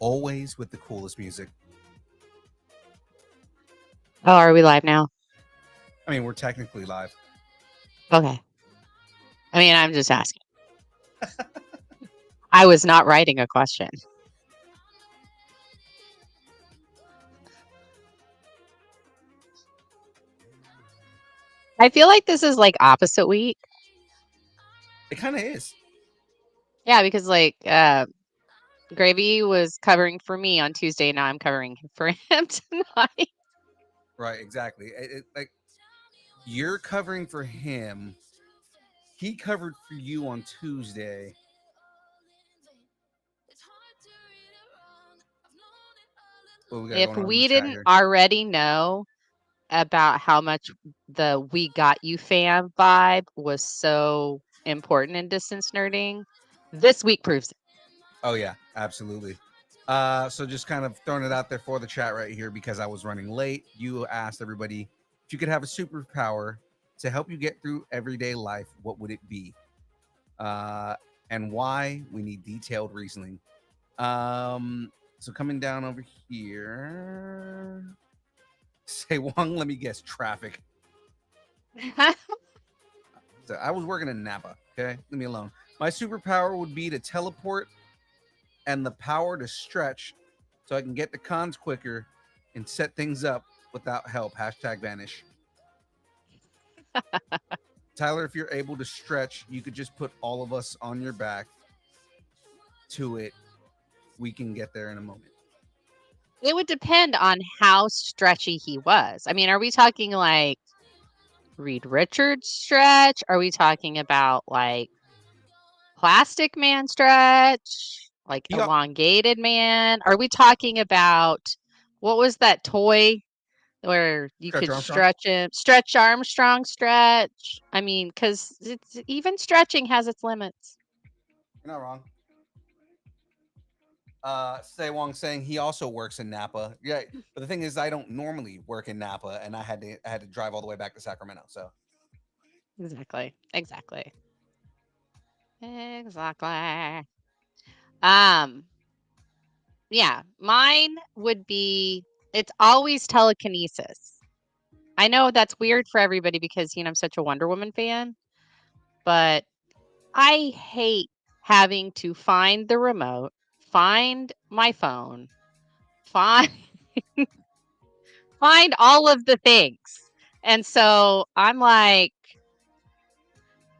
always with the coolest music. Oh, are we live now? I mean, we're technically live. Okay. I mean, I'm just asking. I was not writing a question. I feel like this is like opposite week. It kind of is. Yeah, because like Gravy was covering for me on Tuesday. Now I'm covering for him tonight. Right, exactly. Like you're covering for him. He covered for you on Tuesday. If we didn't already know about how much the "We Got You" fam vibe was so important in distance nerding, this week proves it. Oh yeah, absolutely. So just kind of throwing it out there for the chat right here because I was running late. You asked everybody if you could have a superpower to help you get through everyday life, what would it be? And why? We need detailed reasoning. So coming down over here, say Wong. Let me guess, traffic. So I was working in Napa. Okay, leave me alone. My superpower would be to teleport and the power to stretch so I can get to cons quicker and set things up without help. Hashtag vanish. Tyler, if you're able to stretch, you could just put all of us on your back to it. We can get there in a moment. It would depend on how stretchy he was. I mean, are we talking like Reed Richards stretch? Are we talking about like Plastic Man stretch? Like elongated man? Are we talking about what was that toy where you could stretch him? Stretch Armstrong stretch? I mean, because it's even stretching has its limits. You're not wrong. Say Wong saying he also works in Napa. Yeah, but the thing is, I don't normally work in Napa, and I had to drive all the way back to Sacramento. So exactly. Yeah, mine would be. It's always telekinesis. I know that's weird for everybody because I'm such a Wonder Woman fan, but I hate having to find the remote, find my phone, find all of the things. And so I'm like,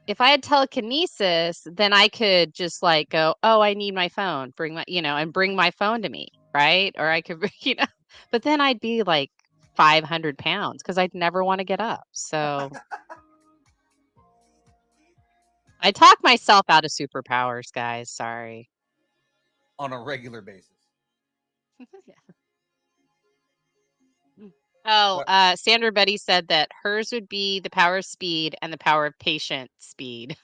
if I had telekinesis, then I could just like go, oh, I need my phone, bring my phone to me, right? Or I could, but then I'd be like 500 pounds because I'd never want to get up. So I talk myself out of superpowers, guys. Sorry. On a regular basis. Oh, Sandra Betty said that hers would be the power of speed and the power of patient speed.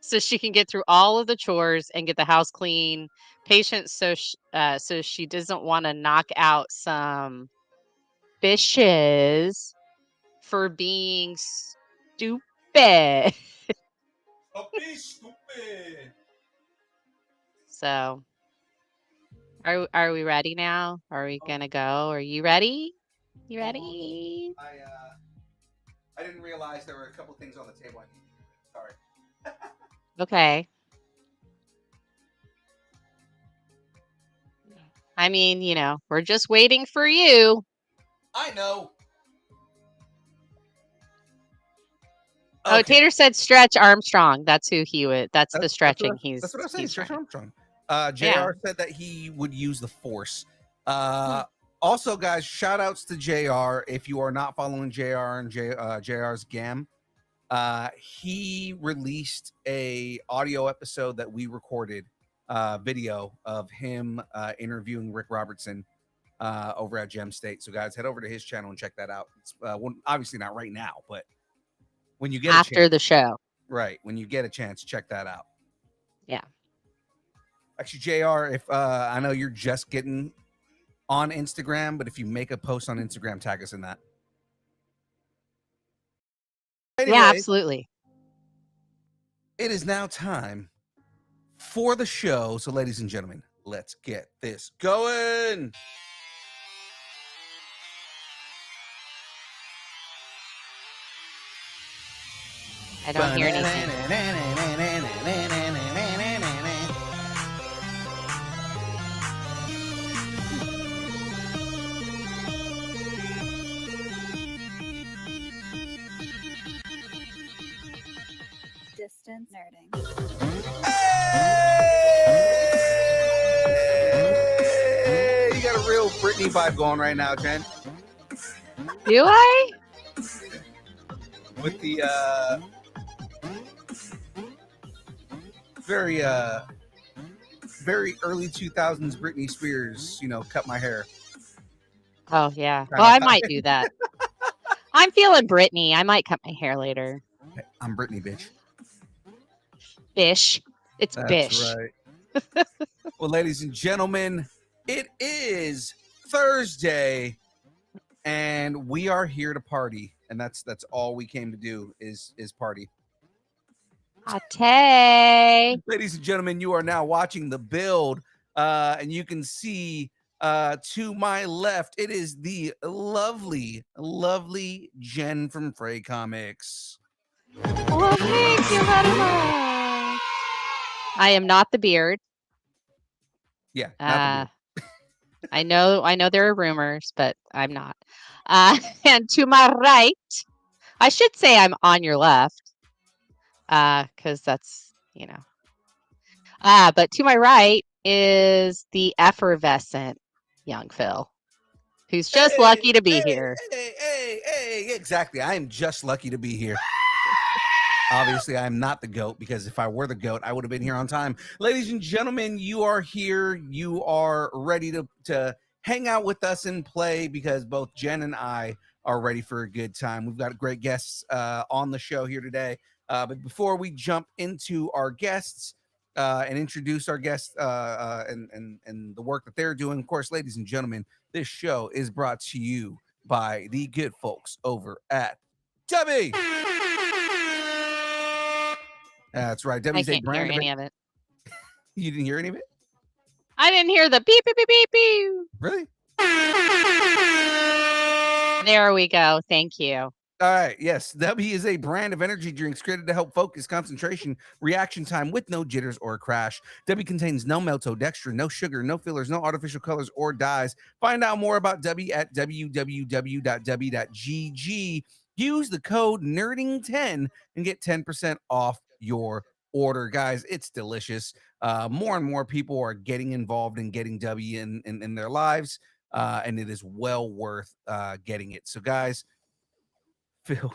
So she can get through all of the chores and get the house clean. Patient, so she doesn't want to knock out some fishes for being stupid. Stupid. So, are we ready now? Are we gonna go? Are you ready? You ready? I didn't realize there were a couple things on the table I needed to do. Sorry. Okay. I mean, we're just waiting for you. I know. Okay. Oh, Tater said Stretch Armstrong. That's who he would. That's the stretching that's what I was saying. Stretch Armstrong. JR Yeah. said that he would use the Force. Also, guys, shout outs to JR. If you are not following JR and JR's Gam, he released a audio episode that we recorded, video of him interviewing Rick Robertson over at Gem State. So, guys, head over to his channel and check that out. It's obviously not right now, but when you get after the show, right? When you get a chance, check that out. Yeah. Actually, JR, if I know you're just getting on Instagram, but if you make a post on Instagram, tag us in that. Anyway, yeah, absolutely. It is now time for the show. So, ladies and gentlemen, let's get this going. I don't hear anything. Distance nerding. Hey! You got a real Britney vibe going right now, Jen. Do I? With the very early 2000s Britney Spears, cut my hair. Oh, yeah. Kinda Well, I vibe. might do that. I'm feeling Britney. I might cut my hair later. I'm Britney, bitch. Bish. It's That's Bish. right. Well, ladies and gentlemen, it is Thursday, and we are here to party, and that's all we came to do is party. Ate. Ladies and gentlemen, you are now watching the build, and you can see to my left, it is the lovely Jen from Frey Comics. Well, thank you very much. I am not the beard. Yeah, not I know there are rumors, but I'm not. And to my right, I should say I'm on your left, because that's, but to my right is the effervescent young Phil, who's just lucky to be here. Hey, exactly. I am just lucky to be here. Obviously, I'm not the GOAT, because if I were the GOAT, I would have been here on time. Ladies and gentlemen, you are here. You are ready to hang out with us and play, because both Jen and I are ready for a good time. We've got great guests on the show here today. But before we jump into our guests and introduce our guests and the work that they're doing, of course, ladies and gentlemen, this show is brought to you by the good folks over at Debbie. That's right. I Debbie's a can't hear brand of any of it. You didn't hear any of it? I didn't hear the beep, beep, beep, beep, beep. Really? There we go. Thank you. All right. Yes. Debbie is a brand of energy drinks created to help focus, concentration, reaction time with no jitters or crash. Debbie contains no maltodextrin, no sugar, no fillers, no artificial colors or dyes. Find out more about Debbie at www.debbie.gg. Use the code NERDING10 and get 10% off your order. Guys, it's delicious. More and more people are getting involved in getting Debbie in their lives, and it is well worth getting it. So, guys, Phil,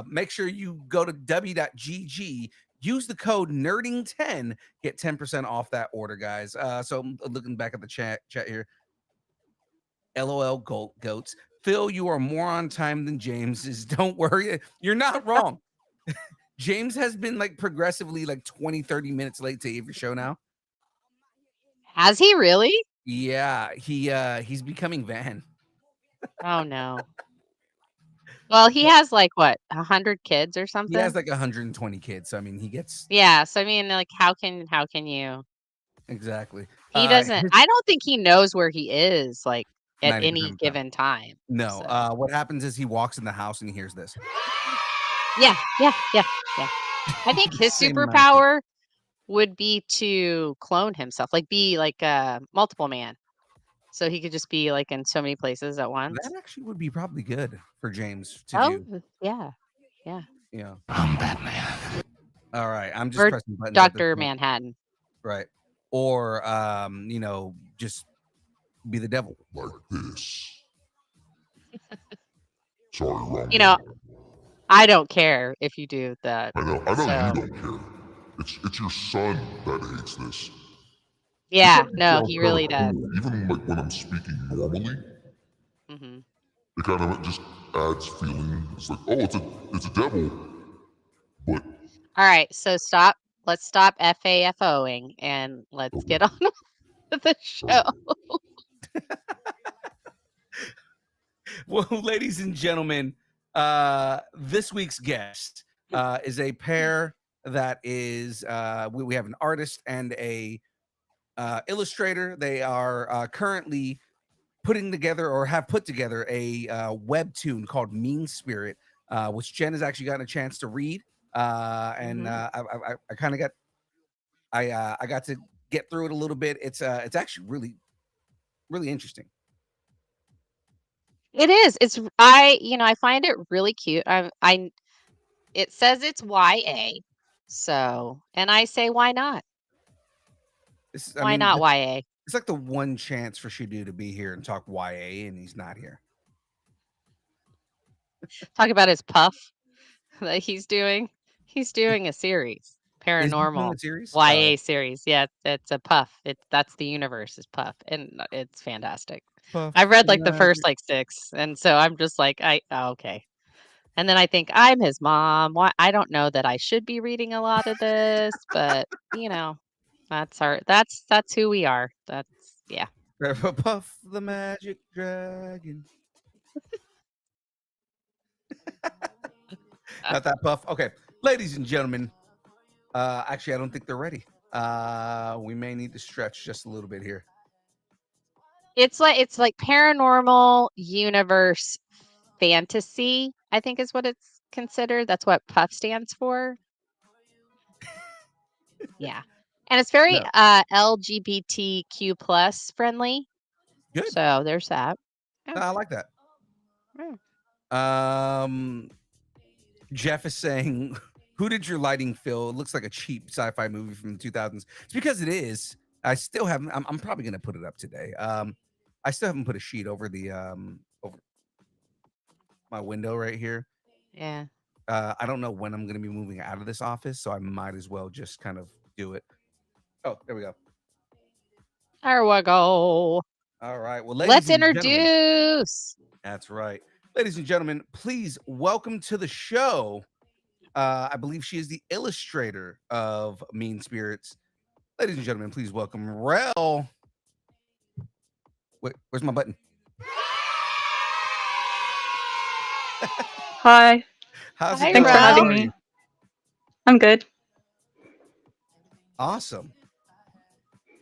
make sure you go to w.gg, use the code nerding10, get 10% off that order, guys. So I'm looking back at the chat here. LOL goats. Phil, you are more on time than James is. Don't worry. You're not wrong. James has been like progressively like 20-30 minutes late to every show now. Has he really? Yeah, he's becoming Van. Oh no. Well, he has like what, 100 kids or something? He has like 120 kids. So I mean, he gets Yeah. So I mean, like, how can you? exactly. He doesn't. I don't think he knows where he is, like, at 90% any of the time. given time. No. So. What happens is he walks in the house and he hears this. Yeah. I think his Same amount of superpower would be to clone himself, like be like a multiple man. So he could just be like in so many places at once. That actually would be probably good for James to do. Yeah. Yeah. I'm Batman. All right. I'm just Or pressing buttons. at this Dr. point. Manhattan. Right. Or just be the devil. Like this. Sorry, wrong. I don't care if you do that. I know you don't care. It's your son that hates this. Yeah, no, he really does. Even like when I'm speaking normally, Mm-hmm. it kind of just adds feeling. It's like, oh, it's a devil. But all right, so stop. Let's stop FAFOing and let's get on with the show. Well, ladies and gentlemen, this week's guest is a pair that is we have an artist and a illustrator. They are currently putting together or have put together a webtoon called Mean Spirit, which Jen has actually gotten a chance to read. And I kind of got I got to get through it a little bit. It's actually really interesting. It is. It's I find it really cute. It says it's YA. So, and I say why not? Why not YA? It's like the one chance for Shidu to be here and talk YA, and he's not here. Talk about his puff that he's doing. He's doing a series, paranormal a series? YA series. Yeah, it's a puff. That's the universe is puff, and it's fantastic. Puff I've read like the Magic. first like 6, and so I'm just like, okay. And then I think I'm his mom. Why? I don't know that I should be reading a lot of this, but that's who we are. That's yeah. Puff the Magic Dragon. Not that Puff. Okay, ladies and gentlemen. Actually, I don't think they're ready. We may need to stretch just a little bit here. It's like paranormal universe fantasy, I think is what it's considered. That's what Puff stands for. Yeah. And it's very LGBTQ plus friendly. Good. So there's that. No, I like that. Yeah. Jeff is saying, who did your lighting feel? It looks like a cheap sci-fi movie from the 2000s. It's because it is. I still haven't. I'm probably gonna put it up today. I still haven't put a sheet over the over my window right here. Yeah. I don't know when I'm gonna be moving out of this office, so I might as well just kind of do it. Oh, there we go. There we go. All right. Well, let's introduce. That's right. Ladies and gentlemen, please welcome to the show. I believe she is the illustrator of Mean Spirits. Ladies and gentlemen, please welcome Rel. Wait, where's my button? Hi. How's Hi, it going? Thanks for Rel. having me. I'm good. Awesome.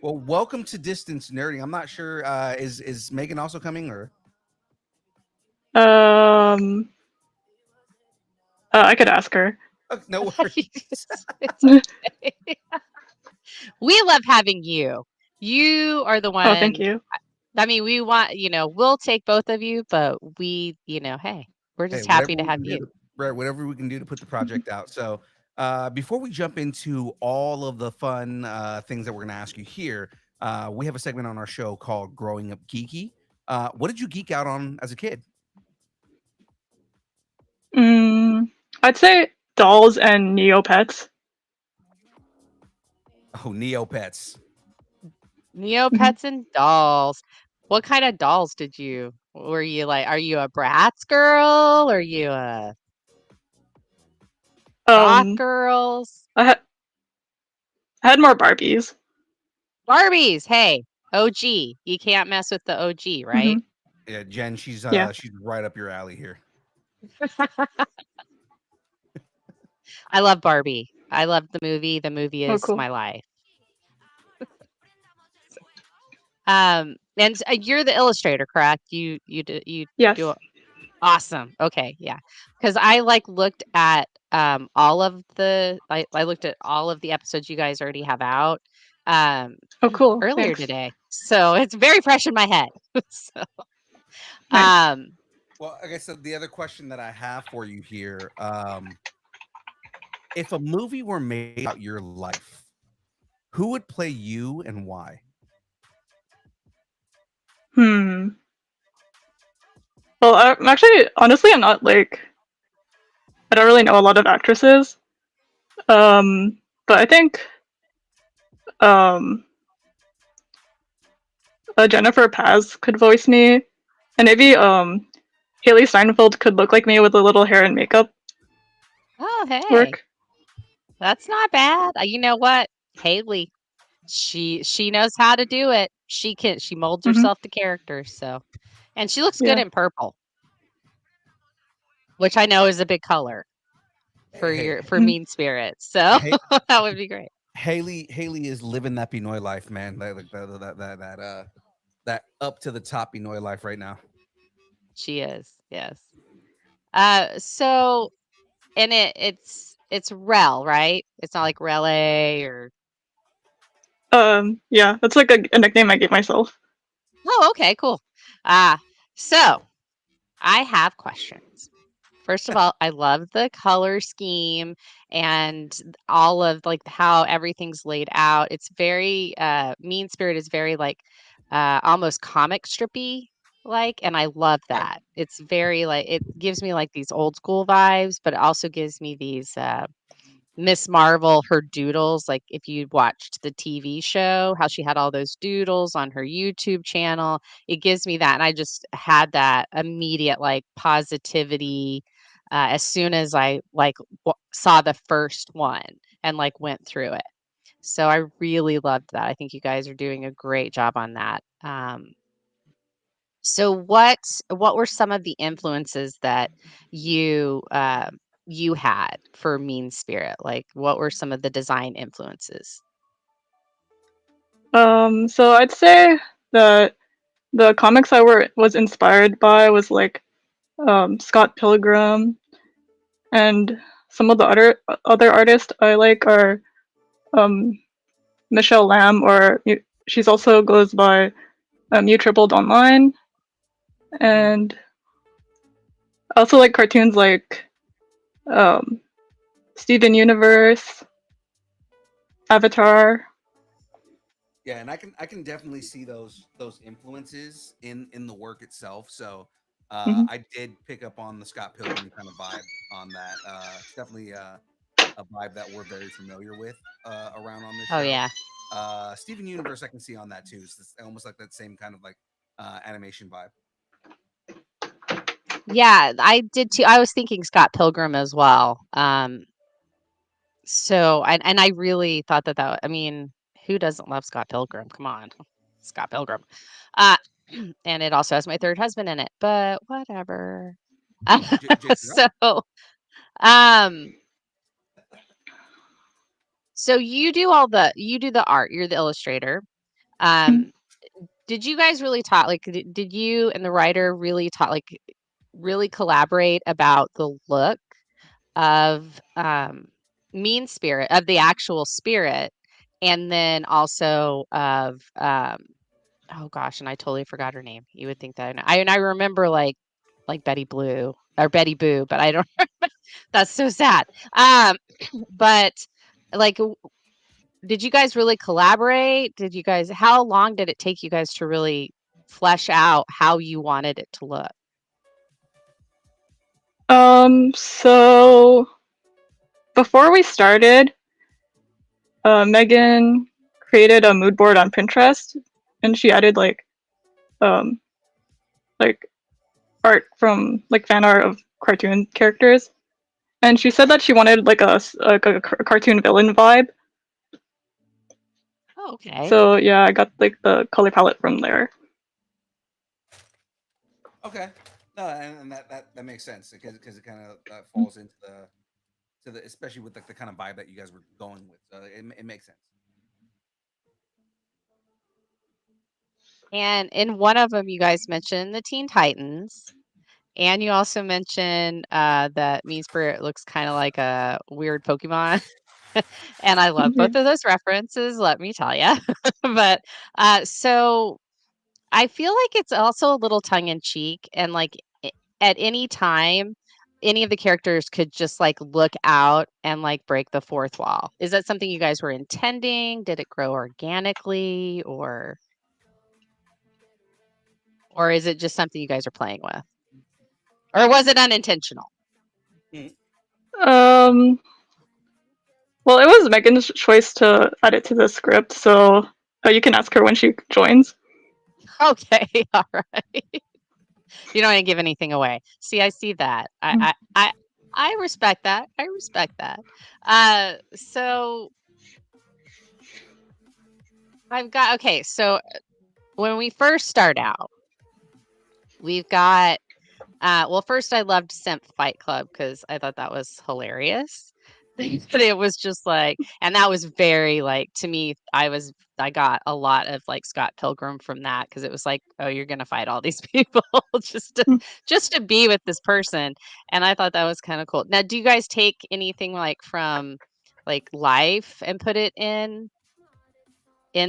Well, welcome to Distance Nerding. I'm not sure. Is Megan also coming or? I could ask her. No worries. It's okay. We love having you. You are the one. Oh, thank you. I mean, we want, we'll take both of you, but we, hey, we're just happy to have you. Right, whatever we can do to put the project out. So before we jump into all of the fun things that we're going to ask you here, we have a segment on our show called Growing Up Geeky. What did you geek out on as a kid? I'd say dolls and Neopets. Oh, Neopets. Neopets and dolls. What kind of dolls were you like? Are you a Bratz girl? Are you a goth girls? I had more Barbies. Barbies, hey, OG. You can't mess with the OG, right? Yeah, Jen, she's right up your alley here. I love Barbie. I love the movie. The movie is cool. my life. And you're the illustrator, correct? You Yes. do awesome. Okay, yeah. Because I looked at all of the I looked at all of the episodes you guys already have out cool. earlier Thanks. today. So it's very fresh in my head. So Nice. Well, I guess the other question that I have for you here, if a movie were made about your life, who would play you and why? Well, I'm actually, honestly, I'm not I don't really know a lot of actresses. But I think Jennifer Paz could voice me, and maybe Haley Steinfeld could look like me with a little hair and makeup. Oh, hey. Work. That's not bad. You know what? Haley, she knows how to do it. She molds herself to characters, so. And she looks good in purple. Which I know is a big color for Mean Spirits. So that would be great. Haley is living that Pinoy life, man. That up to the top Pinoy life right now. She is, yes. So and it's Rel, right? It's not like Rele or Yeah, that's like a nickname I gave myself. Oh, okay, cool. So I have questions. First of all, I love the color scheme and all of like how everything's laid out. It's very Mean Spirit is very like almost comic strippy like, and I love Right. that. It's very like it gives me like these old school vibes, but it also gives me these Miss Marvel, her doodles, like if you watched the TV show, how she had all those doodles on her YouTube channel, it gives me that. And I just had that immediate like positivity as soon as I like saw the first one and like went through it. So I really loved that. I think you guys are doing a great job on that. So what were some of the influences that you you had for Mean Spirit? Like what were some of the design influences? So I'd say that the comics was inspired by was like Scott Pilgrim, and some of the other artists I like are um, Michelle Lamb, or she's also goes by You Tripled Online, and I also like cartoons like um, Steven Universe, Avatar. Yeah, and I can definitely see those influences in the work itself. So Mhm. I did pick up on the Scott Pilgrim kind of vibe on that. It's definitely a vibe that we're very familiar with around on this Oh show. yeah. Steven Universe, I can see on that too. It's almost like that same kind of like animation vibe. Yeah, I did too. I was thinking Scott Pilgrim as well. So and I really thought that I mean, who doesn't love Scott Pilgrim? Come on. Scott Pilgrim. Uh and it also has my third husband in it, but whatever. Jason Rupp? So um So you do the art, you're the illustrator. Mhm. Um, did you guys really talk like did you and the writer really talk like really collaborate about the look of Mean Spirit, of the actual spirit, and then also of oh gosh, and I totally forgot her name. You would think that I remember like Betty Blue or Betty Boo, but I don't that's so sad. Um, but like did you guys really collaborate? Did you guys how long did it take you guys to really flesh out how you wanted it to look? So before we started, Megan created a mood board on Pinterest, and she added um like art from like fan art of cartoon characters, and she said that she wanted like a cartoon villain vibe. Oh, okay. So yeah, I got like the color palette from there. Okay. No, and that makes sense because it kind of falls into the especially with like the kind of vibe that you guys were going with. So it makes sense. And in one of them, you guys mentioned the Teen Titans, and you also mentioned that Mean Spirit looks kind of like a weird Pokemon. And I love Yeah. both of those references, let me tell you. But so I feel like it's also a little tongue in cheek, and like at any time, any of the characters could just like look out and like break the fourth wall. Is that something you guys were intending? Did it grow organically, or is it just something you guys are playing with? Or was it unintentional? Um. Well, it was Megan's choice to add it to the script, so you can ask her when she joins. Okay, all right. You don't want to give anything away. See, I see that. I respect that. I respect that. So I've got okay. So when we first start out, we've got well, first I loved Simp Fight Club because I thought that was hilarious. But it was just like, and that was very like to me. I got a lot of like Scott Pilgrim from that because it was like, oh, you're gonna fight all these people just to Mm. just to be with this person, and I thought that was kind of cool. Now, do you guys take anything like from like life and put it in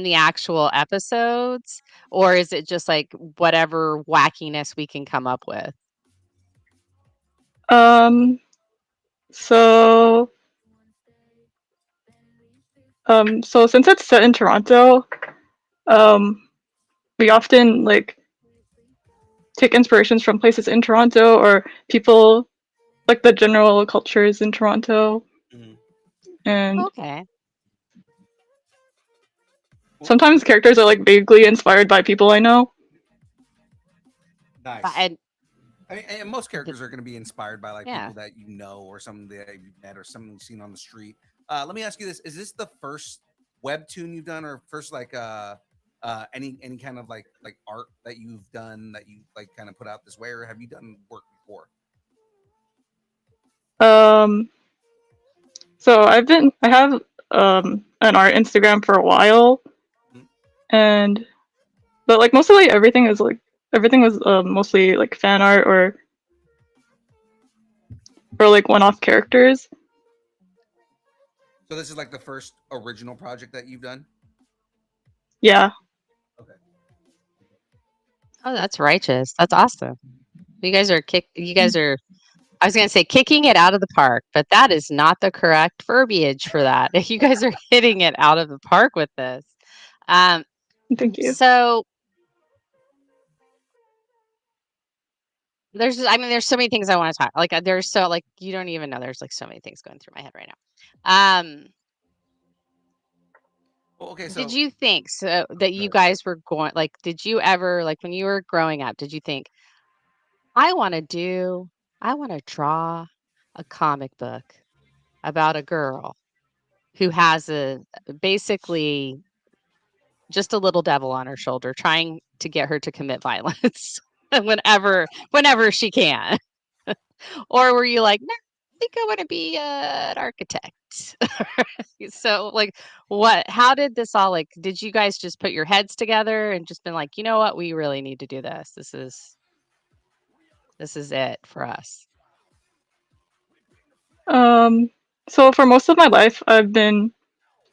the actual episodes, or is it just like whatever wackiness we can come up with? So so since it's set in Toronto, we often like take inspirations from places in Toronto or people like the general cultures in Toronto, Mhm. and Okay. sometimes characters are like vaguely inspired by people I know. Nice. And I mean, and most characters are going to be inspired by like yeah. people that you know or someone that you've met or someone you've seen on the street. Let me ask you this: is this the first webtoon you've done, or first like any kind of like art that you've done that you like kind of put out this way, or have you done work before? So I have an art Instagram for a while, Mhm. and but like mostly everything was mostly like fan art or like one-off characters. So this is like the first original project that you've done. Yeah. Okay. Oh, that's righteous. That's awesome. You guys are I was gonna say kicking it out of the park, but that is not the correct verbiage for that. You guys are hitting it out of the park with this. Um, Thank you. so there's so many things I want to talk. Like there's so like you don't even know there's like so many things going through my head right now. Well, okay. Did So you think so that you ahead. guys were going like did you ever like when you were growing up, did you think I want to draw a comic book about a girl who has basically just a little devil on her shoulder trying to get her to commit violence whenever she can? Or were you like, no, I think I want to be an architect? So like how did this all like did you guys just put your heads together and just been like, you know what, we really need to do this. This is it for us. So for most of my life, I've been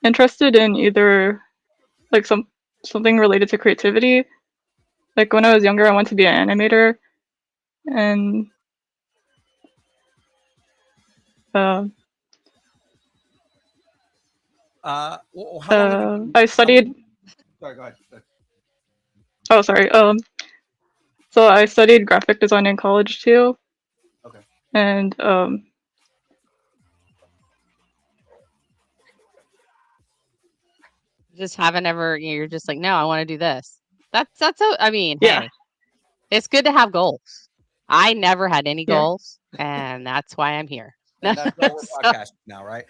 interested in either like something related to creativity. Like when I was younger, I wanted to be an animator, and uh, Well, how long have you been? I How long? studied. Sorry, go ahead. Oh, sorry. So I studied graphic design in college too, Okay. and Just haven't ever, you're just like, no, I want to do this. I mean, yeah. hey, it's good to have goals. I never had any Yeah. goals, and that's why I'm here. And that's why we're So, podcasting now, right?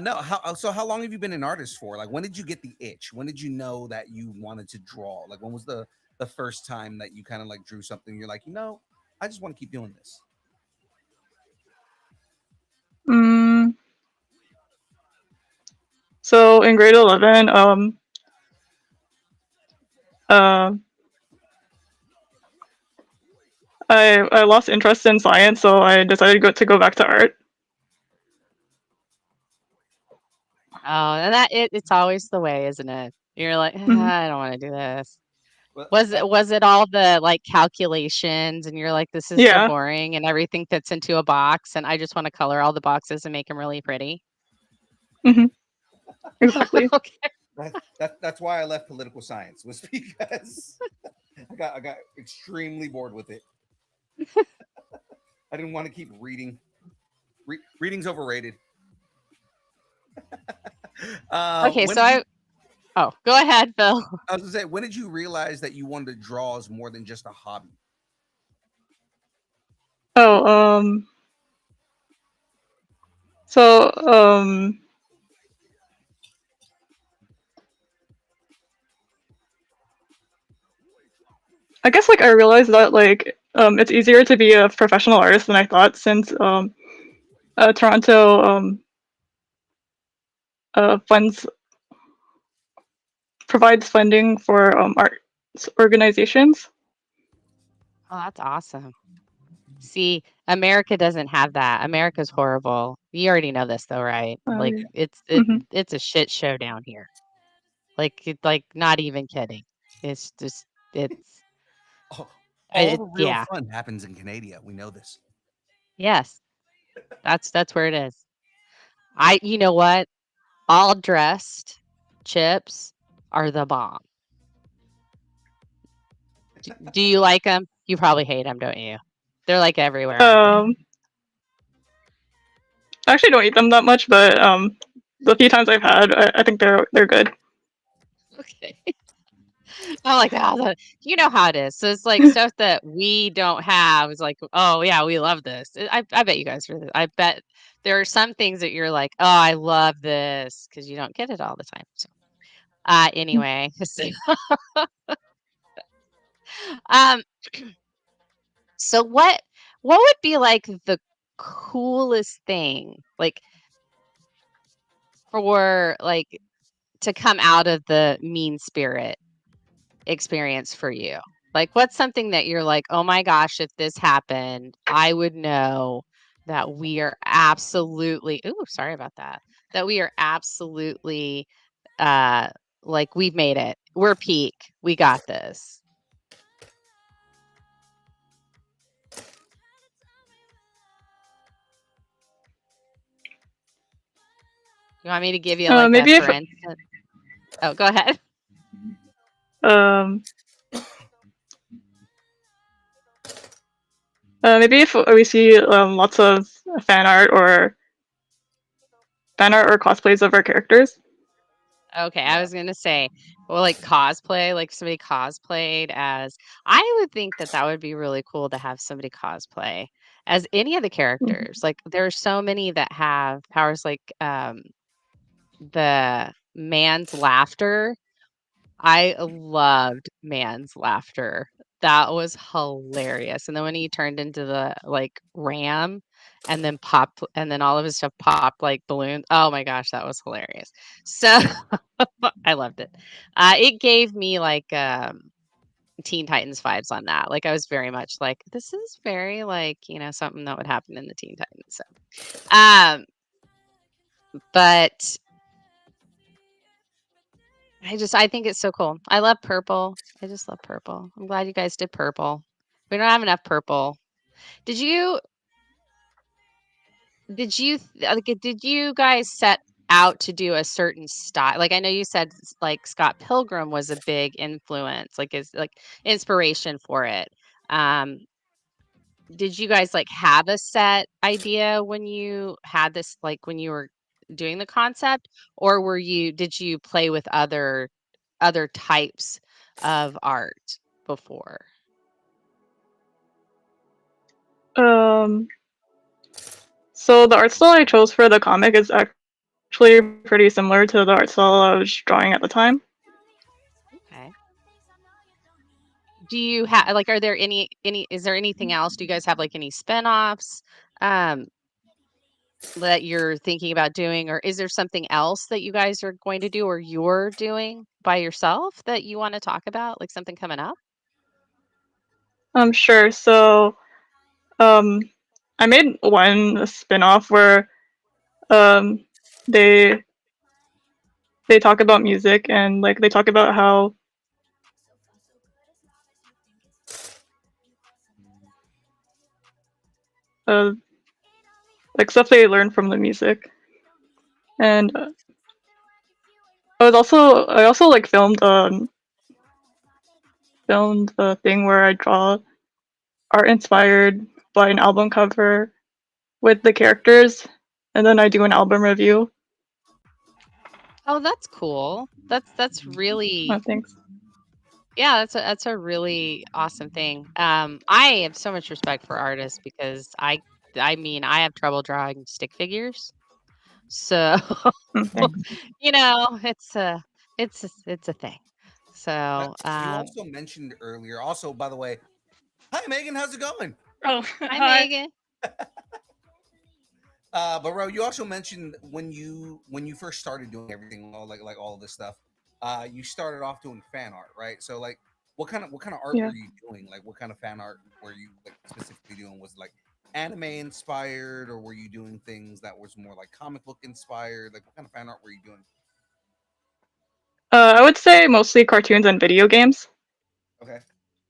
No. How long have you been an artist for? Like, when did you get the itch? When did you know that you wanted to draw? Like, when was the first time that you kind of like drew something? You're like, I just want to keep doing this. Mm, so in grade 11, uh, I lost interest in science, so I decided to go back to art. oh, and it's always the way, isn't it? You're like, Mhm. I don't want to do this. Well, Was it all the like calculations and you're like, this is so Yeah. boring and everything fits into a box and I just want to color all the boxes and make them really pretty? Hmm. Exactly. Okay. that's why I left political science, was because I got extremely bored with it. I didn't want to keep reading. Reading's overrated. Okay, When so did you? go ahead, Phil. I was gonna say, when did you realize that you wanted to draw as more than just a hobby? Oh, so I guess like I realized that like it's easier to be a professional artist than I thought since Toronto funds provides funding for arts organizations. Oh, that's awesome. See, America doesn't have that. America's horrible. You already know this though, right? Like Yeah. it's a shit show down here. Like not even kidding. It's just it's All the real yeah. fun happens in Canada. We know this. Yes. That's where it is. You know what? All dressed chips are the bomb. Do you like them? You probably hate them, don't you? They're like everywhere, aren't I actually don't eat them that much, but the few times I've had, I think they're good. they? Okay. I'm like, oh, you know how it is. So it's like stuff that we don't have. It's like, oh yeah, we love this. I bet you guys really. I bet there are some things that you're like, oh, I love this because you don't get it all the time. So, anyway, um, so what would be like the coolest thing, like for like to come out of the mean spirit experience for you? Like, what's something that you're like, oh my gosh, if this happened, I would know that we are absolutely, ooh, sorry about that, that we are absolutely, like we've made it. We're peak. We got this. You want me to give you like Maybe a if for instance? Oh, go ahead. maybe if we see lots of fan art or cosplays of our characters. Okay, I was gonna say, well, like cosplay, like somebody cosplayed as. I would think that that would be really cool to have somebody cosplay as any of the characters. Like there are so many that have powers, like the man's laughter. I loved man's laughter. That was hilarious. And then when he turned into the like ram and then popped and then all of his stuff popped like balloons. Oh my gosh, that was hilarious. So I loved it. It gave me like Teen Titans vibes on that. Like I was very much like, this is very like, something that would happen in the Teen Titans. So but I think it's so cool. I love purple. I just love purple. I'm glad you guys did purple. We don't have enough purple. Did you did you guys set out to do a certain style? Like I know you said like Scott Pilgrim was a big influence, like is like inspiration for it. Um did you guys like have a set idea when you had this, like when you were doing the concept, or did you play with other types of art before? So the art style I chose for the comic is actually pretty similar to the art style I was drawing at the time. Okay. Do you have like are there any is there anything else? Do you guys have like any spin-offs that you're thinking about doing, or is there something else that you guys are going to do or you're doing by yourself that you want to talk about, like something coming up? Sure. So I made one spin-off where um they talk about music and like they talk about how uh like stuff they learn from the music. And I also like filmed a thing where I draw art inspired by an album cover with the characters, and then I do an album review. Oh, that's cool. That's really Thanks. yeah, that's a really awesome thing. I have so much respect for artists because I mean, I have trouble drawing stick figures. So, Thanks. it's a thing. So, You also mentioned earlier. Also, by the way, hi Megan, how's it going? Oh, hi hi. Megan. But Ro, you also mentioned when you first started doing everything, like all of this stuff, you started off doing fan art, right? So like, what kind of art Yeah. were you doing? Like, what kind of fan art were you like specifically doing? Was it like anime inspired, or were you doing things that was more like comic book inspired? Like, what kind of fan art were you doing? I would say mostly cartoons and video games, Okay,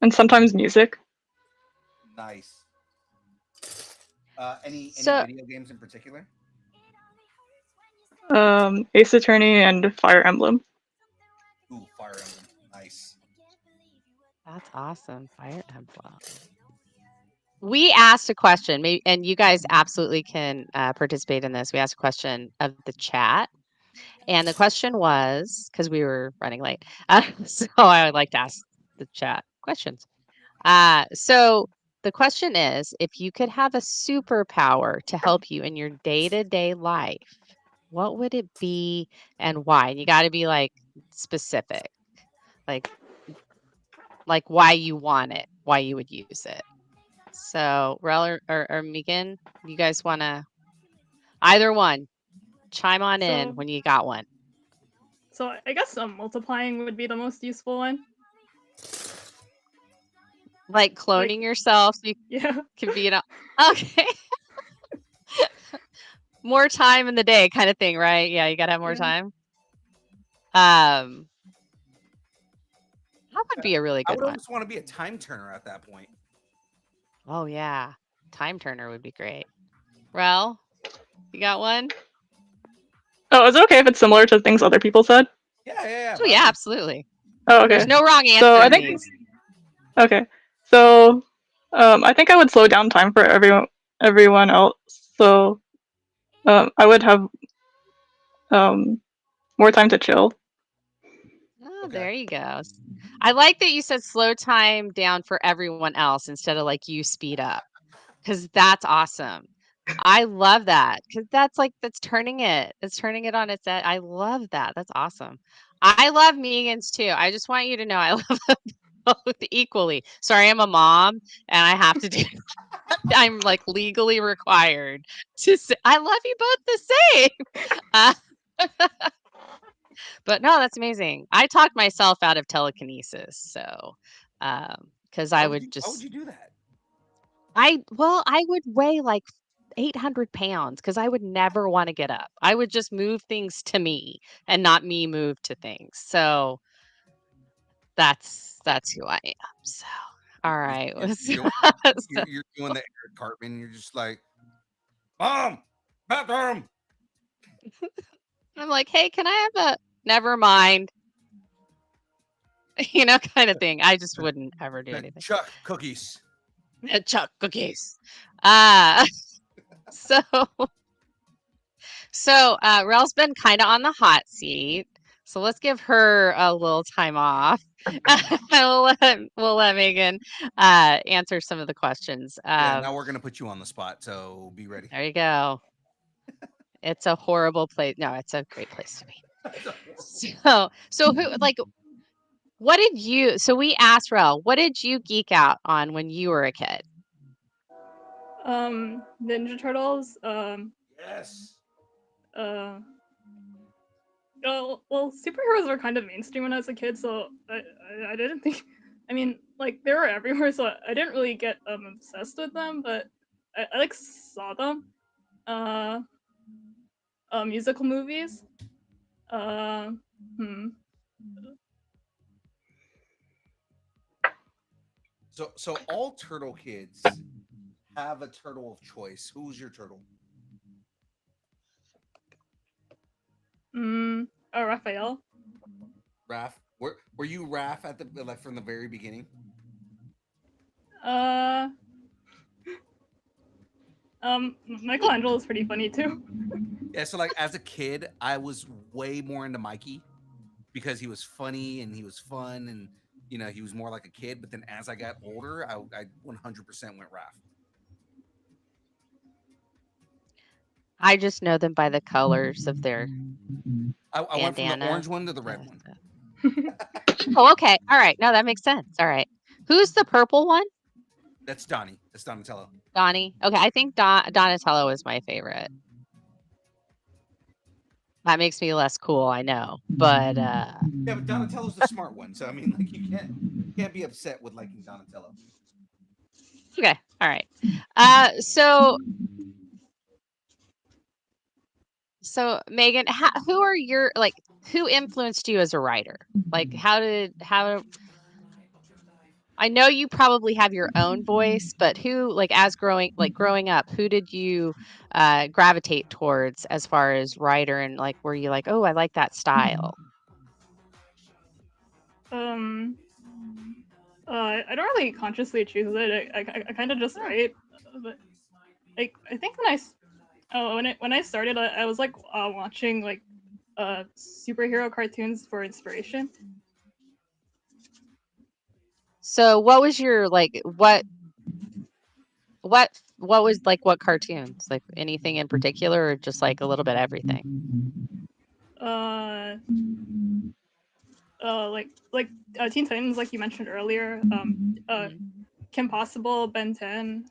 and sometimes music. nice. Any So video games in particular? Ace Attorney and Fire Emblem. Ooh, Fire Emblem, nice. that's awesome. Fire Emblem. We asked a question, maybe, and you guys absolutely can participate in this. We asked a question of the chat, and the question was, because we were running late, so I would like to ask the chat questions. So the question is, if you could have a superpower to help you in your day-to-day life, what would it be and why? And you got to be like specific, like why you want it, why you would use it. So, Rel or Megan, you guys want to either one chime on in So- when you got one. So I guess multiplying would be the most useful one. Like cloning yourself, so you Yeah. can be okay. More time in the day, kind of thing, right? Yeah, you gotta have more Yeah. time. That would be a really I good would one. almost want to be a time turner at that point. Oh yeah, time turner would be great. Rel, you got one? Oh, is it okay if it's similar to things other people said? Yeah. Oh yeah, absolutely. Oh, okay. There's no wrong answer So I in think these. okay. So I think I would slow down time for everyone else. So I would have more time to chill. Oh, Okay. there you go. I like that you said slow time down for everyone else instead of like you speed up, because that's awesome. I love that, because that's turning it. It's turning it on its head. I love that. That's awesome. I love Megan's too. I just want you to know I love them both equally. Sorry, I'm a mom and I have to do. I'm like legally required to say I love you both the same. But no, that's amazing. I talked myself out of telekinesis, so because I would Why would just you do that? I would weigh like 800 pounds because I would never want to get up. I would just move things to me and not me move to things. So that's who I am. So all right. You're doing the Eric Cartman. You're just like, Mom, bathroom. I'm like, hey, can I have a never mind? Kind of thing. I just wouldn't ever do anything. Chuck cookies. Chuck cookies. So Rel's been kind of on the hot seat. So let's give her a little time off. we'll let Megan answer some of the questions. Yeah, now we're gonna put you on the spot, so be ready. There you go. It's a horrible place. No, it's a great place to be. So who what did you? So we asked Rel, what did you geek out on when you were a kid? Ninja Turtles. Yes. Well, superheroes were kind of mainstream when I was a kid, so I didn't think. I mean, like they were everywhere, so I didn't really get obsessed with them, but I like saw them. Musical movies. So all turtle kids have a turtle of choice. Who's your turtle? Raphael. Raph. Were you Raph at the like from the very beginning? Michelangelo is pretty funny too. Yeah, so like as a kid, I was way more into Mikey because he was funny and he was fun and he was more like a kid. But then as I got older, I 100% went Raph. I just know them by the colors of their I went from the bandana. orange one to the red one. Oh, okay. All right. No, that makes sense. All right. Who's the purple one? That's Donnie. That's Donatello. Donnie. Okay, I think Donatello is my favorite. That makes me less cool, I know. But Yeah, but Donatello's the smart one, so I mean, like you can't be upset with liking Donatello. okay, all right. So Megan, who are your who influenced you as a writer? Like how I know you probably have your own voice, but who as growing up, who did you gravitate towards as far as writer, and were you like, oh, I like that style? I don't really consciously choose it. I kind of just write. But I think when I started, I was watching superhero cartoons for inspiration. So what was your what was what cartoons? Like anything in particular, or just a little bit of everything? Teen Titans, like you mentioned earlier. Kim Possible, Ben 10.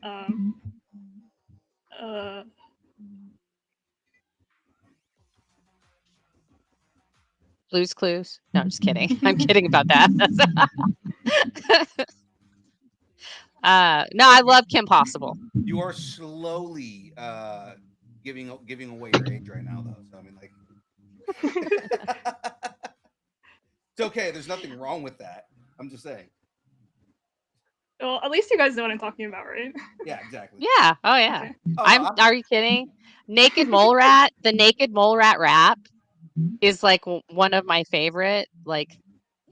Blue's Clues? No, I'm just kidding. I'm kidding about that. No, I love Kim Possible. You are slowly giving away your age right now, though. So I mean, it's okay. There's nothing wrong with that. I'm just saying. Well, at least you guys know what I'm talking about, right? Yeah, exactly. Yeah. Oh yeah. Okay. Are you kidding? Naked Mole Rat. The Naked Mole Rat rap is one of my favorite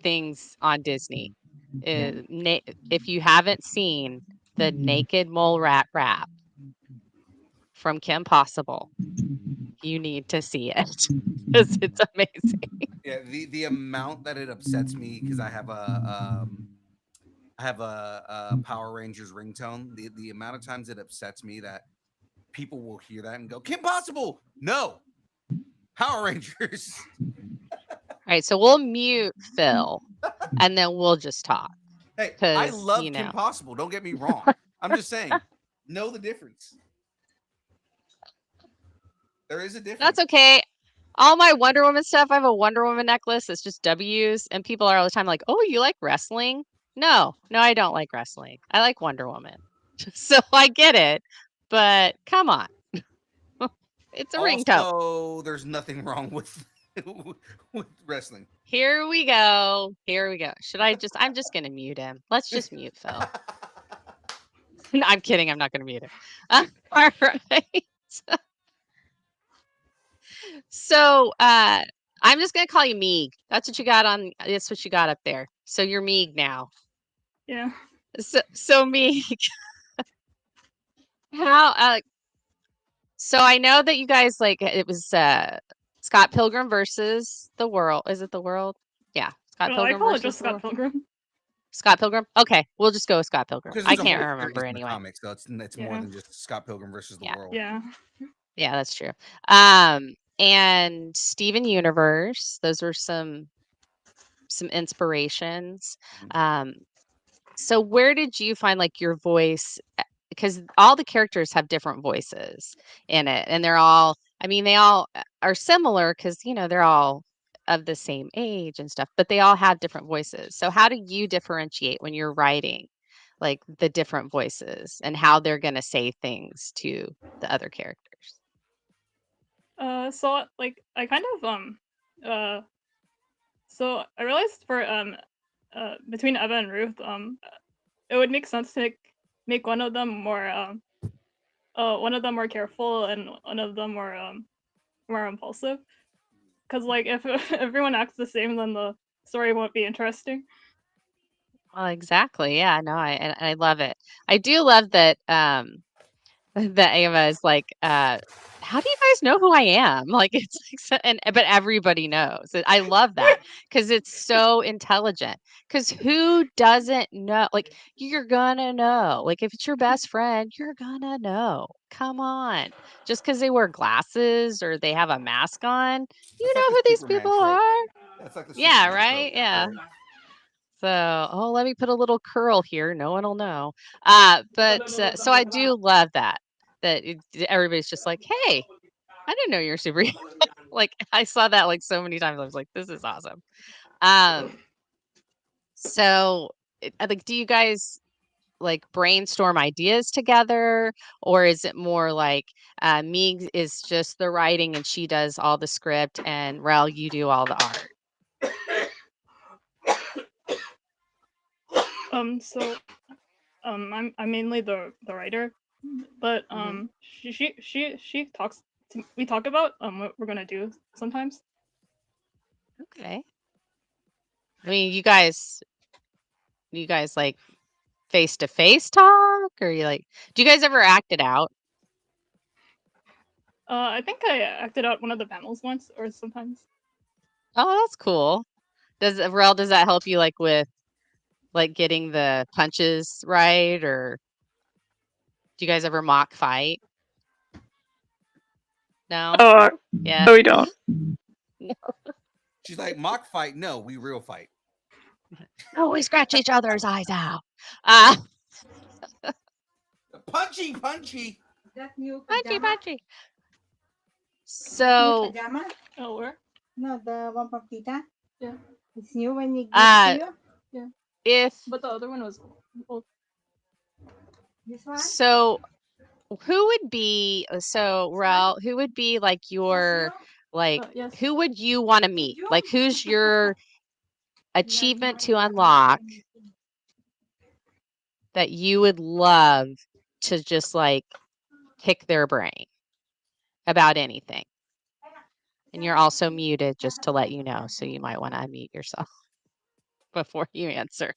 things on Disney. If you haven't seen the Naked Mole Rat rap from Kim Possible, you need to see it because it's amazing. Yeah, the amount that it upsets me because I have a Power Rangers ringtone. The amount of times it upsets me that people will hear that and go, Kim Possible, no, Power Rangers. All right, so we'll mute Phil, and then we'll just talk. Hey, I love Kim Possible. Don't get me wrong. I'm just saying, know the difference. There is a difference. That's okay. All my Wonder Woman stuff, I have a Wonder Woman necklace. It's just W's, and people are all the time like, "Oh, you like wrestling?" No, I don't like wrestling. I like Wonder Woman. So I get it, but come on, it's a ringtone. Also, there's nothing wrong with wrestling. Here we go. Should I just? I'm just gonna mute him. Let's just mute Phil. No, I'm kidding. I'm not gonna mute him. All right. So I'm just gonna call you Meeg. That's what you got on. That's what you got up there. So you're Meeg now. Yeah. So Meeg. How? So I know that you guys it was Scott Pilgrim versus the World. Is it the World? Yeah. Scott Pilgrim. I call it just Scott Pilgrim. Scott Pilgrim. Okay, we'll just go with Scott Pilgrim. I can't remember anyway. Comics, so it's more than just Scott Pilgrim versus the World. Yeah. Yeah, that's true. And Steven Universe. Those were some inspirations. So where did you find your voice? Because all the characters have different voices in it, and they're all, they all are similar because they're all of the same age and stuff, but they all have different voices. So how do you differentiate when you're writing the different voices and how they're going to say things to the other characters? So I kind of so I realized for between Eva and Ruth, it would make sense to make one of them more careful and one of them more impulsive. Because if everyone acts the same, then the story won't be interesting. Well, exactly. Yeah, no, I love it. I do love that that Ava is how do you guys know who I am? It's but everybody knows. I love that because it's so intelligent. Because who doesn't know? You're gonna know. If it's your best friend, you're gonna know. Come on. Just because they wear glasses or they have a mask on, you know who these people are. That's like the yeah, right? Yeah. So, let me put a little curl here. No one will know. But so I do love that everybody's just hey, I didn't know you're superhero. Like I saw that like so many times. I was like, this is awesome. So like, do you guys like brainstorm ideas together, or is it more like me is just the writing and she does all the script, and Rel, you do all the art? I'm mainly the writer, but she talks to, we talk about what we're gonna do sometimes. Okay. I mean, you guys like face to face talk, or you like, do you guys ever act it out? I think I acted out one of the panels once, or sometimes. Oh, that's cool. Does that help you like with like getting the punches right, or do you guys ever mock fight? No? Yeah. No, we don't. She's like, mock fight? No, we real fight. Oh, we scratch each other's eyes out. Uh Punchy, punchy. punchy, punchy. So Oh, where? No, the one from Tita. Yeah. It's new when you give Uh, it to you. if But the other one was old. This one. so, who would be Rel? Who would be like your like? Yes. Who would you want to meet? Like, who's your achievement to unlock that you would love to just like pick their brain about anything? And you're also muted, just to let you know, so you might want to unmute yourself before you answer.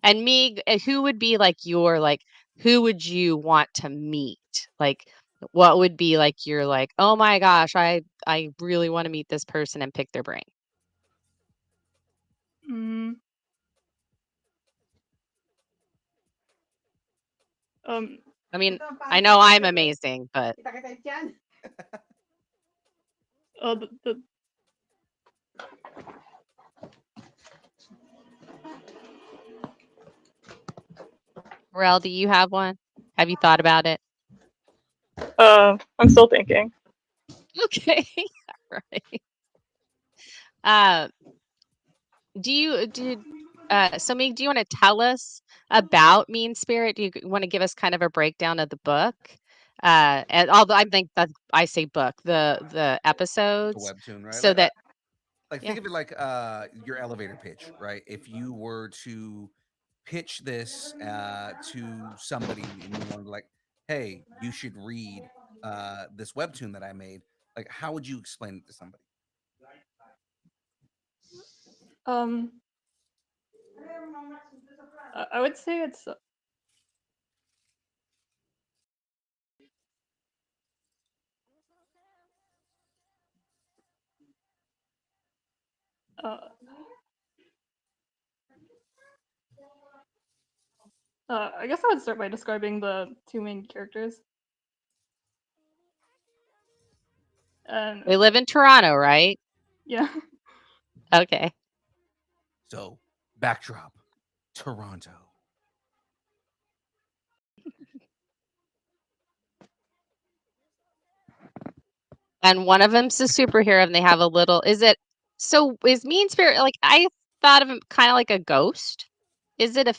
And me, who would be like your like? Who would you want to meet? Like, what would be like your like? Oh my gosh, I really want to meet this person and pick their brain. Mm. I mean, I know I'm amazing, but the Rel, do you have one? Have you thought about it? I'm still thinking. Okay, all right. Uh, so Meg, do you want to tell us about Mean Spirit? Do you want to give us kind of a breakdown of the book? And although I think that I say book, the The episodes, webtoon, right? so Like, that like think of it like your elevator pitch, right? If you were to pitch this to somebody and you wanted like, hey, you should read this webtoon that I made, like how would you explain it to somebody? I would say it's I guess I would start by describing the two main characters. And we live in Toronto, right? yeah. Okay. So backdrop, Toronto. And one of them's a superhero, and they have a little. Is Mean Spirit like, I thought of him kind of like a ghost? Is it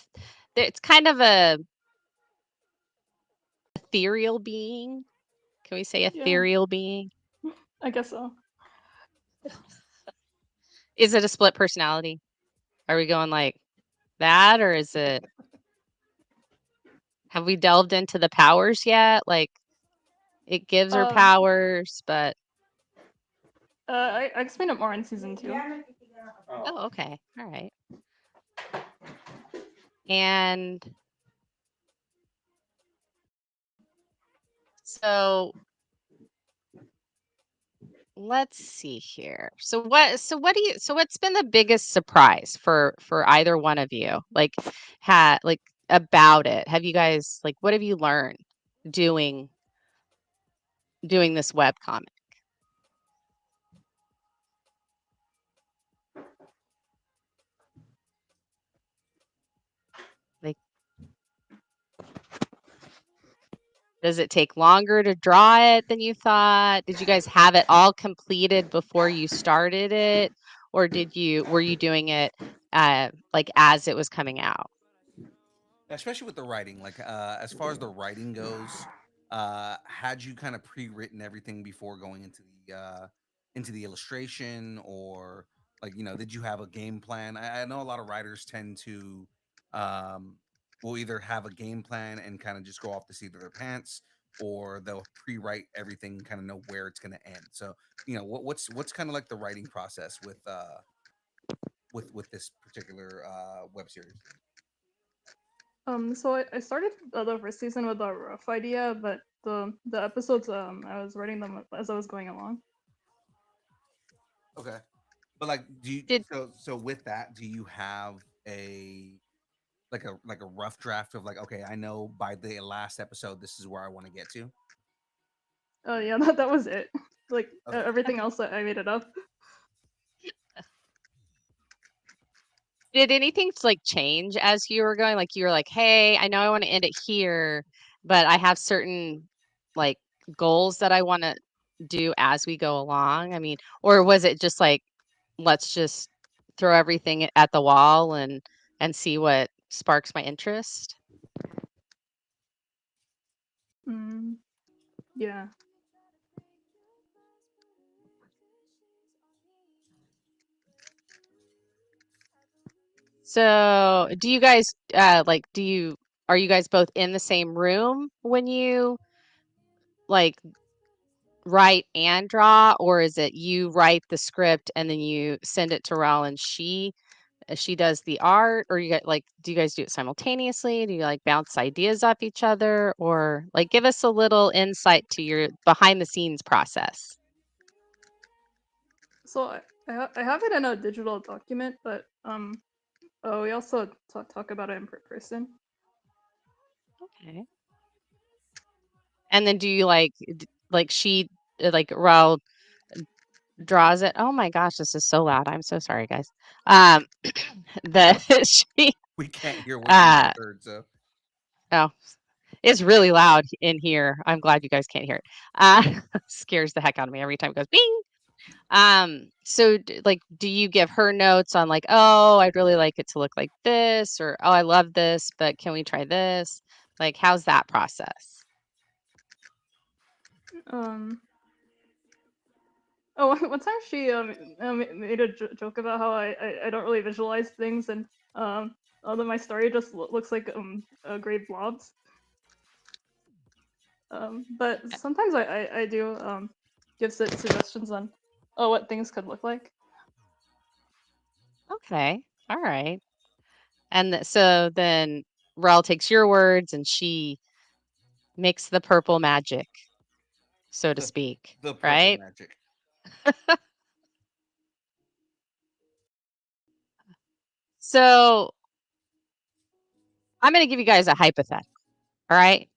it's kind of a ethereal being? Can we say ethereal being? I guess so. Is it a split personality? Are we going like that, or is it? Have we delved into the powers yet? Like, it gives her powers, but I explained it more in season 2. oh, okay, all right. And so let's see here. So what's been the biggest surprise for either one of you? Like, about it. Have you guys like, what have you learned doing this web comic? Like, Does it take longer to draw it than you thought? Did you guys have it all completed before you started it, or were you doing it like as it was coming out? Especially with the writing, like as far as the writing goes, had you kind of pre-written everything before going into the illustration, or like, did you have a game plan? I know a lot of writers tend to um will either have a game plan and kind of just go off the seat of their pants, or they'll pre-write everything, kind of know where it's going to end. So what's kind of like the writing process with this particular web series? So I started the first season with a rough idea, but the episodes I was writing them as I was going along. Okay. But like, do you Did so with that, do you have a like a rough draft of like, okay, I know by the last episode this is where I want to get to? Yeah, that was it. Like Okay. everything else, I made it up. did anything like change as you were going? Like you were like, hey, I know I want to end it here, but I have certain like goals that I want to do as we go along. I mean, or was it just like, let's just throw everything at the wall and see what sparks my interest? Mm, yeah. So, do you guys like are you guys both in the same room when you like write and draw, or is it you write the script and then you send it to Raul and she does the art, or you get like do you guys do it simultaneously? Do you like bounce ideas off each other, or like give us a little insight to your behind the scenes process? So I have it in a digital document, but we also talk about it in person. Okay. And then do you like she like Raul draws it? Oh my gosh, this is so loud. I'm so sorry, guys. Um, that she We can't hear what you uh just heard, so oh, it's really loud in here. I'm glad you guys can't hear it. Scares the heck out of me every time it goes bing. So like, do you give her notes on like, oh, I'd really like it to look like this, or oh, I love this, but can we try this? Like, how's that process? Oh, one time she made a joke about how I don't really visualize things, and although my story just looks like gray blobs. But sometimes I do give suggestions on what things could look like. Okay, all right. And so then Rel takes your words and she makes the purple magic, so to the speak, the purple right? magic. So I'm going to give you guys a hypothetical, all right?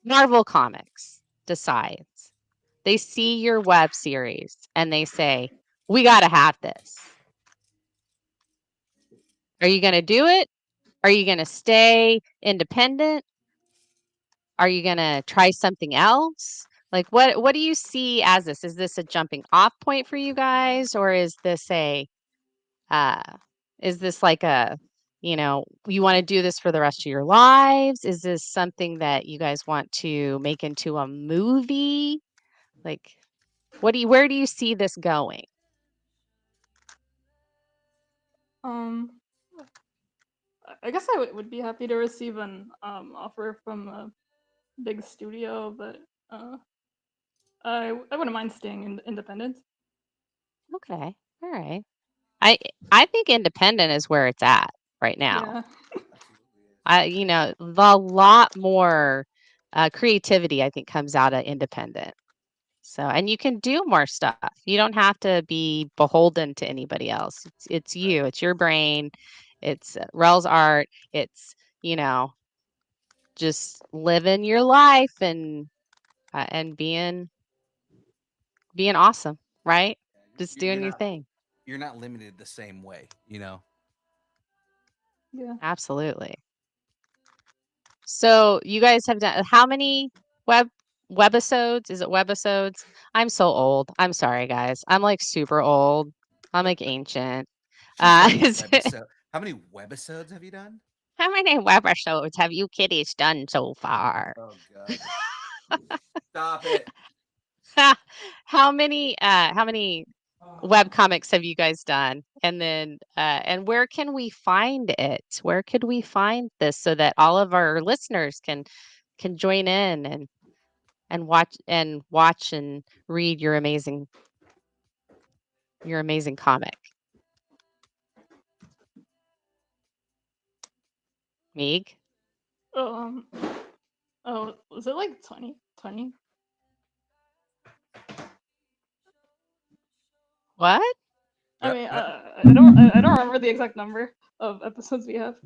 Marvel Comics decides they see your web series and they say, we got to have this. Are you going to do it? Are you going to stay independent? Are you going to try something else? Like what do you see as this? Is this a jumping off point for you guys, or uh is this like a, you want to do this for the rest of your lives? Is this something that you guys want to make into a movie? Like where do you see this going? I guess I would be happy to receive an offer from a big studio, but I wouldn't mind staying independent. Okay. All right. I think independent is where it's at right now. Yeah. A lot more creativity I think comes out of independent. So, and you can do more stuff. You don't have to be beholden to anybody else. It's Right. you. It's your brain. It's Rel's art. It's, you know, just living your life and being awesome, right? Just You're doing your not thing. you're not limited the same way, Yeah. Absolutely. So you guys have done how many webisodes? Is it webisodes? I'm so old. I'm sorry, guys. I'm like super old. I'm like ancient. How many webisodes have you done? How many webisodes have you kiddies done so far? Oh God! Stop it! How many web comics have you guys done? And then and where can we find it? Where could we find this so that all of our listeners can join in and watch and read your amazing comic? Meeg? Oh, was it like 20? What? I mean, I don't remember the exact number of episodes we have.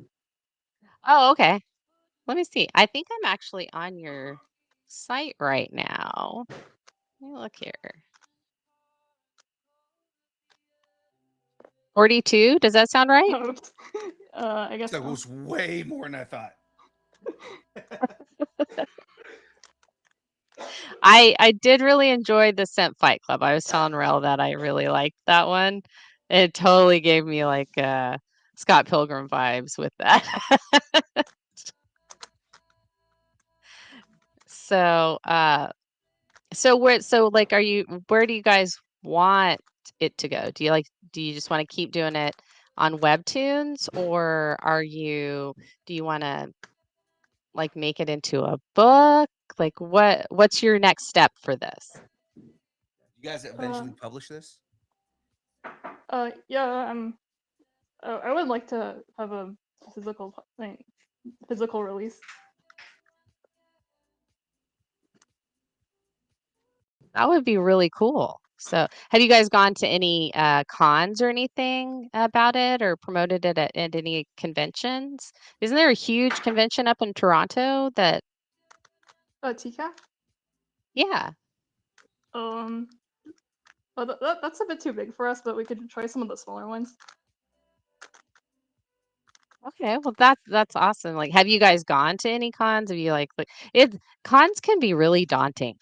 Oh, okay. Let me see. I think I'm actually on your site right now. Let me look here. 42? Does that sound right? I guess That so. was way more than I thought. I did really enjoy the Scent Fight Club. I was telling Rel that I really liked that one. It totally gave me like Scott Pilgrim vibes with that. So like are you where do you guys want it to go? Do you just want to keep doing it on Webtoons, or do you want to like make it into a book? Like what's your next step for this? You guys eventually publish this? Yeah, I would like to have a physical release. That would be really cool. So, have you guys gone to any cons or anything about it, or promoted it at any conventions? Isn't there a huge convention up in Toronto that? TCAF? Yeah. Well, that's a bit too big for us, but we could try some of the smaller ones. Okay, well that's awesome. Like, have you guys gone to any cons? Have you like it? Cons can be really daunting.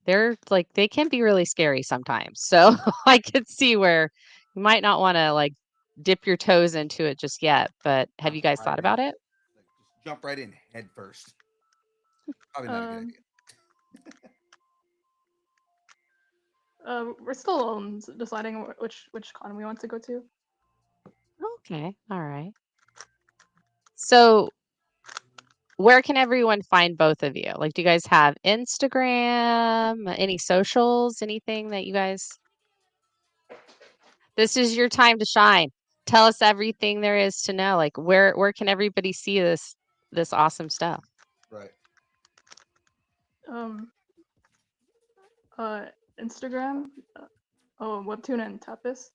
They're like they can be really scary sometimes. So I could see where you might not want to like dip your toes into it just yet. But have you guys thought about it? Like, just jump right in head first. Probably not a good idea. We're still deciding which con we want to go to. Okay, all right. So where can everyone find both of you? Like, do you guys have Instagram, any socials, anything that you guys? This is your time to shine. Tell us everything there is to know. Like, where can everybody see this awesome stuff? Right. Instagram, Webtoon and Tapis.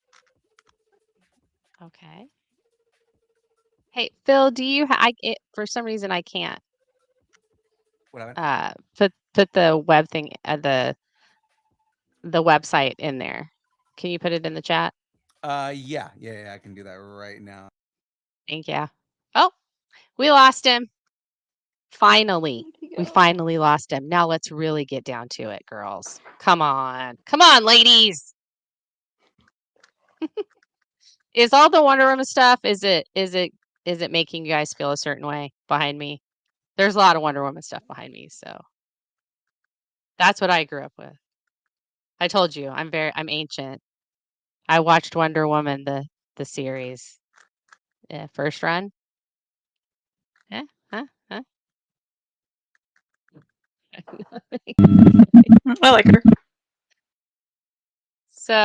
Okay. Hey, Phil, do you for some reason I can't What happened? put the web thing the website in there. Can you put it in the chat? Yeah, I can do that right now. Thank you. Oh, we lost him. Finally. We finally lost him. Now let's really get down to it, girls. Come on. Come on, ladies. Is all the Wonder Woman stuff, is it making you guys feel a certain way behind me? There's a lot of Wonder Woman stuff behind me, so that's what I grew up with. I told you, I'm ancient. I watched Wonder Woman the series. Yeah, first run. Yeah, huh? I like her. So,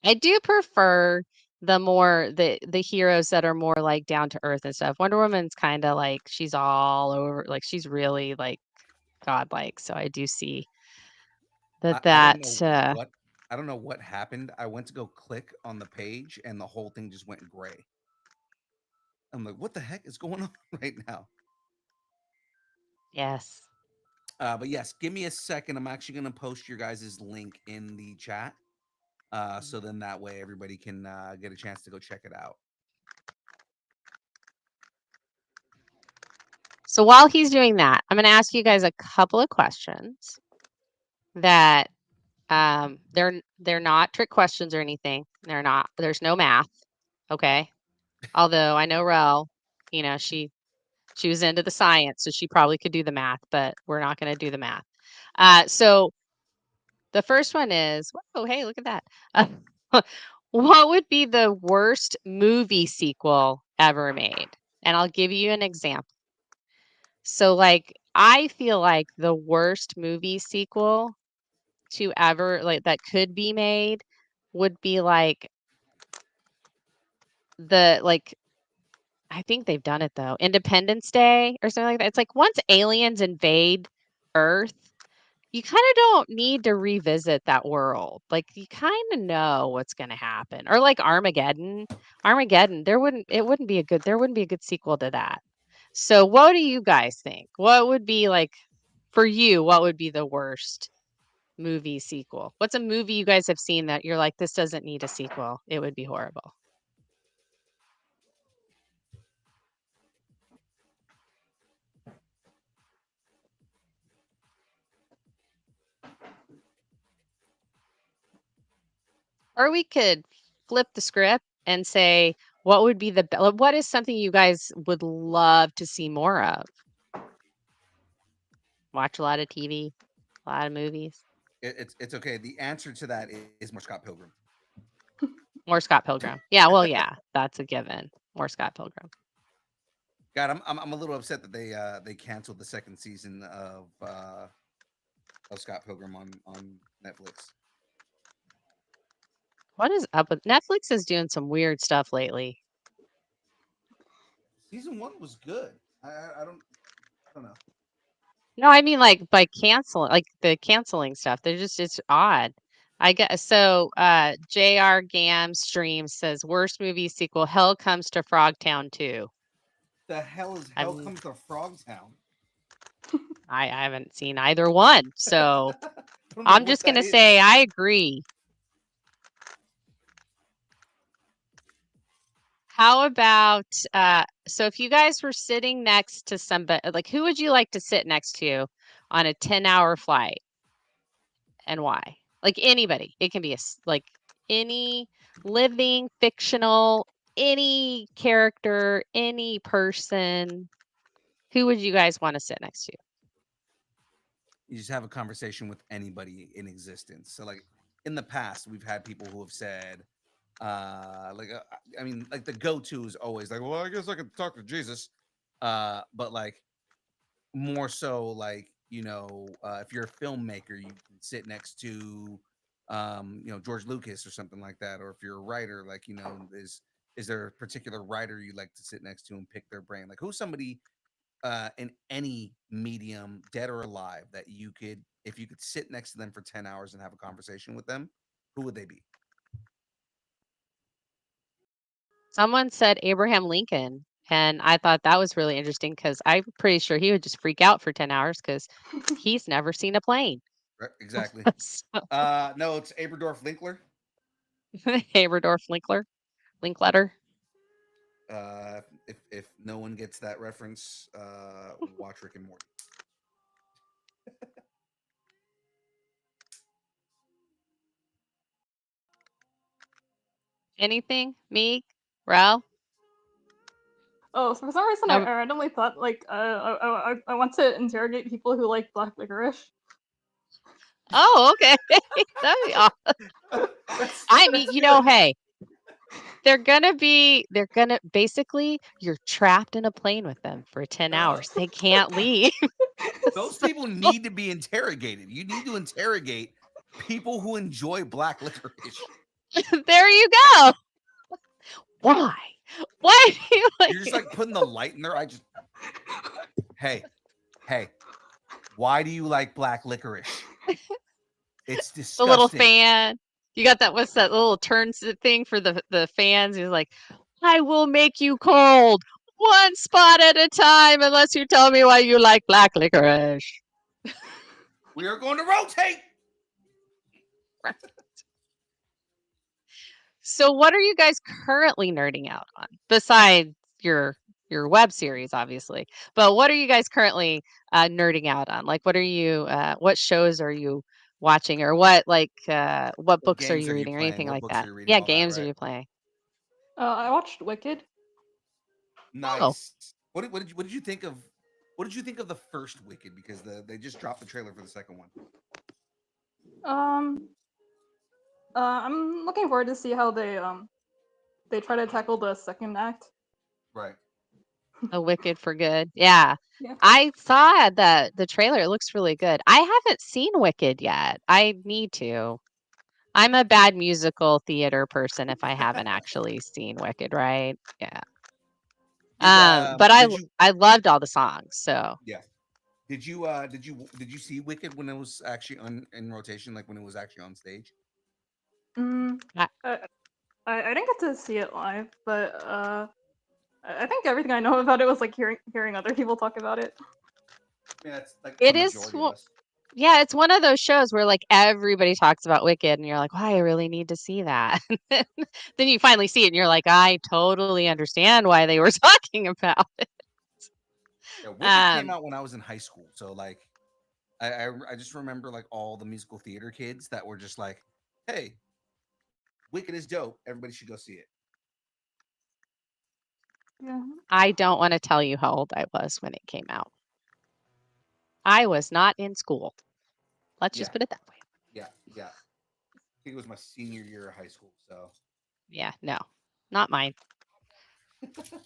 I do prefer the heroes that are more like down to earth and stuff. Wonder Woman's kind of like she's all over, like she's really like godlike. So I do see I don't know what happened. I went to go click on the page and the whole thing just went gray. I'm like, what the heck is going on right now? Yes. But yes, give me a second. I'm actually going to post your guys' link in the chat. So then that way everybody can get a chance to go check it out. So while he's doing that, I'm going to ask you guys a couple of questions that they're not trick questions or anything. There's no math, okay? Although I know Rel, you know, she was into the science, so she probably could do the math, but we're not going to do the math. So the first one is, oh, hey, look at that. What would be the worst movie sequel ever made? And I'll give you an example. So, like, I feel like the worst movie sequel to ever, like, that could be made would be like I think they've done it though, Independence Day or something like that. It's like once aliens invade Earth, you kind of don't need to revisit that world. Like you kind of know what's going to happen. Or like Armageddon. Armageddon, there wouldn't be a good sequel to that. So what do you guys think? What would be like for you, what would be the worst movie sequel? What's a movie you guys have seen that you're like this doesn't need a sequel? It would be horrible. Or we could flip the script and say, what would be what is something you guys would love to see more of? Watch a lot of TV, a lot of movies. It's okay. The answer to that is more Scott Pilgrim. More Scott Pilgrim. Yeah, well, yeah, that's a given. More Scott Pilgrim. God, I'm a little upset that they canceled the second season of Scott Pilgrim on Netflix. What is up with Netflix? Is doing some weird stuff lately. Season 1 was good. I don't know. No, I mean like by canceling, like the canceling stuff. It's odd. I guess so. JR Gam stream says worst movie sequel: Hell Comes to Frogtown 2. The hell is Hell Comes to Frogtown? I haven't seen either one, so Don't know I'm what just that gonna is. say I agree. How about so if you guys were sitting next to somebody, like who would you like to sit next to on a 10-hour flight and why? Like anybody. It can be like any living, fictional, any character, any person. Who would you guys want to sit next to? You just have a conversation with anybody in existence. So like in the past, we've had people who have said, I mean, like the go-to is always like, well, I guess I could talk to Jesus. But like more so like, you know, if you're a filmmaker, you can sit next to you know, George Lucas or something like that. Or if you're a writer, like, you know, is there a particular writer you like to sit next to and pick their brain? Like who's somebody in any medium, dead or alive, that you could, if you could sit next to them for 10 hours and have a conversation with them, who would they be? Someone said Abraham Lincoln, and I thought that was really interesting because I'm pretty sure he would just freak out for 10 hours because he's never seen a plane. Right, exactly. So, No, it's Aberdorf Linkler. Haberdorf Linkletter. If no one gets that reference, watch Rick and Morty. Anything? Meek? Rel? Oh, so for some reason No. I randomly thought like I want to interrogate people who like black licorice. Oh, okay. That'd be awesome. I mean, you know, hey, they're gonna basically you're trapped in a plane with them for 10 hours. They can't leave. Those people need to be interrogated. You need to interrogate people who enjoy black licorice. There you go. Why? Why do you like You're just like putting the light in their eye. Just hey, why do you like black licorice? It's the disgusting. little fan? You got that? What's that little turns thing for the fans? He's like, I will make you cold one spot at a time unless you tell me why you like black licorice. We are going to rotate. So what are you guys currently nerding out on besides your your web series, obviously. But what are you guys currently nerding out on? Like, what are you? What shows are you watching, or what what books are games you are you reading, or playing? anything What like books are that? you reading? Yeah, All that, games are right? you playing? I watched Wicked. Nice. What did you think of? What did you think of the first Wicked? Because they just dropped the trailer for the second one. I'm looking forward to see how they try to tackle the second act. Right. A Wicked for Good. Yeah. Yeah. I saw the trailer. It looks really good. I haven't seen Wicked yet. I need to. I'm a bad musical theater person if I haven't actually seen Wicked, right? Yeah. But Did you? I loved all the songs, so Yeah. Did you see Wicked when it was actually in rotation, like when it was actually on stage? I- I didn't get to see it live, but I think everything I know about it was like hearing other people talk about it. Yeah, it's like it the is. majority of us. Yeah, it's one of those shows where like everybody talks about Wicked, and you're like, "Why I really need to see that." Then you finally see it, and you're like, "I totally understand why they were talking about it." Yeah, Wicked came Um, out when I was in high school, so like I just remember like all the musical theater kids that were just like, "Hey, Wicked is dope. Everybody should go see it." Yeah. I don't want to tell you how old I was when it came out. I was not in school. Let's Yeah, just put it that way. yeah, yeah. I think it was my senior year of high school. So Yeah, no, not mine.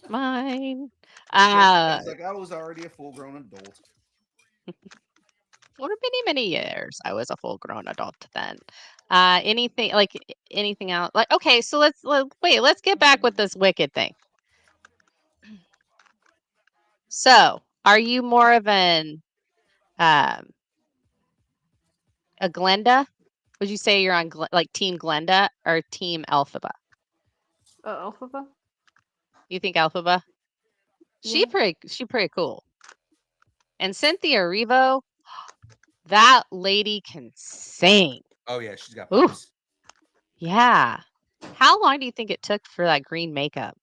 Mine. I was like, I was already a full grown adult. For many years, I was a full grown adult then. Anything else? Like, okay, so let's get back with this Wicked thing. So, are you more of a Glenda? Would you say you're on like Team Glenda or Team Elphaba? Alphaba. You think Elphaba? Yeah. She pretty cool. And Cynthia Erivo, that lady can sing. Oh yeah, she's got Ooh, pipes. yeah. How long do you think it took for that green makeup?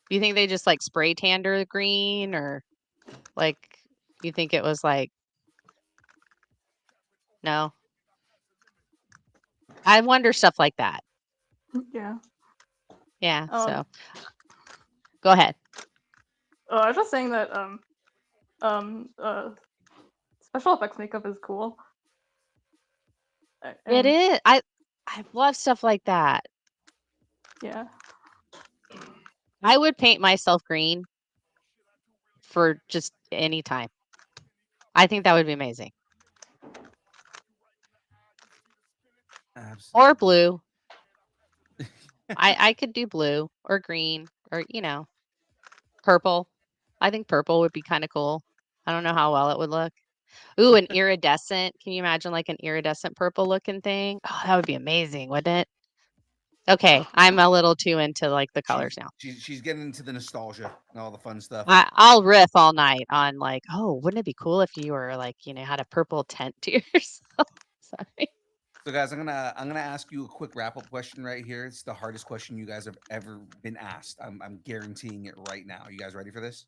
Do you think they just like spray tanned her green, or like you think it was like no? I wonder stuff like that. Yeah. Yeah, Um, so go ahead. I was just saying that special effects makeup is cool. It And is. I love stuff like that. yeah. I would paint myself green for just any time. I think that would be amazing. Absolutely. Or blue. I could do blue or green or purple. I think purple would be kind of cool. I don't know how well it would look. Ooh, an iridescent. Can you imagine like an iridescent purple looking thing? Oh, that would be amazing, wouldn't it? Okay, I'm a little too into like the colors now. She's getting into the nostalgia and all the fun stuff. I'll riff all night on like, oh, wouldn't it be cool if you were like, had a purple tent to yourself? Sorry. So guys, I'm gonna ask you a quick wrap up question right here. It's the hardest question you guys have ever been asked. I'm guaranteeing it right now. You guys ready for this?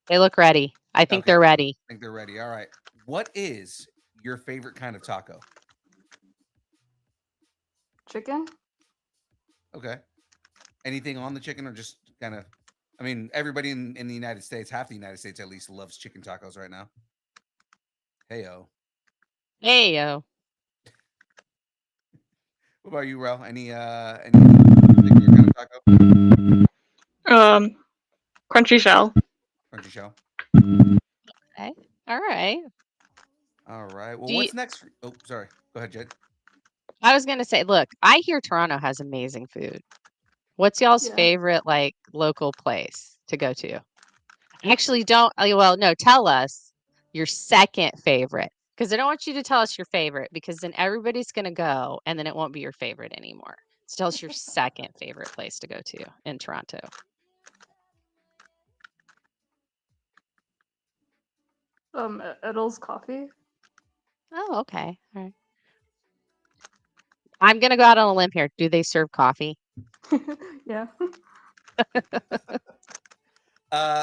They look ready. I think Okay. they're ready. I think they're ready. All right. What is your favorite kind of taco? Chicken? Okay. Anything on the chicken or just kind of? I mean, everybody in the United States, half the United States at least, loves chicken tacos right now. Heyo. Hey yo. What about you, Rel? Any particular kind of taco? Crunchy shell. Crunchy shell. Okay. All right. All right. Well, Do you, what's next? Oh, sorry. Go ahead, Jed. I was gonna say, look, I hear Toronto has amazing food. What's y'all's Yeah. favorite like local place to go to? Actually, don't. Well, no. Tell us your second favorite, because I don't want you to tell us your favorite, because then everybody's gonna go, and then it won't be your favorite anymore. So tell us your second favorite place to go to in Toronto. Edel's Coffee. Oh, okay. All right. I'm gonna go out on a limb here. Do they serve coffee? Yeah.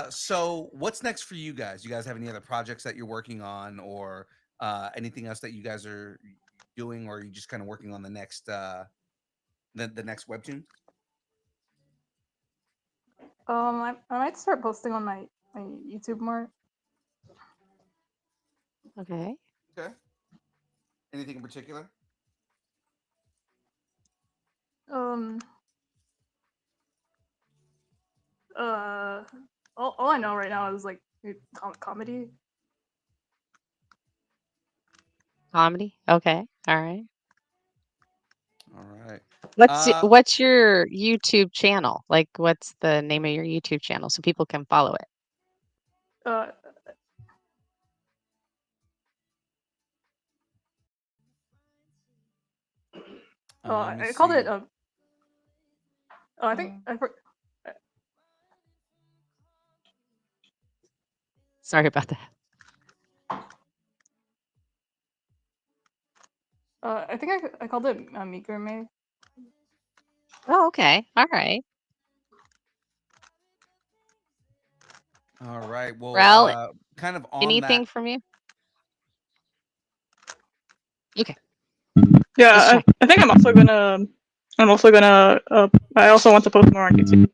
So what's next for you guys? You guys have any other projects that you're working on, or anything else that you guys are doing, or are you just kind of working on the next the next webtoon? I might start posting on my YouTube more. Okay. Okay. Anything in particular? Um. All I know right now is like comedy. Comedy. Okay. All right. All right. Uh, What's your YouTube channel? Like, what's the name of your YouTube channel so people can follow it? Uh. let me I called it. see. I think Sorry about that. I think I called it Mikurme. Oh, okay. All right. All right. Well, Rel, kind of on anything that. from you? Okay. Yeah, Just check. I think I'm also gonna. I also want to post more on YouTube.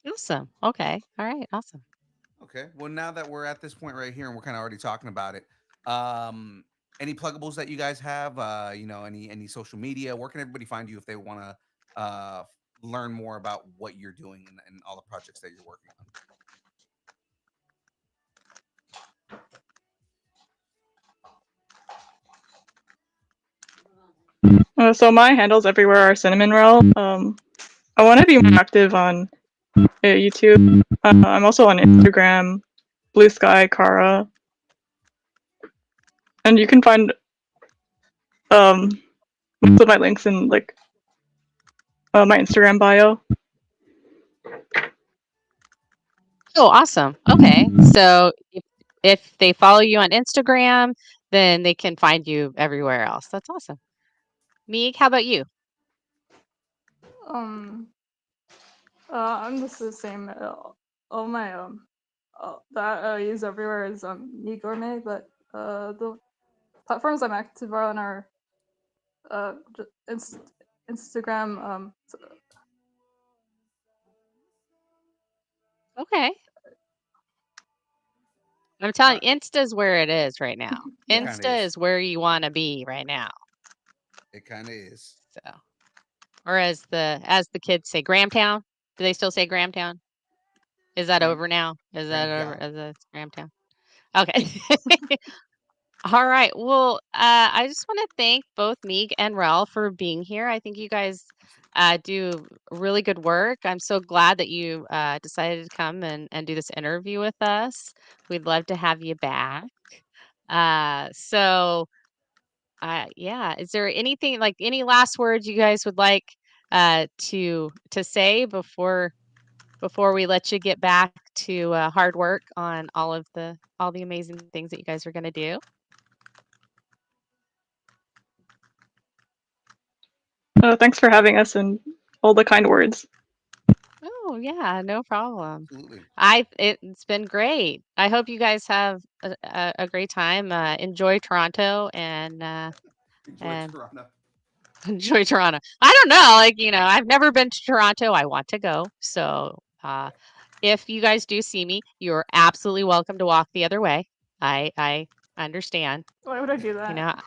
Awesome. Okay. All right. Awesome. Okay. Well, now that we're at this point right here, and we're kind of already talking about it, any pluggables that you guys have? Any social media? Where can everybody find you if they want to learn more about what you're doing and all the projects that you're working on? So my handles everywhere are Cinnamon Rel. I want to be more active on YouTube. I'm also on Instagram, Blue Sky Kara, and you can find most of my links in like my Instagram bio. Oh, awesome. Okay. So if they follow you on Instagram, then they can find you everywhere else. That's awesome. Meeg, how about you? I'm just the same. All my that I use everywhere is Mikurme, but the platforms I'm active on are Instagram. Okay. I'm telling you, Insta's where it is right now. It kind of Insta is. is where you want to be right now. It kind of is. So, or as the kids say, Grahamtown. Do they still say Grahamtown? Is that Graham- over now? Is that over? Graham Is that Grahamtown? Okay. All right. Well, I just want to thank both Meeg and Rel for being here. I think you guys do really good work. I'm so glad that you decided to come and do this interview with us. We'd love to have you back. Yeah. Is there anything like any last words you guys would like to say before we let you get back to hard work on all the amazing things that you guys are going to do? Thanks for having us and all the kind words. Oh, yeah, no problem. Absolutely. It's been great. I hope you guys have a great time. Enjoy Toronto and Enjoy Toronto. enjoy Toronto. I don't know, like, I've never been to Toronto. I want to go. So, if you guys do see me, you're absolutely welcome to walk the other way. I understand, Why would I do that?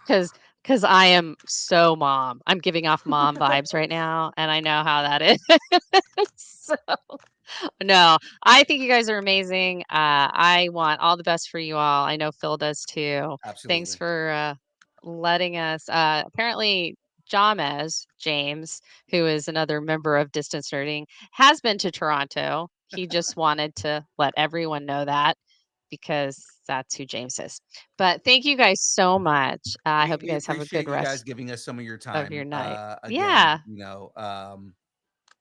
because I am so mom. I'm giving off mom vibes right now, and I know how that is. So, no, I think you guys are amazing. I want all the best for you all. I know Phil does too. Absolutely. Thanks for letting us. Apparently, James, who is another member of Distance Nerding, has been to Toronto. He just wanted to let everyone know that because that's who James is. But thank you guys so much. I hope you We guys have a appreciate good you guys rest giving us some of your of time. your night. Again, Yeah.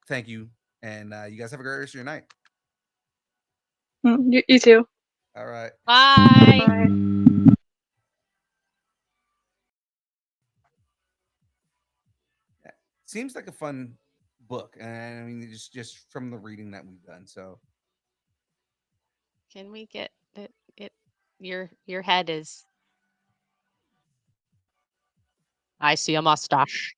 thank you, and you guys have a great rest of your night. You too. All right. Bye. Bye. seems like a fun book, and I mean, just from the reading that we've done. So Can we get it? Your head is. I see a mustache.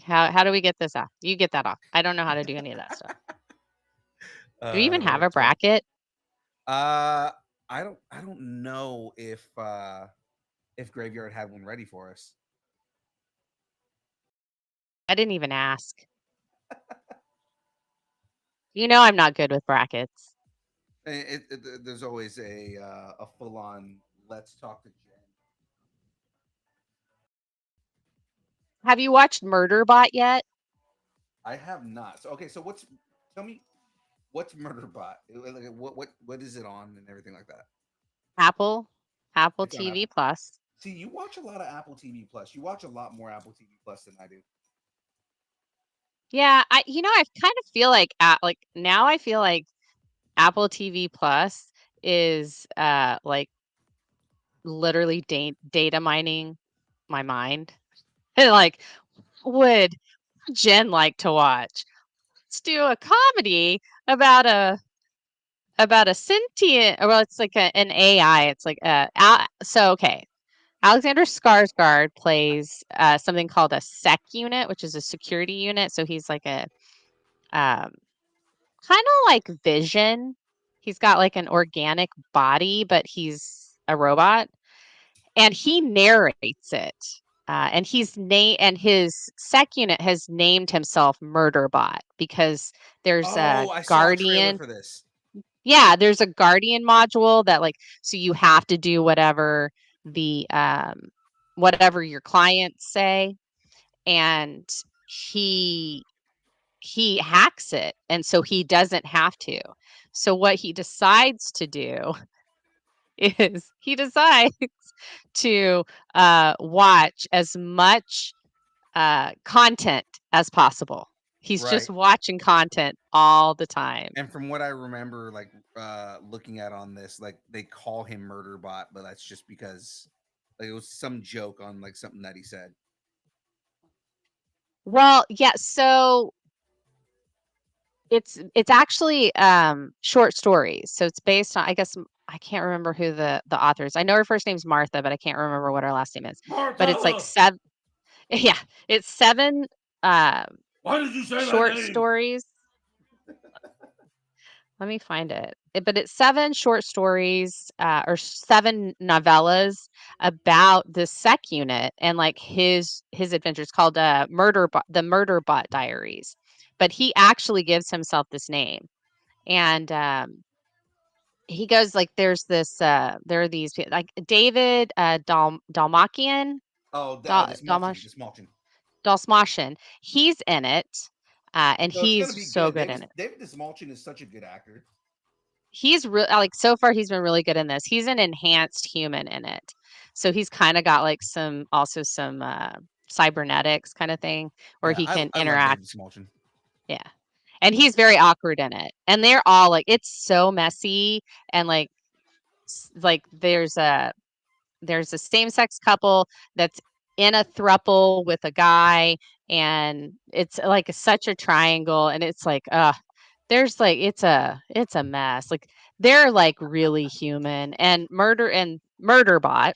How do we get this off? You get that off. I don't know how to do any of that stuff. Do we even have a that's fun. bracket? I don't know if Graveyard had one ready for us. I didn't even ask. You know I'm not good with brackets. There's always a full on let's talk to Jen. Have you watched Murderbot yet? I have not. So okay, so tell me what's Murderbot? Like, what is it on and everything like that? Apple It's on TV Apple. Plus. See, you watch a lot of Apple TV Plus. You watch a lot more Apple TV Plus than I do. Yeah, I kind of feel like now I feel like Apple TV Plus is like literally data mining my mind. And like, would Jen like to watch? Let's do a comedy about a sentient, well, it's like an AI. It's like so okay. Alexander Skarsgård plays something called a sec unit, which is a security unit. So he's like a kind of like Vision. He's got like an organic body, but he's a robot, and he narrates it. And his sec unit has named himself Murderbot because there's a Oh, I saw a trailer guardian. for this. Yeah, there's a guardian module that so you have to do whatever the whatever your clients say, and he hacks it, and so he doesn't have to. So what he decides to do is he decides to watch as much content as possible. He's Right. just watching content all the time. And from what I remember, like looking at on this, like they call him Murderbot, but that's just because like it was some joke on like something that he said. Well, yeah, so it's actually short stories. So it's based on, I guess I can't remember who the author is. I know her first name's Martha, but I can't remember what her last name is. Martha! But it's like seven yeah, it's seven Why did you say short that name? stories. Let me find it. But it's seven short stories or seven novellas about the sec unit and like his adventures, called the Murderbot Diaries. But he actually gives himself this name. And he goes like, there's this there are these like David Dalmakian. Oh, Dalmash Dismalchin. Dalsmashin. He's in it. And So it's he's gonna be so good. good in it. David Dismalchin is such a good actor. He's really like, so far he's been really good in this. He's an enhanced human in it. So he's kind of got like some cybernetics kind of thing where Yeah, he can I love interact. David Dismalchin. Yeah. And he's very awkward in it. And they're all like, it's so messy, and like there's a same-sex couple that's in a throuple with a guy, and it's like such a triangle, and it's like there's like it's a mess. Like they're like really human. And Murderbot,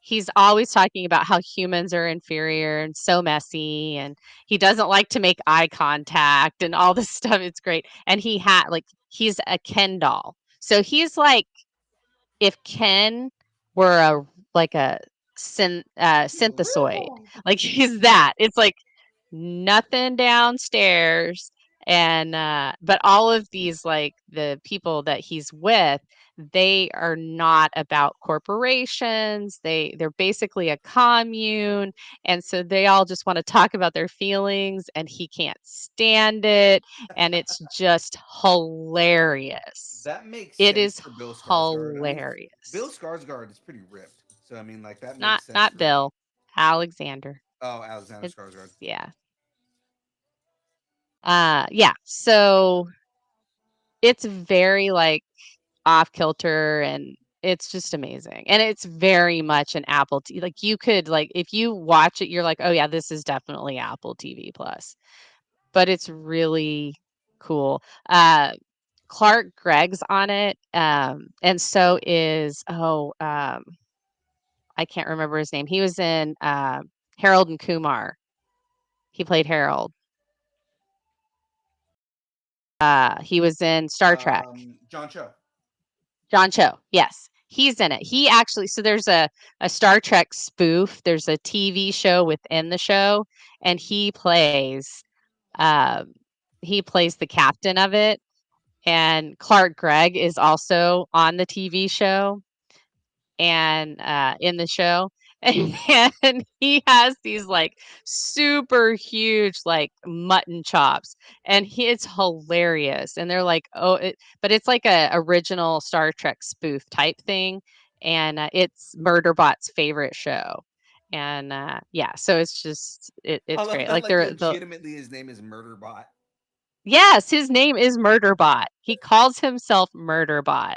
he's always talking about how humans are inferior and so messy, and he doesn't like to make eye contact and all this stuff. It's great. And he's a Ken doll. So he's like if Ken were a synthesoid. Like he's that. It's like nothing downstairs. And but all of these, like the people that he's with, they are not about corporations. They're basically a commune, and so they all just want to talk about their feelings, and he can't stand it, and it's just hilarious. That makes It sense is for Bill Skarsgård. hilarious. I mean, Bill Skarsgård is pretty ripped, so I mean, like that Not makes sense. For Bill, Alexander. Oh, Alexander It's, Skarsgård. yeah. Yeah. So it's very like off kilter, and It's just amazing. And it's very much an Apple like you could like if you watch it, you're like, oh yeah, this is definitely Apple TV Plus. But it's really cool. Clark Gregg's on it. And so is I can't remember his name. He was in Harold and Kumar. He played Harold. He was in Star Trek. John Cho. John Cho, yes. He's in it. He actually so there's a Star Trek spoof. There's a TV show within the show, and um he plays the captain of it. And Clark Gregg is also on the TV show and in the show. And he has these like super huge like mutton chops, and it's hilarious. And they're like, but it's like a original Star Trek spoof type thing, and it's Murderbot's favorite show. And yeah, so it's just I it's love great. that, Like like, they're the legitimately his name is Murderbot. Yes, his name is Murderbot. He calls himself Murderbot.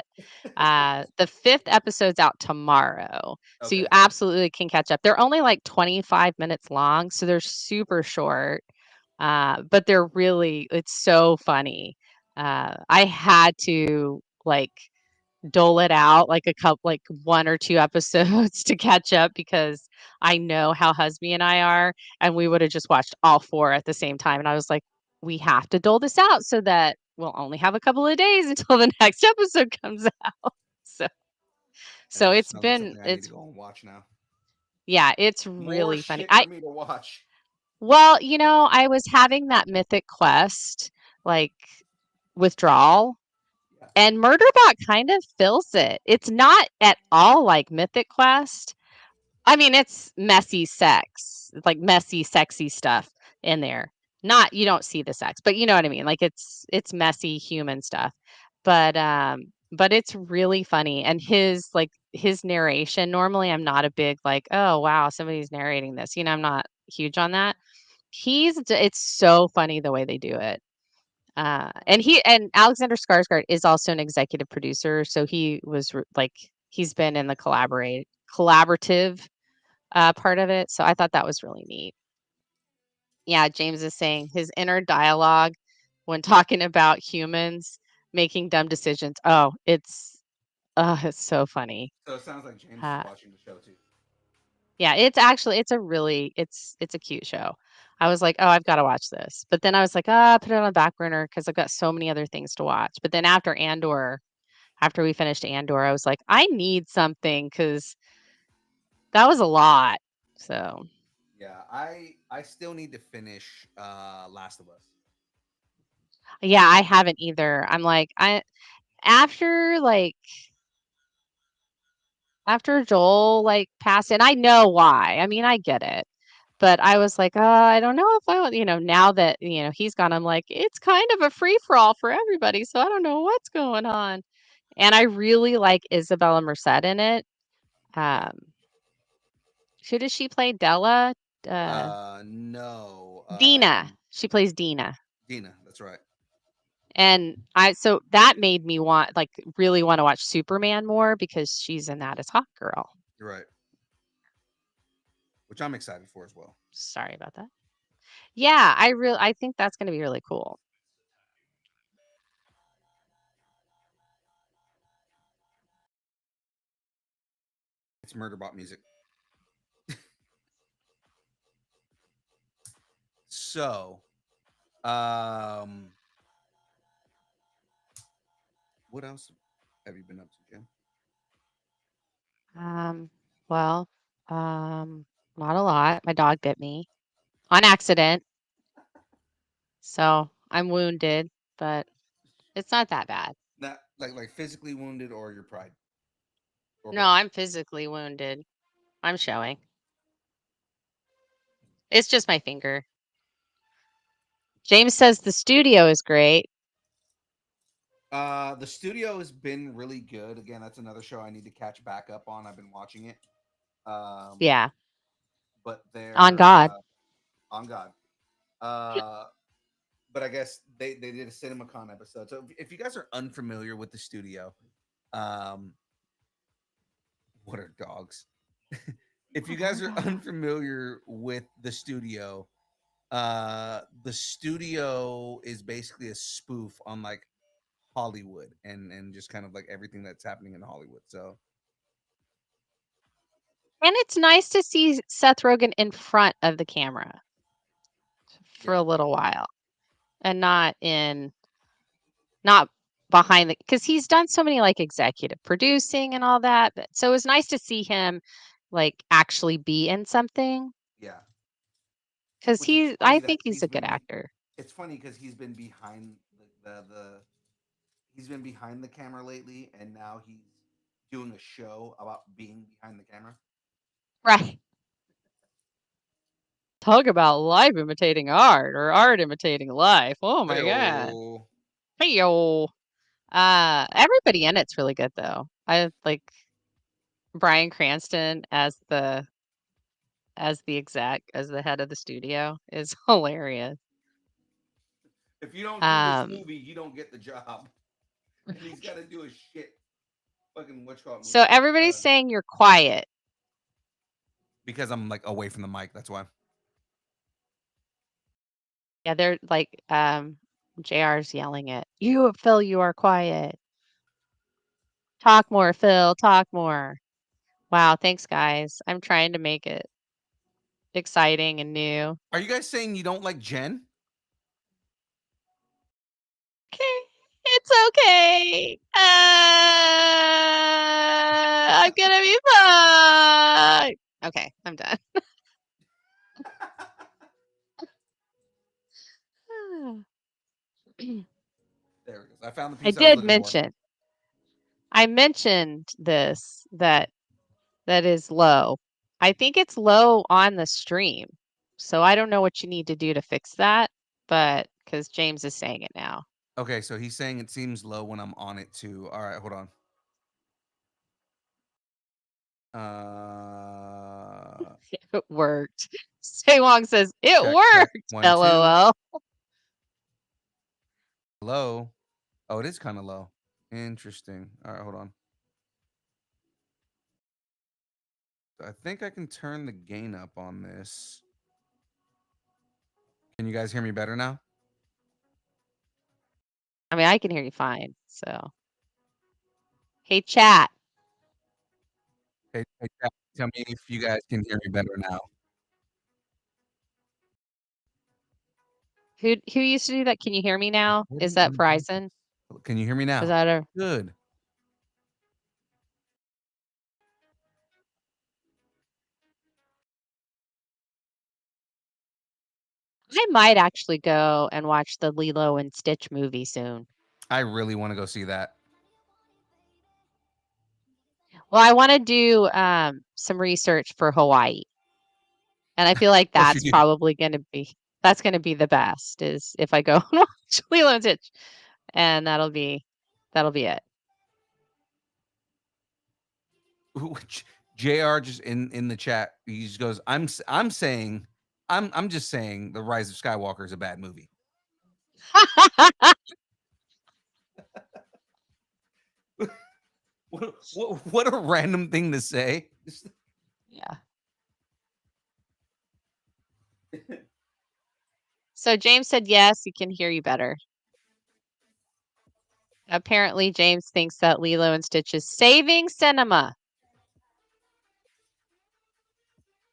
The 5th episode's out tomorrow, so you Okay. absolutely can catch up. They're only like 25 minutes long, so they're super short, but it's so funny. I had to like dole it out like like 1 or 2 episodes to catch up because I know how husband and I are, and we would have just watched all 4 at the same time. And I was like, we have to dole this out so that we'll only have a couple of days until the next episode comes out. So Yeah, this it's sounds like been something I need to go and watch now. yeah, it's More really funny. shit for me to watch. Well, I was having that Mythic Quest like withdrawal. Yeah. And Murderbot kind of fills it. It's not at all like Mythic Quest. I mean, it's messy sex. It's like messy, sexy stuff in there. Not you don't see the sex, but you know what I mean. Like it's messy human stuff. But it's really funny. And his narration, normally I'm not a big like, oh wow, somebody's narrating this. I'm not huge on that. It's so funny the way they do it. And Alexander Skarsgård is also an executive producer, so he's been in the collaborative part of it. So I thought that was really neat. Yeah, James is saying his inner dialogue when talking about humans making dumb decisions. Oh, it's so funny. So it sounds like James is Uh, watching the show too. yeah, it's a cute show. I was like, oh, I've got to watch this. But then I was like, put it on the back burner because I've got so many other things to watch. But then after we finished Andor, I was like, I need something because that was a lot. So Yeah, I still need to finish Last of Us. yeah, I haven't either. I'm like, after like after Joel like passed, and I know why. I mean, I get it. But I was like, I don't know if I want, now that, he's gone, I'm like, it's kind of a free for all for everybody. So I don't know what's going on. And I really like Isabella Merced in it. Um, who does she play? Della? No. Dina. She plays Dina. Dina, that's right. And so that made me really want to watch Superman more because she's in that as Hawk Girl. You're right. Which I'm excited for as well. Sorry about that. Yeah, I think that's going to be really cool. It's Murderbot music. So, what else have you been up to, Jen? Well, not a lot. My dog bit me on accident. So I'm wounded, but it's not that bad. Not like physically wounded or your pride. Or No, both? I'm physically wounded. I'm showing. It's just my finger. James says the studio is great. The studio has been really good. Again, that's another show I need to catch back up on. I've been watching it. Yeah, But they're on God. on God. But I guess they did a CinemaCon episode. So if you guys are unfamiliar with the studio, What are dogs? If you guys are unfamiliar with the studio is basically a spoof on like Hollywood and just kind of like everything that's happening in Hollywood. So And it's nice to see Seth Rogen in front of the camera for a little while and not behind the, because he's done so many like executive producing and all that. But so it was nice to see him like actually be in something yeah, because which is I funny that think he's a good actor. it's funny because he's been behind he's been behind the camera lately, and now he's doing a show about being behind the camera. Right. Talk about life imitating art or art imitating life. Oh my god. Hey-o. Hey yo. Everybody in it's really good though. I like Bryan Cranston as the as the head of the studio is hilarious. If you don't do this movie, you don't get the job. And he's got to do a shit fucking whatchamacallit So everybody's saying you're quiet. because I'm like away from the mic. That's why. Yeah, they're like JR's yelling it. You, Phil, you are quiet. Talk more, Phil, talk more. Wow, thanks guys. I'm trying to make it exciting and new. Are you guys saying you don't like Jen? Okay. It's okay. I'm gonna be fine. Okay, I'm done. There it is. I found the I piece I was did looking mention. I mentioned this that is low. I think it's low on the stream. So I don't know what you need to do to fix that, but because James is saying it now. for. Okay, so he's saying it seems low when I'm on it too. All right, hold on. It worked. Say Wong says it Check, worked. 1, 2. LOL. Low. Oh, it is kind of low. Interesting. All right, hold on. I think I can turn the gain up on this. Can you guys hear me better now? I mean, I can hear you fine. So, hey, chat. Hey, chat, tell me if you guys can hear me better now. Who used to do that? Can you hear me now? Is that Verizon? Can you hear me now? Is that a Good. I might actually go and watch the Lilo and Stitch movie soon. I really want to go see that. Well, I want to do some research for Hawaii. And I feel like Of course you that's do. probably going to be the best is if I go and watch Lilo and Stitch. And that'll be it. JR just in the chat, he just goes, I'm just saying The Rise of Skywalker is a bad movie. What a random thing to say. Yeah. So James said yes, he can hear you better. Apparently James thinks that Lilo and Stitch is saving cinema.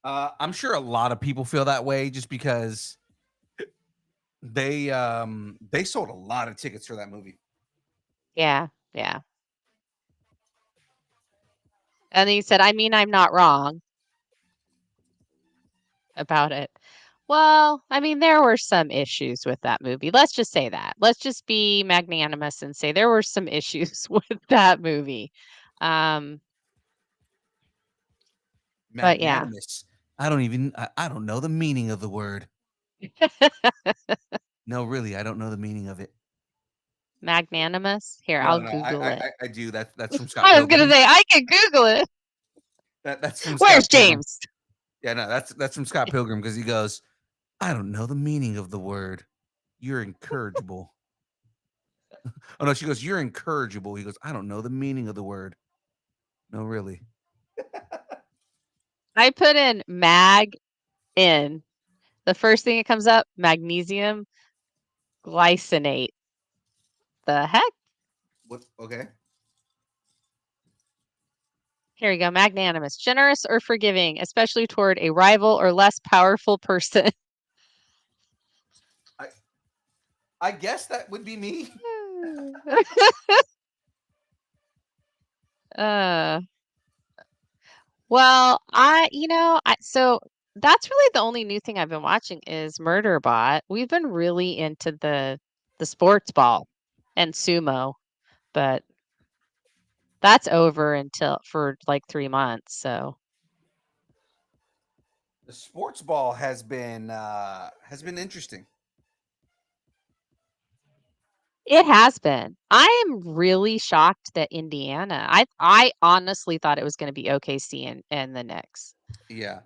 I'm sure a lot of people feel that way just because they sold a lot of tickets for that movie. Yeah, yeah. And he said, I mean, I'm not wrong about it. Well, I mean, there were some issues with that movie. Let's just say that. Let's just be magnanimous and say there were some issues with that movie. But yeah. Magnanimous. I don't know the meaning of the word. No, really, I don't know the meaning of it. Magnanimous? Here, No, I'll no, Google it. I do. That's from Scott I was Pilgrim. gonna say I can Google it. That's from Where's Scott Pilgrim. James? Yeah, no, that's from Scott Pilgrim because he goes, I don't know the meaning of the word. You're incorrigible. Oh no, she goes, you're incorrigible. He goes, I don't know the meaning of the word. No, really. I put in mag in. The first thing that comes up, magnesium glycinate. The heck? What? Okay. Here we go. Magnanimous, generous or forgiving, especially toward a rival or less powerful person. I guess that would be me. uh, well, so that's really the only new thing I've been watching is Murderbot. We've been really into the sports ball and sumo, but that's over for like 3 months. So The sports ball has been interesting. it has been. I am really shocked that Indiana. I honestly thought it was going to be OKC and the Knicks. Yeah.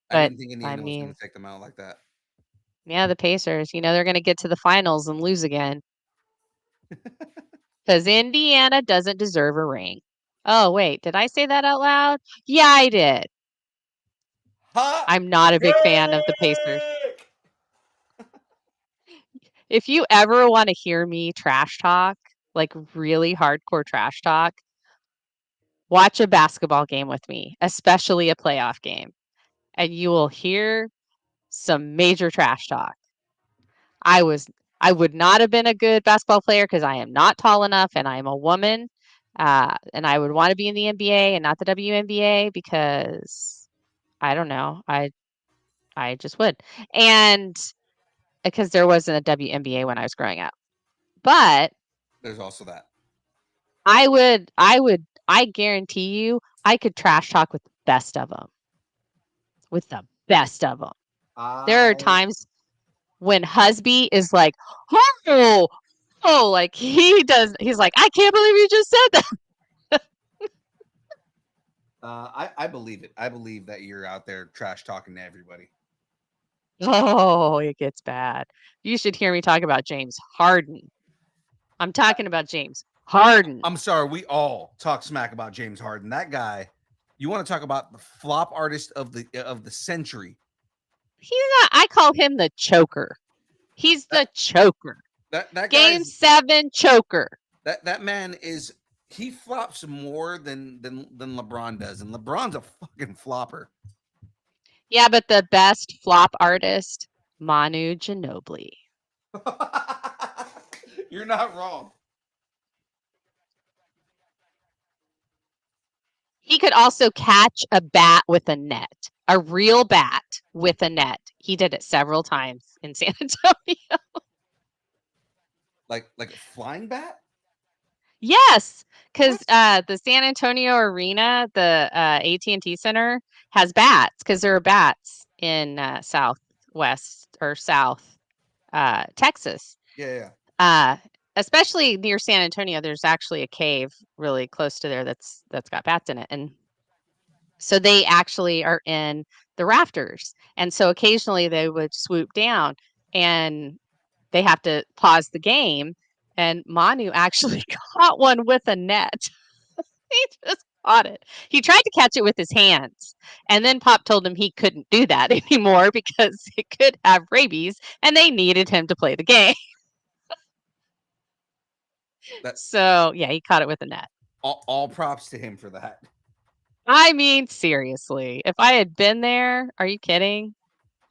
I But didn't think I Indiana was going mean, to take them out like that. yeah, the Pacers, they're going to get to the finals and lose again. Because Indiana doesn't deserve a ring. Oh, wait, did I say that out loud? Yeah, I did. Hot I'm not a big fan of the Pacers. If you ever want to hear me trash talk, like really hardcore trash talk, watch a basketball game with me, especially a playoff game, and you will hear some major trash talk. I would not have been a good basketball player because I am not tall enough and I am a woman. And I would want to be in the NBA and not the WNBA because I don't know. I just would. And because there wasn't a WNBA when I was growing up. But There's also that. I guarantee you I could trash talk with the best of them. With the best of them. There are times when Husby is like, oh, like he's like, I can't believe you just said that. I believe it. I believe that you're out there trash talking to everybody. Oh, it gets bad. You should hear me talk about James Harden. I'm talking about James Harden. I'm sorry, we all talk smack about James Harden. That guy, you want to talk about the flop artist of the century. He's not, I call him the choker. He's the choker. That Game guy's 7 choker. that man is he flops more than LeBron does, and LeBron's a fucking flopper. Yeah, but the best flop artist, Manu Ginobili. You're not wrong. He could also catch a bat with a net, a real bat with a net. He did it several times in San Antonio. Like a flying bat? Yes, because the San Antonio arena, the AT&T Center, has bats because there are bats in southwest or south Texas. Yeah. Especially near San Antonio, there's actually a cave really close to there that's got bats in it, and so they actually are in the rafters. And so occasionally they would swoop down, and they have to pause the game. And Manu actually caught one with a net. He just caught it. He tried to catch it with his hands. And then Pop told him he couldn't do that anymore because it could have rabies and they needed him to play the game. So, yeah, he caught it with a net. All props to him for that. I mean, seriously, if I had been there, are you kidding?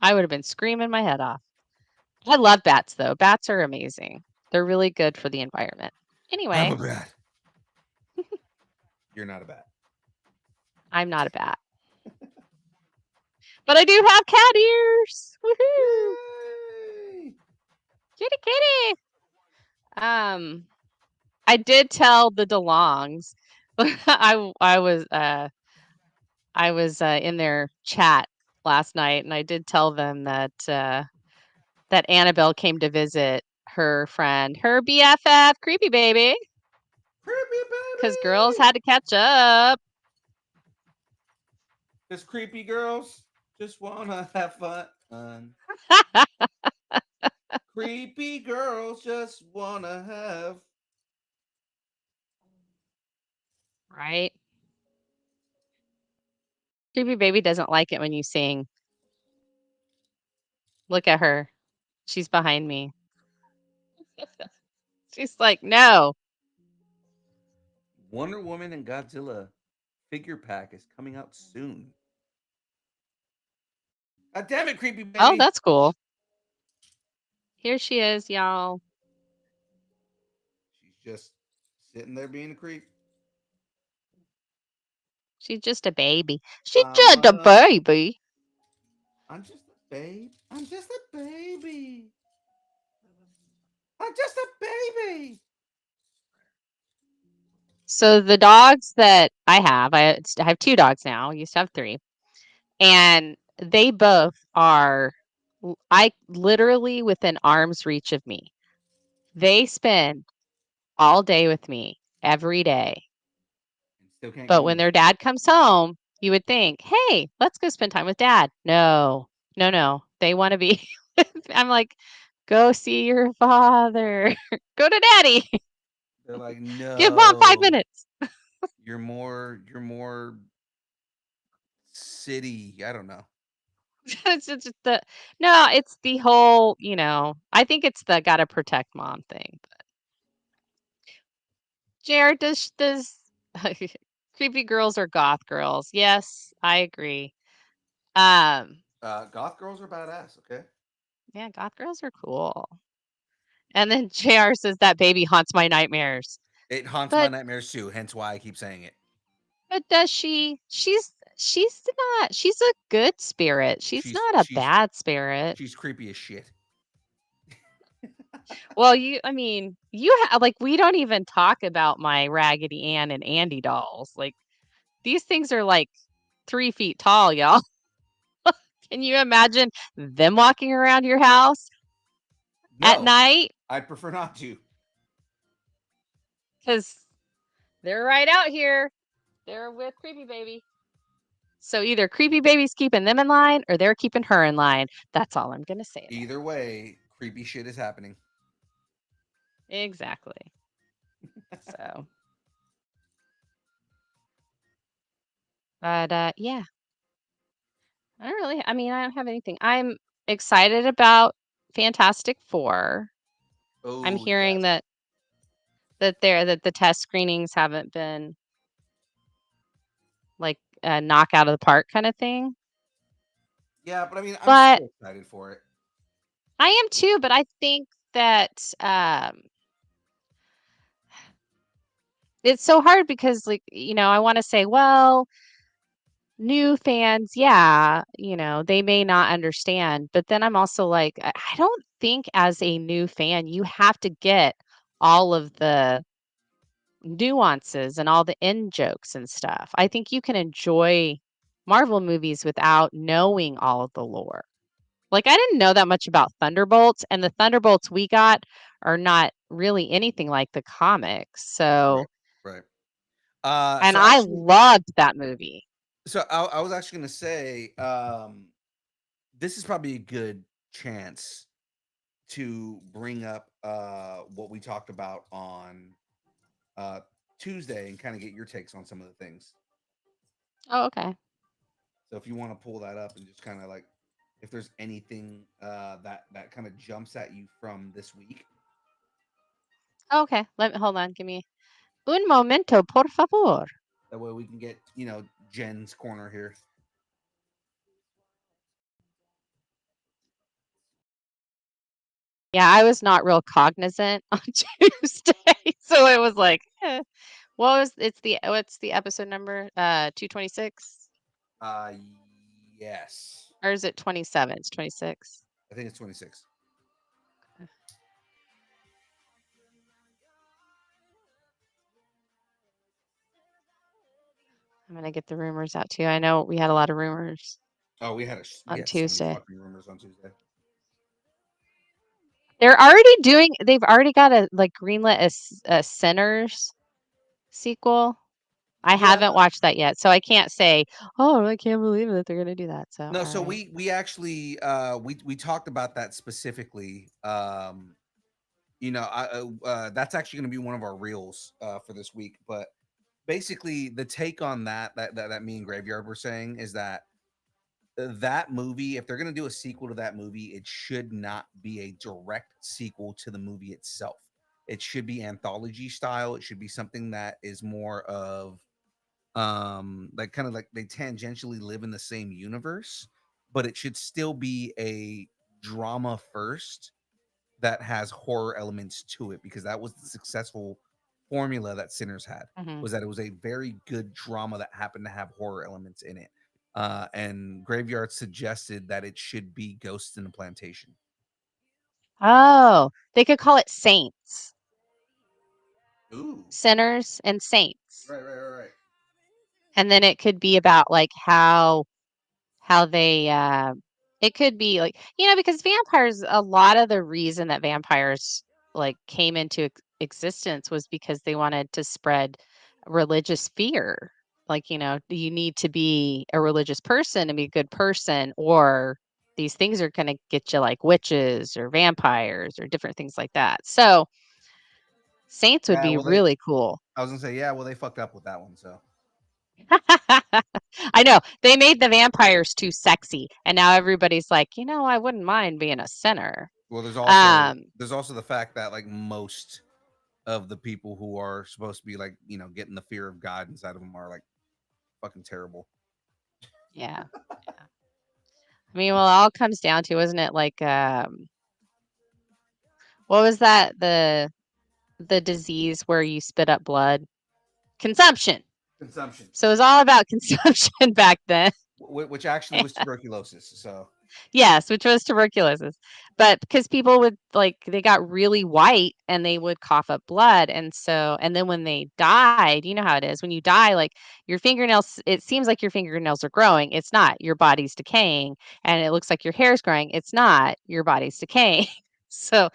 I would have been screaming my head off. I love bats, though. Bats are amazing. They're really good for the environment. Anyway. I'm a bat. You're not a bat. I'm not a bat. But I do have cat ears. Woohoo! Yay! Kitty kitty. I did tell the DeLongs. I was in their chat last night, and I did tell them that that Annabelle came to visit her friend, her BFF, Creepy Baby, because girls had to catch up. Because creepy girls just wanna have fun. Creepy girls just wanna have. Right. Creepy baby doesn't like it when you sing. Look at her. She's behind me. She's like, no. Wonder Woman and Godzilla figure pack is coming out soon. God damn it, creepy baby. Oh, that's cool. Here she is, y'all. She's just sitting there being a creep. She's just a baby. She's I'm just a baby. I'm just a babe. I'm just a baby. I'm just a baby. So the dogs that I have 2 dogs now. I used to have 3. And they both are I literally within arm's reach of me. They spend all day with me every day. And still can't But get when in. their dad comes home, you would think, "Hey, let's go spend time with dad." No. No. They want to be I'm like, "Go see your father. Go to daddy. They're like, Give mom 5 no. minutes." You're more city. I don't know. It's just no, it's the whole, I think it's the gotta protect mom thing. But Jared, does creepy girls or goth girls? Yes, I agree. Goth girls are badass. Okay. Yeah, goth girls are cool. And then JR says that baby haunts my nightmares. It haunts my But nightmares too. Hence why I keep saying it. but does she? She's a good spirit. She's She's not a bad spirit. she's creepy as shit. Well, we don't even talk about my Raggedy Ann and Andy dolls. Like these things are like 3 feet tall, y'all. Can you imagine them walking around your house at No, night? I'd prefer not to. Because they're right out here. They're with Creepy Baby. So either Creepy Baby's keeping them in line or they're keeping her in line. That's all I'm going to say. About Either way, creepy shit is happening. it. Exactly. So. But yeah. I don't have anything. I'm excited about Fantastic Four. Oh, I'm hearing that the test screenings haven't been like a knock out of the park kind of thing. Yeah, but I mean, I'm But still excited for it. I am too, but I think that it's so hard because I want to say, well, new fans, yeah, they may not understand, but then I'm also like, I don't think as a new fan you have to get all of the nuances and all the in jokes and stuff. I think you can enjoy Marvel movies without knowing all of the lore. Like I didn't know that much about Thunderbolts, and the Thunderbolts we got are not really anything like the comics. So, Right. and So I actually, loved that movie. so I was actually gonna say, this is probably a good chance to bring up what we talked about on uh Tuesday and kind of get your takes on some of the things. Oh, okay. So if you want to pull that up and just kind of like if there's anything that kind of jumps at you from this week. Okay. Hold on. Give me un momento, por favor. That way we can get, Jen's corner here. Yeah, I was not real cognizant on Tuesday, so it was like, what's the episode number? 226, Uh yes. or is it 27? It's 26. I think it's 26. I'm gonna get the rumors out too. I know we had a lot of rumors Oh, we had so many Tuesday. fucking rumors on Tuesday. They've already got a greenlit a Sinners sequel. I Yeah. haven't watched that yet, so I can't say, oh, I can't believe that they're gonna do that. So No, all so right. we actually we talked about that specifically. That's actually going to be one of our reels for this week. But basically the take on that me and Graveyard were saying is that that movie, if they're going to do a sequel to that movie, it should not be a direct sequel to the movie itself. It should be anthology style. It should be something that is more of like kind of like they tangentially live in the same universe, but it should still be a drama first that has horror elements to it, because that was the successful formula that Sinners had, Mhm. was that it was a very good drama that happened to have horror elements in it. And Graveyard suggested that it should be Ghosts in the Plantation. Oh, they could call it Saints. Ooh, Sinners and Saints. right. And then it could be about like how they it could be like, because vampires, a lot of the reason that vampires like came into existence was because they wanted to spread religious fear. Like, you need to be a religious person and be a good person, or these things are going to get you, like witches or vampires or different things like that. So Saints would Yeah, be well, they. really cool. I was gonna say, yeah, well, they fucked up with that one. So I know. They made the vampires too sexy, and now everybody's like, I wouldn't mind being a sinner. well, Um, there's also the fact that like most of the people who are supposed to be like getting the fear of God inside of them are like fucking terrible. yeah. I mean, well, it all comes down to, isn't it, like, what was that? The disease where you spit up blood? Consumption. Consumption, So it was all about consumption back then. which actually was tuberculosis. So Yes, which was tuberculosis. But because people would, like, they got really white and they would cough up blood. And then when they died, you know how it is. When you die, like, your fingernails, it seems like your fingernails are growing. It's not. Your body's decaying. And it looks like your hair's growing. It's not. Your body's decaying. So,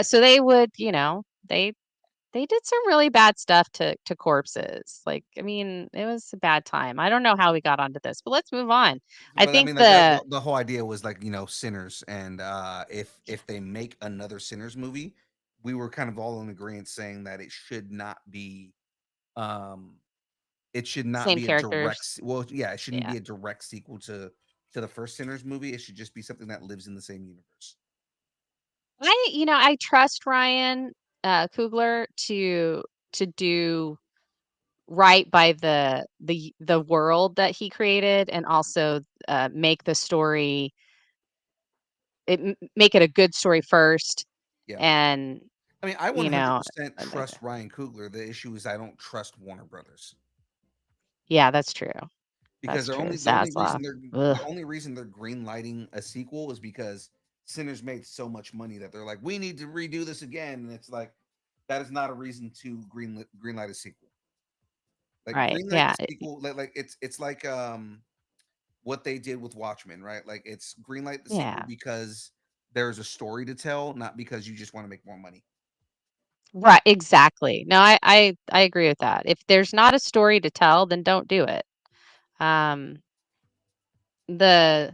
so they would, they did some really bad stuff to corpses. Like, I mean, it was a bad time. I don't know how we got onto this, but let's move on. I but I think mean, like the whole idea was like Sinners, and if they make another Sinners movie, we were kind of all in agreement saying that um it should not same be a direct characters. well, yeah, it shouldn't Yeah. be a direct sequel to the first Sinners movie. It should just be something that lives in the same universe. I trust Ryan Coogler to do right by the world that he created, and also make the story make it a good story first, Yeah, and I mean, I you know 100% trust Ryan Coogler. The issue is I don't trust Warner Brothers, yeah, that's true. because That's they're true. only Zaslav. Ugh. the only reason they're green lighting a sequel is because Sinners made so much money that they're like, we need to redo this again, and it's like that is not a reason to green light a sequel. Like Right. green light Yeah. the sequel, like it's like what they did with Watchmen, right? Like it's green light the sequel Yeah. because there's a story to tell, not because you just want to make more money. Right. Exactly. No, I agree with that. If there's not a story to tell, then don't do it. Um, the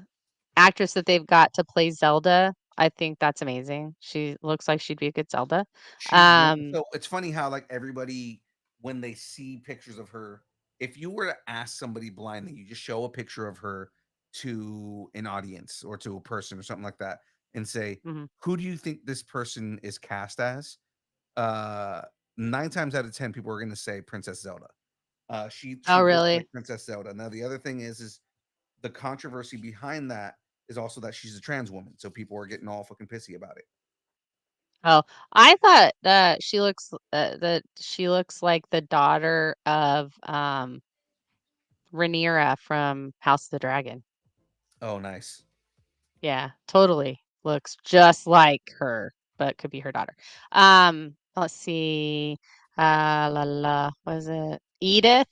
actress that they've got to play Zelda, I think that's amazing. She looks like she'd be a good Zelda. So it's funny how like everybody, when they see pictures of her, if you were to ask somebody blindly, you just show a picture of her to an audience or to a person or something like that and say, Mhm. who do you think this person is cast as? Uh 9 times out of 10 people are going to say Princess Zelda. She Oh, looks like really? Princess Zelda. Now the other thing is the controversy behind that is also that she's a trans woman, so people are getting all fucking pissy about it. Oh, I thought that she looks like the daughter of Rhaenyra from House of the Dragon. Oh, nice. Yeah, totally. Looks just like her, but could be her daughter. Let's see. Was it Edith?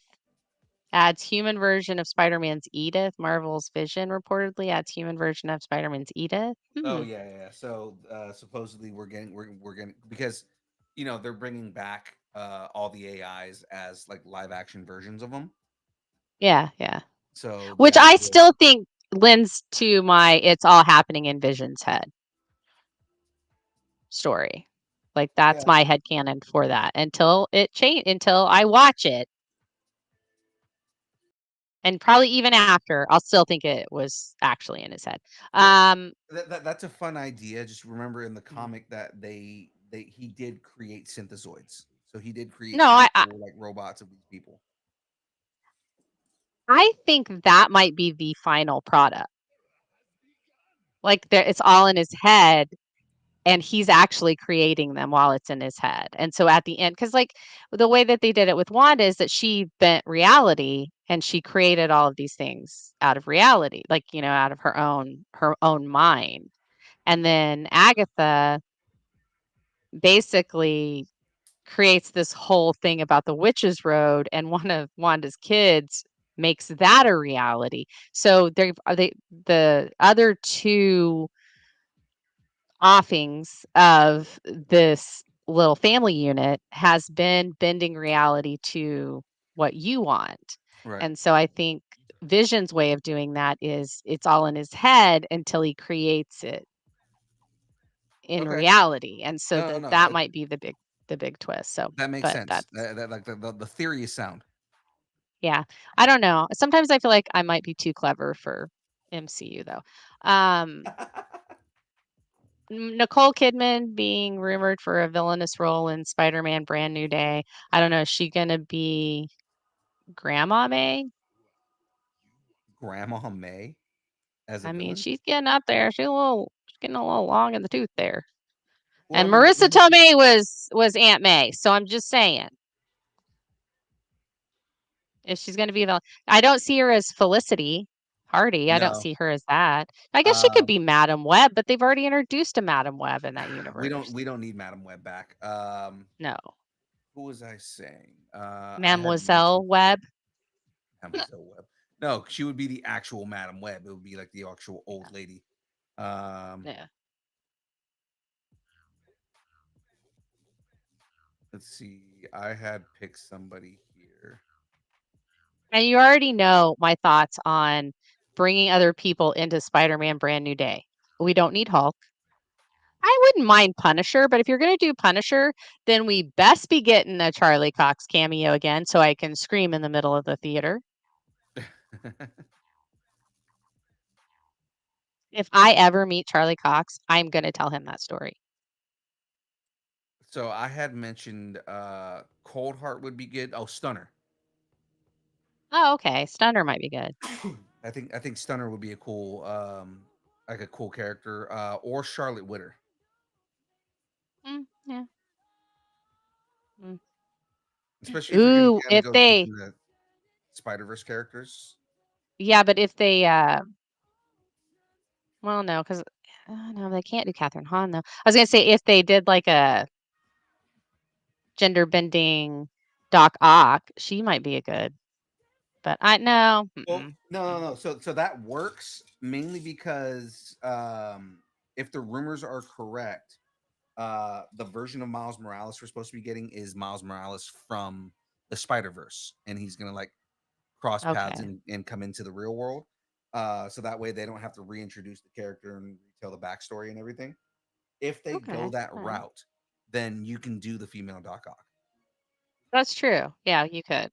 Adds human version of Spider-Man's Edith. Marvel's Vision reportedly adds human version of Spider-Man's Edith. Oh yeah. So supposedly we're getting, because they're bringing back all the AIs as like live action versions of them. Yeah, yeah. So the Which I idea, still think lends to my it's all happening in Vision's head story. Like that's yeah, my headcanon for that until it until I watch it. And probably even after, I'll still think it was actually in his head. Well, that's a fun idea. Just remember in the comic that he did create synthezoids, so he did create No, actual like robots of these people. I think that might be the final product. Like it's all in his head, and he's actually creating them while it's in his head. And so at the end, because like the way that they did it with Wanda is that she bent reality and she created all of these things out of reality, like out of her own mind. And then Agatha basically creates this whole thing about the witch's road, and one of Wanda's kids makes that a reality. So the other two offings of this little family unit has been bending reality to what you want. Right. And so I think Vision's way of doing that is it's all in his head until he creates it in Okay. reality. And so No, that might be the big twist. So that makes but sense. that's That like the theory is sound. yeah. I don't know. Sometimes I feel like I might be too clever for MCU though. Nicole Kidman being rumored for a villainous role in Spider-Man Brand New Day. I don't know. Is she going to be Grandma May? Grandma May as a I mean, villain. she's getting up there. She's getting a little long in the tooth there. Well, And I mean, Marissa Tomei was Aunt May. So I'm just saying. If she's going to be the, I don't see her as Felicity Hardy. I don't No. see her as that. I guess she could be Madam Web, but they've already introduced a Madam Web in that universe. We don't need Madam Web back. No. Who was I saying? I had Mademoiselle Web. Mademoiselle Web. No, she would be the actual Madam Web. It would be like the actual old lady. Yeah. Let's see. I had picked somebody here. And you already know my thoughts on bringing other people into Spider-Man Brand New Day. We don't need Hulk. I wouldn't mind Punisher, but if you're going to do Punisher, then we best be getting a Charlie Cox cameo again so I can scream in the middle of the theater. If I ever meet Charlie Cox, I'm going to tell him that story. So I had mentioned Cold Heart would be good. Oh, Stunner. Oh, okay. Stunner might be good. I think Stunner would be a cool like a cool character. Or Charlotte Witter. Yeah. Especially if you're gonna Ooh, kind of if go deep they, in the Spider-Verse characters. yeah, but if they, well, no, because no, they can't do Catherine Hahn though. I was gonna say if they did like a gender bending Doc Ock, she might be a good. But I no. Well, no. So that works mainly because if the rumors are correct, the version of Miles Morales we're supposed to be getting is Miles Morales from the Spider-Verse, and he's gonna like cross paths Okay. and come into the real world. So that way they don't have to reintroduce the character and retell the backstory and everything. If they go that route, then you can do the female Doc Ock. That's true. Yeah, you could.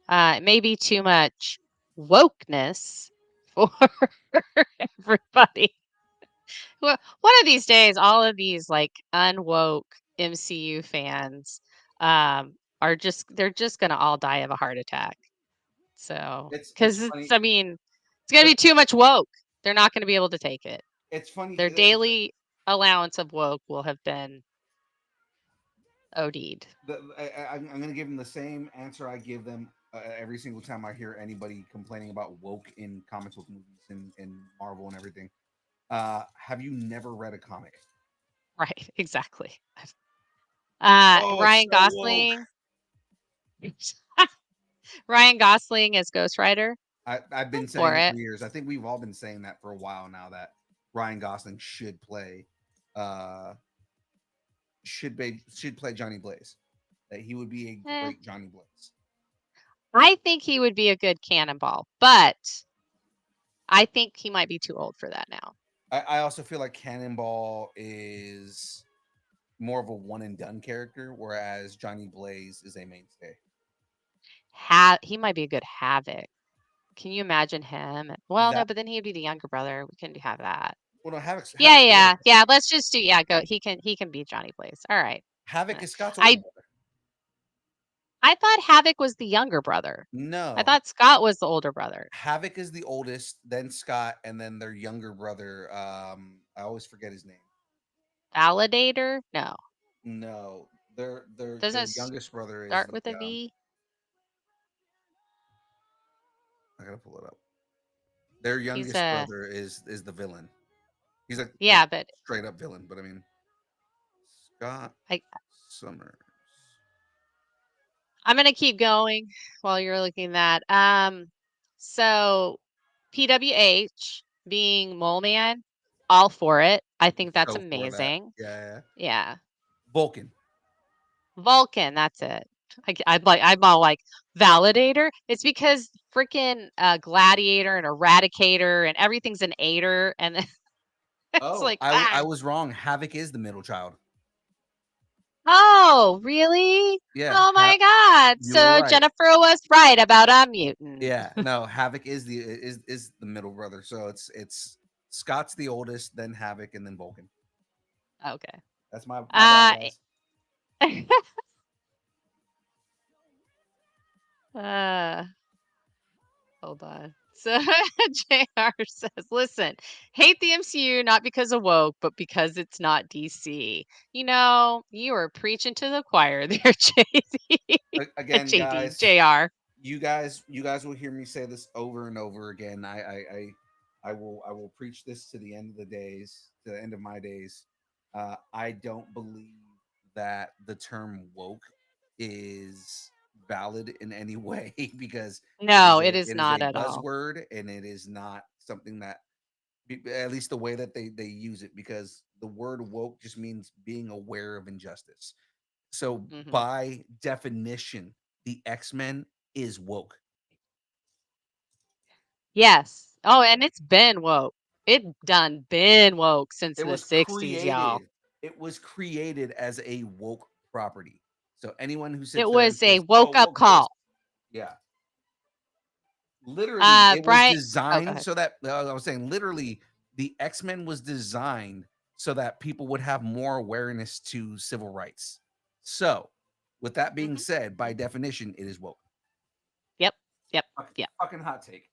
It may be too much wokeness for everybody. Well, one of these days, all of these like unwoke MCU fans are they're just gonna all die of a heart attack. So, It's because funny. I mean, it's gonna be too much woke. They're not gonna be able to take it. It's funny. Their daily allowance of woke will have been OD'd. I'm going to give them the same answer I give them every single time I hear anybody complaining about woke in comic book movies and Marvel and everything. Have you never read a comic? Right, exactly. Oh, Ryan so woke. Gosling. Ryan Gosling as Ghost Rider. I've been saying it for years. I think we've all been saying that for a while now that Ryan Gosling should play Johnny Blaze. That he would be a great Johnny Blaze. I think he would be a good Cannonball, but I think he might be too old for that now. I also feel like Cannonball is more of a one and done character, whereas Johnny Blaze is a mainstay. He might be a good Havoc. Can you imagine him? Well, no, That- but then he'd be the younger brother. We couldn't have that. Well, no, Havoc's Yeah, Havoc's the yeah, older. yeah. Let's just do. Yeah, go. He can be Johnny Blaze. All right. Havoc is Scott's I- older brother. I thought Havoc was the younger brother. No, I thought Scott was the older brother. Havoc is the oldest, then Scott, and then their younger brother. I always forget his name. Validator? No. No, their Doesn't it youngest brother is. start with a V? I gotta pull it up. Their youngest a- brother is the villain. He's like Yeah, but straight up villain. But I mean, Scott I- Summers. I'm gonna keep going while you're looking that. So PWH being Mole Man, all for it. I think that's So for that. amazing. Yeah. Yeah. Vulcan. Vulcan, that's it. I'm all like Validator. It's because freaking Gladiator and Eradicator and everything's an aider, and then it's like I was wrong. Havoc is the middle child. oh, really? Yeah. Oh my God! you So were right. Jennifer was right about a mutant. Yeah. No, Havoc is the middle brother. So it's Scott's the oldest, then Havoc, and then Vulcan. Okay. That's my bad, guys. Hold on. So JR says, listen, hate the MCU not because of woke, but because it's not DC. You know, you are preaching to the choir there, JD. Again, JD, guys, JR. you guys will hear me say this over and over again. I will preach this to the end of the days, to the end of my days. I don't believe that the term woke is valid in any way because No, it is not a at all. buzzword, and it is not something that, at least the way that they use it, because the word woke just means being aware of injustice. So Mhm. by definition, the X-Men is woke. Yes. Oh, and it's been woke. It done been woke since It the was 60s, y'all. It was created as a woke property. So anyone who sits It there and was a says, woke "Oh, up woke this," call. yeah. Literally, it was Brian- designed ahead. so that I was saying, literally, the X-Men was designed so that people would have more awareness to civil rights. So, with that being Mhm. said, by definition, it is woke. Yep. Fucking hot take.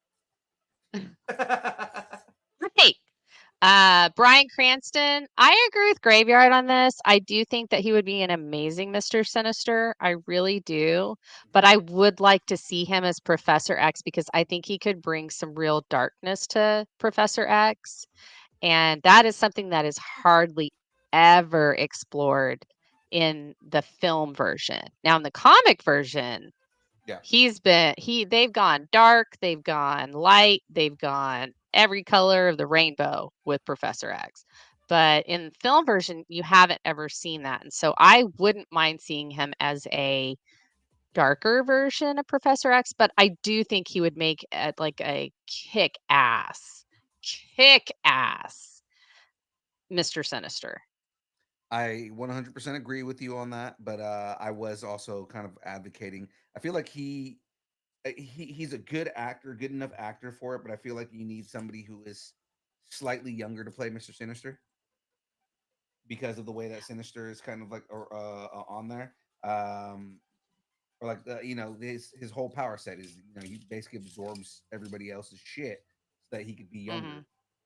Right. Brian Cranston, I agree with Graveyard on this. I do think that he would be an amazing Mr. Sinister. I really do. But I would like to see him as Professor X because I think he could bring some real darkness to Professor X. And that is something that is hardly ever explored in the film version. Now, in the comic version, Yeah. they've gone dark, they've gone light, they've gone every color of the rainbow with Professor X. But in the film version, you haven't ever seen that. And so I wouldn't mind seeing him as a darker version of Professor X, but I do think he would make it like a kick ass Mr. Sinister. I 100% agree with you on that, but I was also kind of advocating. I feel like he's a good actor, good enough actor for it, but I feel like you need somebody who is slightly younger to play Mr. Sinister because of the way that Sinister is kind of like on there. Or like his whole power set is, he basically absorbs everybody else's shit so that he could be younger.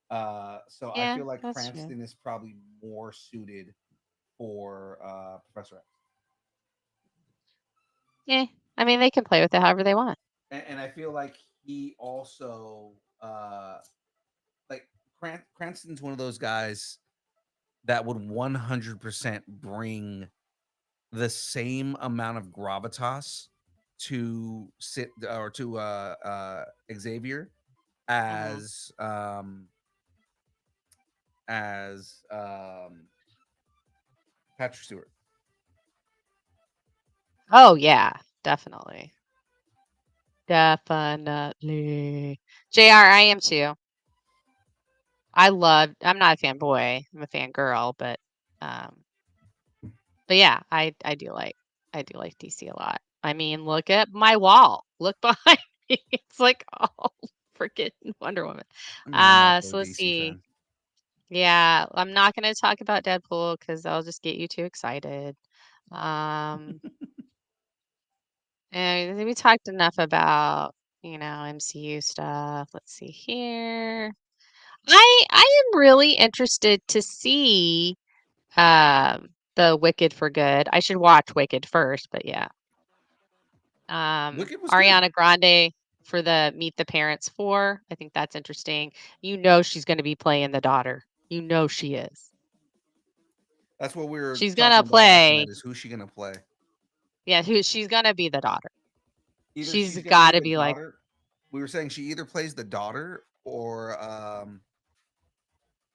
So I Yeah, feel like that's true. Cranston is probably more suited for Professor X. Yeah, I mean they can play with it however they want. And I feel like he also like Cranston's one of those guys that would 100% bring the same amount of gravitas to Xavier as Patrick Stewart. Oh yeah, definitely. Definitely. JR, I am too. I'm not a fanboy, I'm a fangirl, but yeah, I do like DC a lot. I mean, look at my wall. Look behind It's like all freaking Wonder Woman. I mean, I'm also So a let's DC see. fan. Yeah, I'm not going to talk about Deadpool because I'll just get you too excited. Um, and we talked enough about, MCU stuff. Let's see here. I am really interested to see the Wicked for Good. I should watch Wicked first, but yeah. Wicked was good. Ariana Grande for the Meet the Parents 4. I think that's interesting. You know she's going to be playing the daughter. You know she is. That's what we were She's talking gonna about last play. night. Is who's she gonna play? Yeah, she's gonna be the daughter. Either She's she's gonna got to be the be like, daughter. We were saying she either plays the daughter or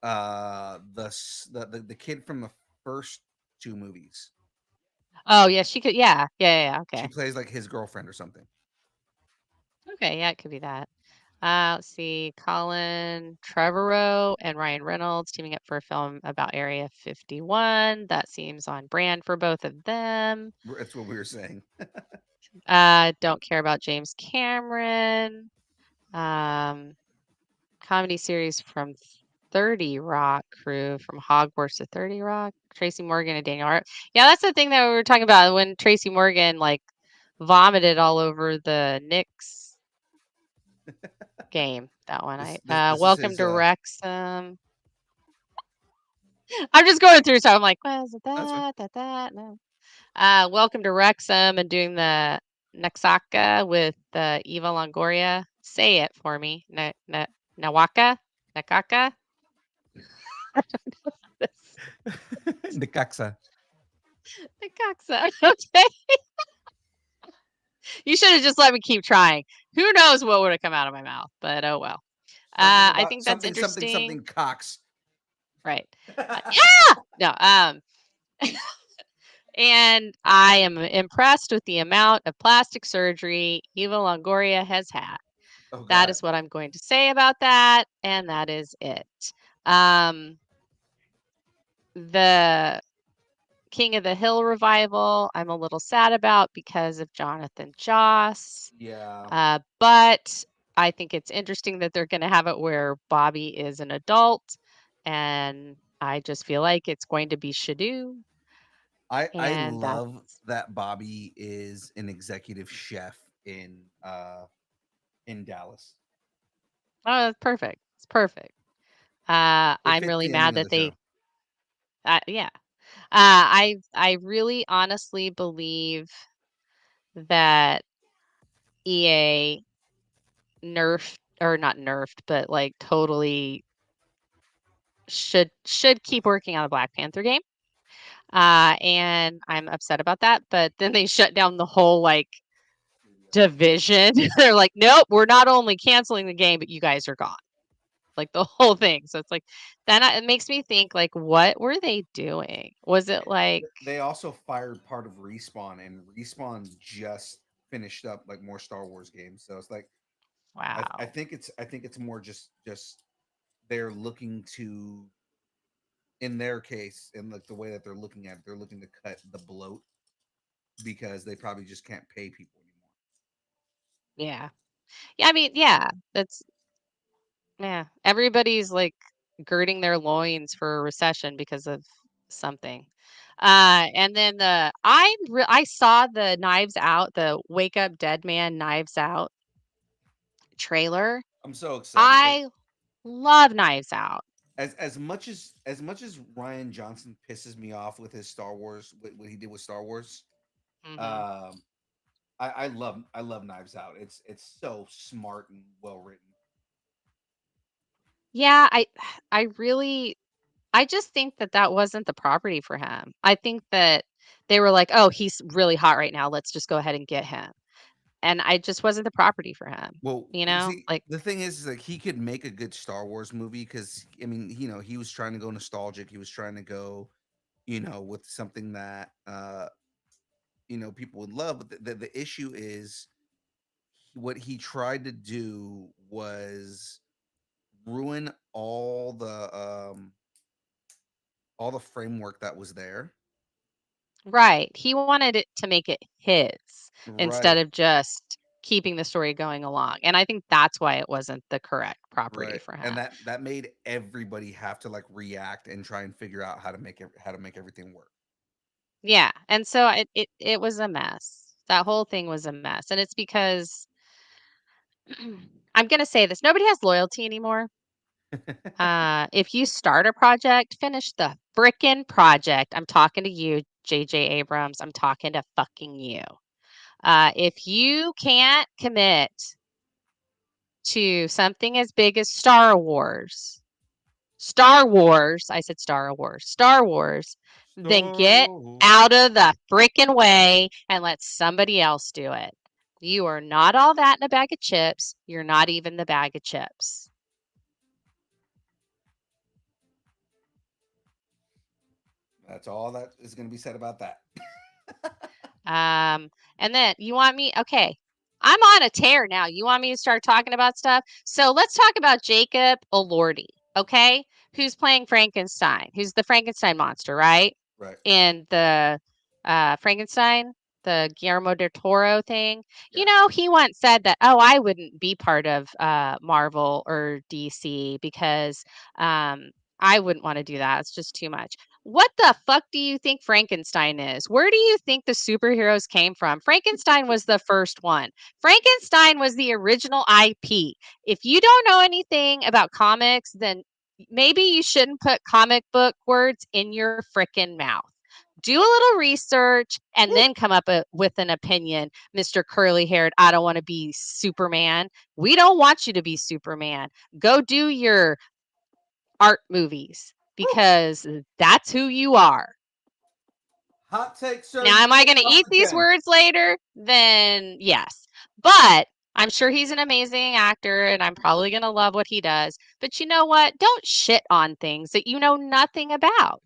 the kid from the first two movies. oh yeah, she could. Yeah. She Okay. plays like his girlfriend or something. Okay. Yeah, it could be that. Let's see. Colin Trevorrow and Ryan Reynolds teaming up for a film about Area 51. That seems on brand for both of them. That's what we were saying. Don't care about James Cameron. Comedy series from 30 Rock crew, from Hogwarts to 30 Rock. Tracy Morgan and Daniel Hart. Yeah, that's the thing that we were talking about when Tracy Morgan like vomited all over the Knicks game. That one. This is Welcome his, to Wrexham. I'm just going through, so I'm like, well, is it That's fine. that? No. Welcome to Wrexham and doing the Naxaka with Eva Longoria. Say it for me. Nawaka? Nakaka? Necaxa. Necaxa. Okay. You should have just let me keep trying. Who knows what would have come out of my mouth, but oh well. I think that's interesting. Something Cox. Right. Yeah. No. And I am impressed with the amount of plastic surgery Eva Longoria has had. Oh, That God. is what I'm going to say about that, and that is it. The King of the Hill revival, I'm a little sad about because of Jonathan Joss. Yeah. But I think it's interesting that they're going to have it where Bobby is an adult, and I just feel like it's going to be Shadu. I And love that Bobby is an executive chef in Dallas. Oh, that's perfect. It's perfect. It I'm fits really the mad ending of that the they, show. yeah. I really honestly believe that EA nerfed, or not nerfed, but like totally should keep working on a Black Panther game. And I'm upset about that. But then they shut down the whole like division. They're like, nope, we're not only canceling the game, but you guys are gone. Like the whole thing. So it's like it makes me think like, what were they doing? Was it like They also fired part of Respawn, and Respawn just finished up like more Star Wars games. So it's like, wow? I think it's more just they're looking to, in their case, and like the way that they're looking at it, they're looking to cut the bloat because they probably just can't pay people anymore. Yeah. Yeah, I mean, yeah, everybody's like girding their loins for a recession because of something. And then I saw the Knives Out, the Wake Up Dead Man Knives Out trailer. I'm so excited. I love Knives Out. As much as Ryan Johnson pisses me off with his Star Wars, what he did with Star Wars, Mhm. I love Knives Out. It's so smart and well written. Yeah, I just think that wasn't the property for him. I think that they were like, "Oh, he's really hot right now. Let's just go ahead and get him." And I just wasn't the property for him. Well, You know? see, Like, the thing is like he could make a good Star Wars movie because I mean, he was trying to go nostalgic. He was trying to go, with something that people would love. But the issue is what he tried to do was ruin all the framework that was there. right. He wanted it to make it his instead Right. of just keeping the story going along. And I think that's why it wasn't the correct property Right. for him. And that made everybody have to like react and try and figure out how to make everything work. Yeah. And so it was a mess. That whole thing was a mess. And it's because I'm going to say this, nobody has loyalty anymore. If you start a project, finish the frickin' project. I'm talking to you, J.J. Abrams. I'm talking to fucking you. If you can't commit to something as big as Star Wars, I said Star Wars, then get out of the frickin' way and let somebody else do it. You are not all that in a bag of chips. You're not even the bag of chips. That's all that is going to be said about that. And then you want me, okay, I'm on a tear now. You want me to start talking about stuff? So let's talk about Jacob Elordi, okay? Who's playing Frankenstein, who's the Frankenstein monster, right? Right. In the Frankenstein, the Guillermo del Toro thing. Yeah. You know, he once said that, oh, I wouldn't be part of Marvel or DC because I wouldn't want to do that. It's just too much. What the fuck do you think Frankenstein is? Where do you think the superheroes came from? Frankenstein was the first one. Frankenstein was the original IP. If you don't know anything about comics, then maybe you shouldn't put comic book words in your frickin' mouth. Do a little research and then come up with an opinion, Mr. Curly haired. I don't want to be Superman. We don't want you to be Superman. Go do your art movies because that's who you are. Hot take, sir. Now, am I going to eat these words later? Then yes. But I'm sure he's an amazing actor and I'm probably going to love what he does. But you know what? Don't shit on things that you know nothing about.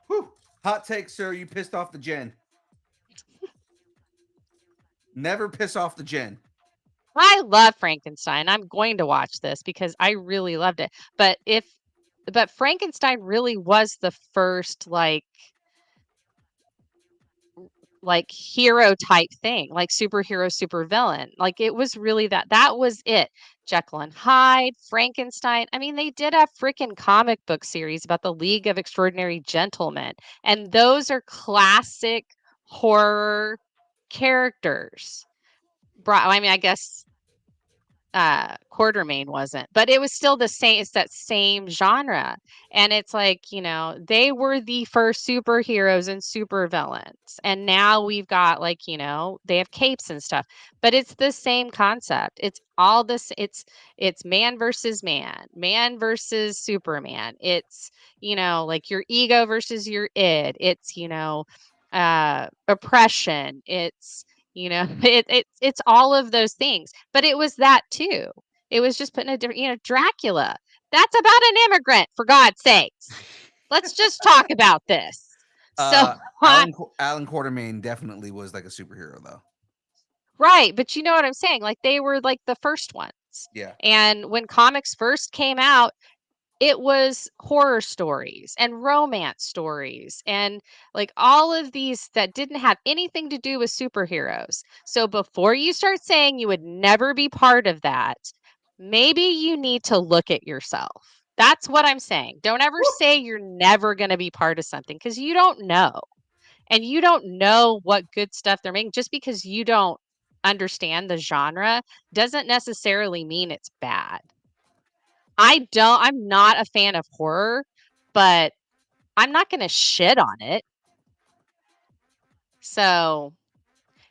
Whew. Hot take, sir. You pissed off the gen. Never piss off the gen. I love Frankenstein. I'm going to watch this because I really loved it. But Frankenstein really was the first like hero type thing, like superhero, supervillain. Like it was really that was it. Jekyll and Hyde, Frankenstein. I mean, they did a freaking comic book series about the League of Extraordinary Gentlemen, and those are classic horror characters. I mean, I guess Quartermain wasn't, but it was still the same. It's that same genre, and it's like, you know, they were the first superheroes and supervillains, and now we've got, like, you know, they have capes and stuff, but it's the same concept. It's all this. It's man versus man versus Superman. It's, you know, like your ego versus your id. It's, you know, oppression. It's, you know, it's all of those things. But it was that too. It was just putting a different, you know, Dracula. That's about an immigrant, for God's sakes. Let's just talk about this. So Alan Quartermain definitely was like a superhero, though. Right, but you know what I'm saying? Like they were like the first ones. Yeah. And when comics first came out, it was horror stories and romance stories and like all of these that didn't have anything to do with superheroes. So before you start saying you would never be part of that, maybe you need to look at yourself. That's what I'm saying. Don't ever say you're never going to be part of something because you don't know. And you don't know what good stuff they're making. Just because you don't understand the genre doesn't necessarily mean it's bad. I'm not a fan of horror, but I'm not going to shit on it. So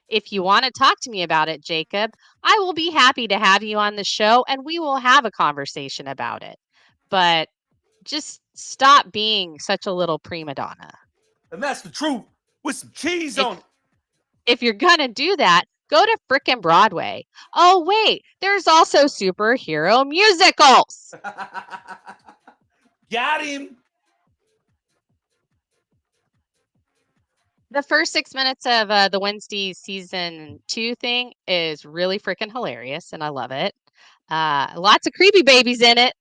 if you want to talk to me about it, Jacob, I will be happy to have you on the show and we will have a conversation about it. But just stop being such a little prima donna. And that's the truth with some cheese on it. If you're going to do that, go to frickin' Broadway. Oh, wait, there's also superhero musicals. Got him. The first 6 minutes of the Wednesday season 2 thing is really freaking hilarious, and I love it. Lots of creepy babies in it.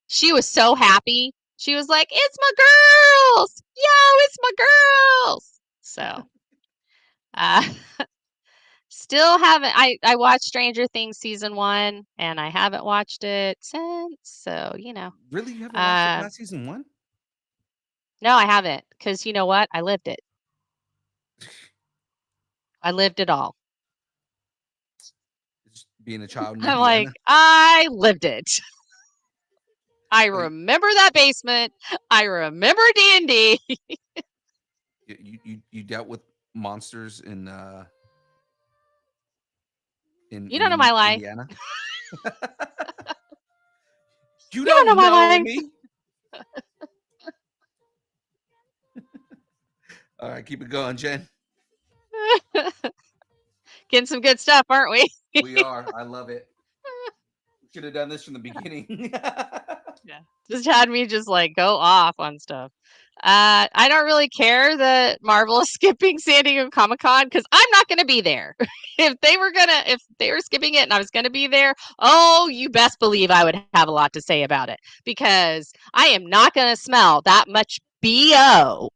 She was so happy. She was like, "It's my girls! Yo, it's my girls!" So, Still haven't. I watched Stranger Things season 1, and I haven't watched it since. So Really, you haven't watched it Uh, past season 1? no, I haven't, because you know what? I lived it. I lived it all. Just being a child in I'm like, Indiana. I lived it. I remember that basement. I remember D&D. You dealt with monsters in You don't know my life. Indiana. You don't know my life. me. All right, keep it going, Jen. Getting some good stuff, aren't we? We are. I love it. We should have done this from the beginning. Yeah. Just had me just like go off on stuff. I don't really care that Marvel is skipping San Diego Comic-Con because I'm not going to be there. If they were skipping it and I was going to be there, oh, you best believe I would have a lot to say about it, because I am not going to smell that much BO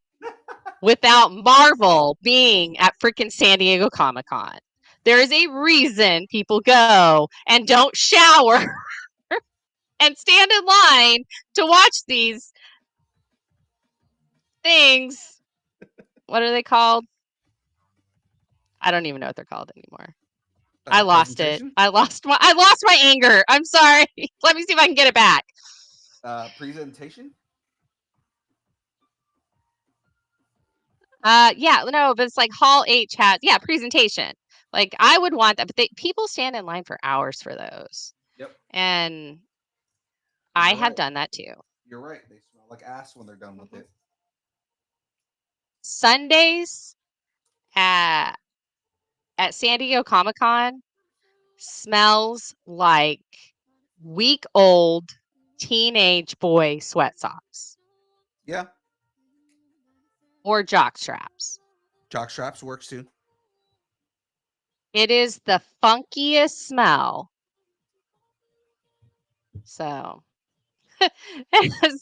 without Marvel being at freaking San Diego Comic-Con. There is a reason people go and don't shower and stand in line to watch these things. What are they called? I don't even know what they're called anymore. I lost it. Presentation? I lost my anger. I'm sorry. Let me see if I can get it back. Presentation? Yeah, no, but it's like Hall H has, presentation. Like I would want that, but people stand in line for hours for those. Yep. And But I you're have right. done that too. You're right. They smell like ass when they're done with it. Sundays at San Diego Comic-Con smells like week-old teenage boy sweat socks Yeah. or jock straps. Jock straps works too. It is the funkiest smell. So,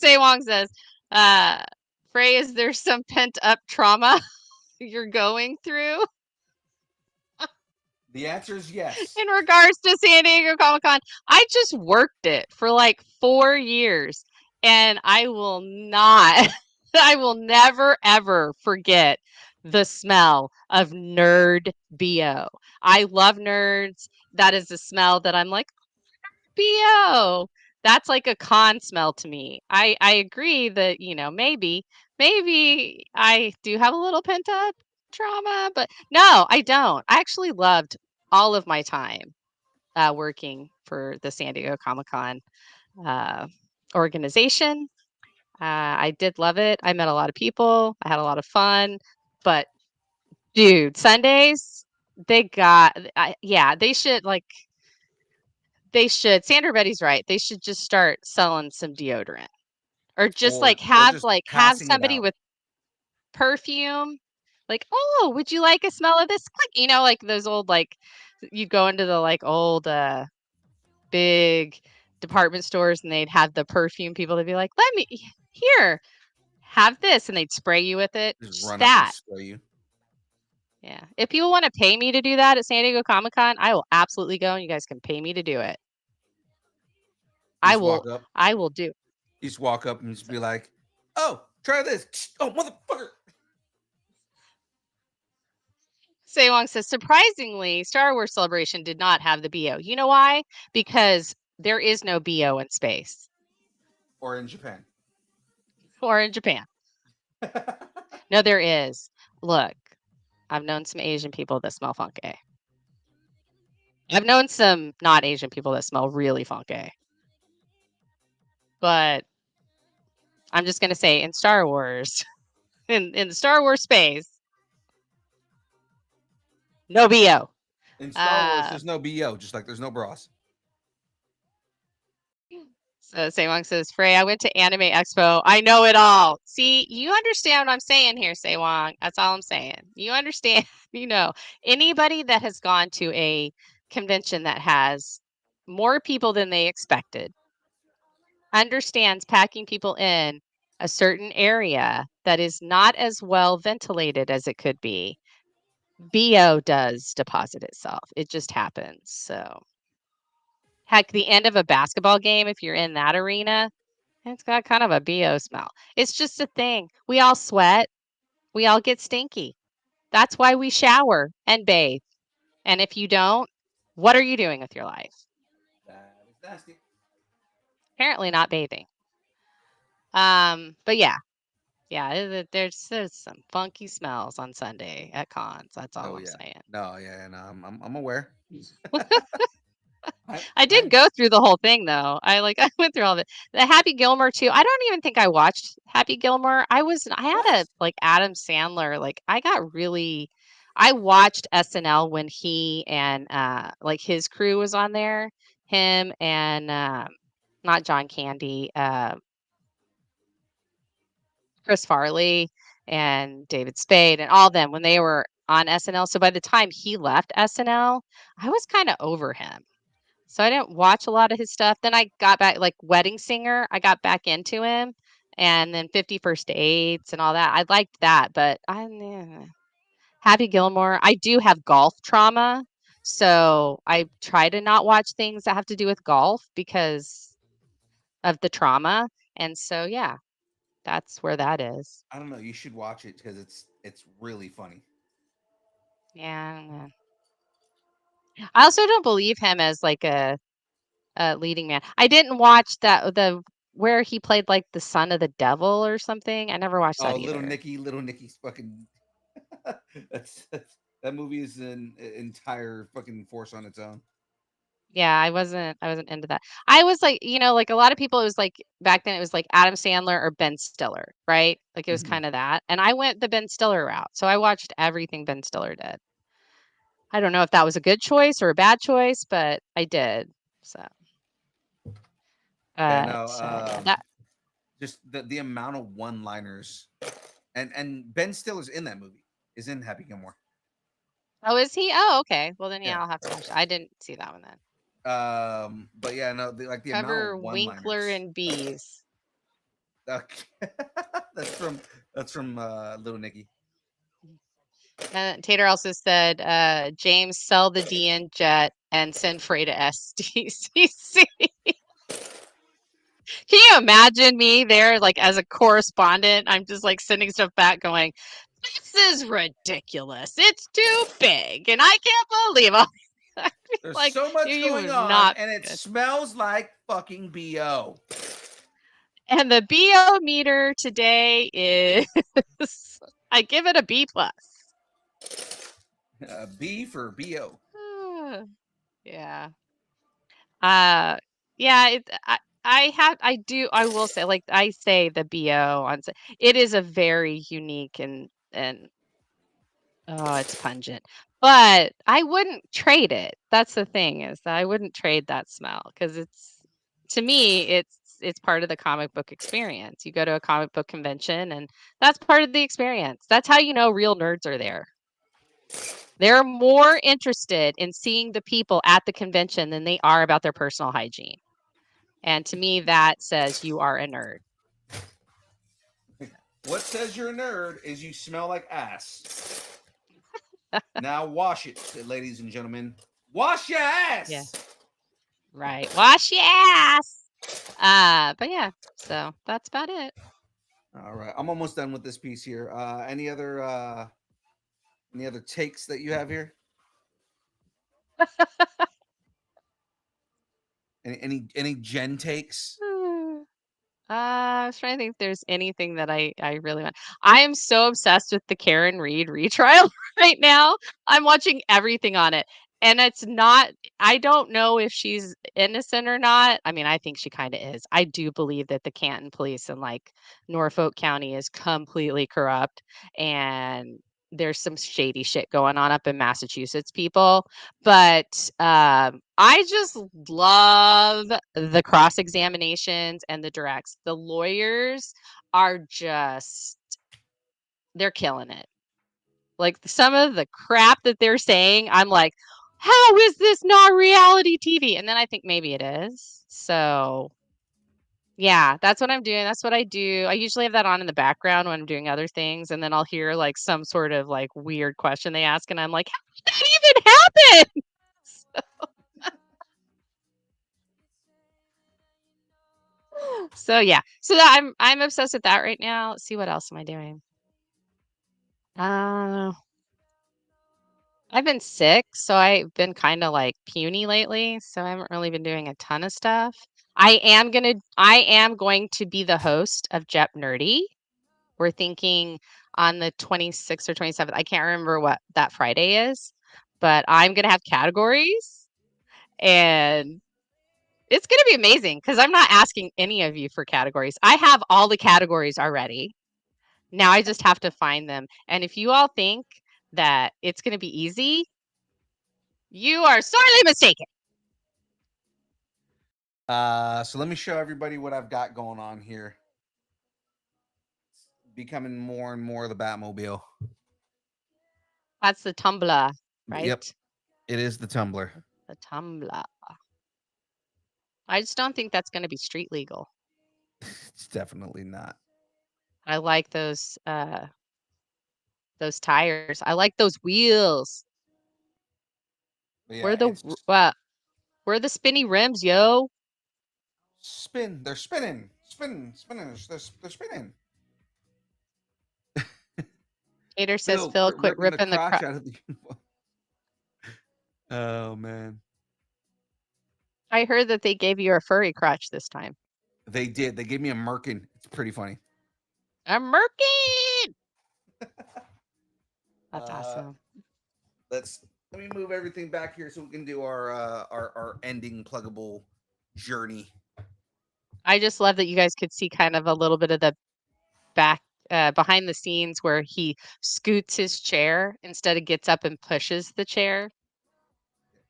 Wong says, Frey, is there some pent-up trauma you're going through? The answer is yes. In regards to San Diego Comic-Con, I just worked it for like 4 years, and I will not, I will never ever forget the smell of nerd BO. I love nerds. That is a smell that I'm like, BO. That's like a con smell to me. I agree that, maybe I do have a little pent up trauma, but no, I don't. I actually loved all of my time working for the San Diego Comic-Con organization. I did love it. I met a lot of people. I had a lot of fun. But dude, Sundays, they should. Sandra Betty's right. They should just start selling some deodorant, or just Or have just have passing it somebody out. with perfume. Like, oh, would you like a smell of this? Click, like those old, like, you'd go into the like old big department stores and they'd have the perfume people. They'd be like, let me here, have this, and they'd spray you with it. Just Just run up and that. spray you. Yeah. If people want to pay me to do that at San Diego Comic-Con, I will absolutely go, and you guys can pay me to do it. I will do. You just walk up and just be like, oh, try this. Oh, motherfucker. Wong says, surprisingly, Star Wars Celebration did not have the BO. You know why? Because there is no BO in space. Or in Japan. Or in Japan. No, there is. Look, I've known some Asian people that smell funky. I've known some not Asian people that smell really funky. But I'm just going to say, in Star Wars, in the Star Wars space, no BO. In Star Wars, there's no BO, just like there's no bras. So Saewong says, Frey, I went to Anime Expo. I know it all. See, you understand what I'm saying here, Saewong. That's all I'm saying. You understand, anybody that has gone to a convention that has more people than they expected understands packing people in a certain area that is not as well ventilated as it could be BO does deposit itself. It just happens. So, heck, the end of a basketball game, if you're in that arena, it's got kind of a BO smell. It's just a thing. We all sweat. We all get stinky. That's why we shower and bathe. And if you don't, what are you doing with your life? That is nasty. Apparently not bathing. But yeah. Yeah, there's some funky smells on Sunday at cons. That's all Oh I'm yeah. saying. No, yeah, no, I'm aware. I did go through the whole thing though. I went through all of it. The Happy Gilmore too. I don't even think I watched Happy Gilmore. I had a Adam Sandler. I watched SNL when he and his crew was on there. Him and not John Candy, Chris Farley and David Spade and all them when they were on SNL. So by the time he left SNL, I was kind of over him. So I didn't watch a lot of his stuff. Then I got back, like Wedding Singer, I got back into him. And then 50 First Dates and all that. I liked that, but Happy Gilmore. I do have golf trauma. So I try to not watch things that have to do with golf because of the trauma. And so, yeah, that's where that is. I don't know. You should watch it because it's really funny. Yeah, I don't know. I also don't believe him as like a leading man. I didn't watch the where he played like the son of the devil or something. I never watched that Oh, either. Little Nicky's fucking. That movie is an entire fucking force on its own. Yeah, I wasn't into that. I was like, like a lot of people, it was like back then it was like Adam Sandler or Ben Stiller, right? Like it was Mhm. kind of that. And I went the Ben Stiller route. So I watched everything Ben Stiller did. I don't know if that was a good choice or a bad choice, but I did. So Yeah, no. yeah, that Just the amount of one-liners, and Ben Stiller's in that movie. Is in Happy Gilmore. Oh, is he? Oh, okay. Well then, yeah, Yeah. I'll have to watch that. I didn't see that one then. But yeah, no, the amount Cover of Winkler one-liners. and Bees. Okay. that's from Little Nicky. Tater also said, James, sell the DN jet and send Frey to SDCC. Can you imagine me there, like as a correspondent? I'm just like sending stuff back, going, "This is ridiculous. It's too big, and I can't believe it." There's Like, so much you going would on, not and it good. smells like fucking BO. And the BO meter today is, I give it a B plus. B for BO. Yeah. Yeah. I will say, like I say, the BO on it is a very unique and oh, it's pungent. But I wouldn't trade it. That's the thing, is that I wouldn't trade that smell because to me it's part of the comic book experience. You go to a comic book convention and that's part of the experience. That's how you know real nerds are there. They're more interested in seeing the people at the convention than they are about their personal hygiene. And to me, that says you are a nerd. What says you're a nerd is you smell like ass. Now wash it, ladies and gentlemen. Wash your ass. Yeah. Right. Wash your ass. But yeah, so that's about it. All right. I'm almost done with this piece here. Any other takes that you have here? Any Gen takes? I was trying to think if there's anything that I really want. I am so obsessed with the Karen Reed retrial right now. I'm watching everything on it. And I don't know if she's innocent or not. I mean, I think she kind of is. I do believe that the Canton police in like Norfolk County is completely corrupt and there's some shady shit going on up in Massachusetts, people. But I just love the cross examinations and the directs. The lawyers are they're killing it. Like some of the crap that they're saying, I'm like, how is this not reality TV? And then I think maybe it is. So Yeah, that's what I'm doing. That's what I do. I usually have that on in the background when I'm doing other things, and then I'll hear like some sort of like weird question they ask, and I'm like, how did that even happen? So yeah, so I'm obsessed with that right now. Let's see, what else am I doing? I've been sick, so I've been kind of like puny lately, so I haven't really been doing a ton of stuff. I am going to be the host of Jep Nerdy. We're thinking on the 26th or 27th. I can't remember what that Friday is, but I'm gonna have categories, and it's gonna be amazing because I'm not asking any of you for categories. I have all the categories already. Now I just have to find them. And if you all think that it's gonna be easy, you are sorely mistaken. So let me show everybody what I've got going on here. It's becoming more and more the Batmobile. That's the tumbler, right? Yep, it is the tumbler. The tumbler. I just don't think that's gonna be street legal. It's definitely not. I like those tires. I like those wheels. But yeah, Where the it's where the spinny rims, yo? spin. They're spinning, spinning. They're spinning. Hater says, Phil, quit ripping the crotch. out of the uniform. Oh man, I heard that they gave you a furry crotch this time. they did. They gave me a merkin. It's pretty funny. A merkin. That's awesome. Let me move everything back here so we can do our ending pluggable journey. I just love that you guys could see kind of a little bit of the back behind the scenes where he scoots his chair instead of gets up and pushes the chair.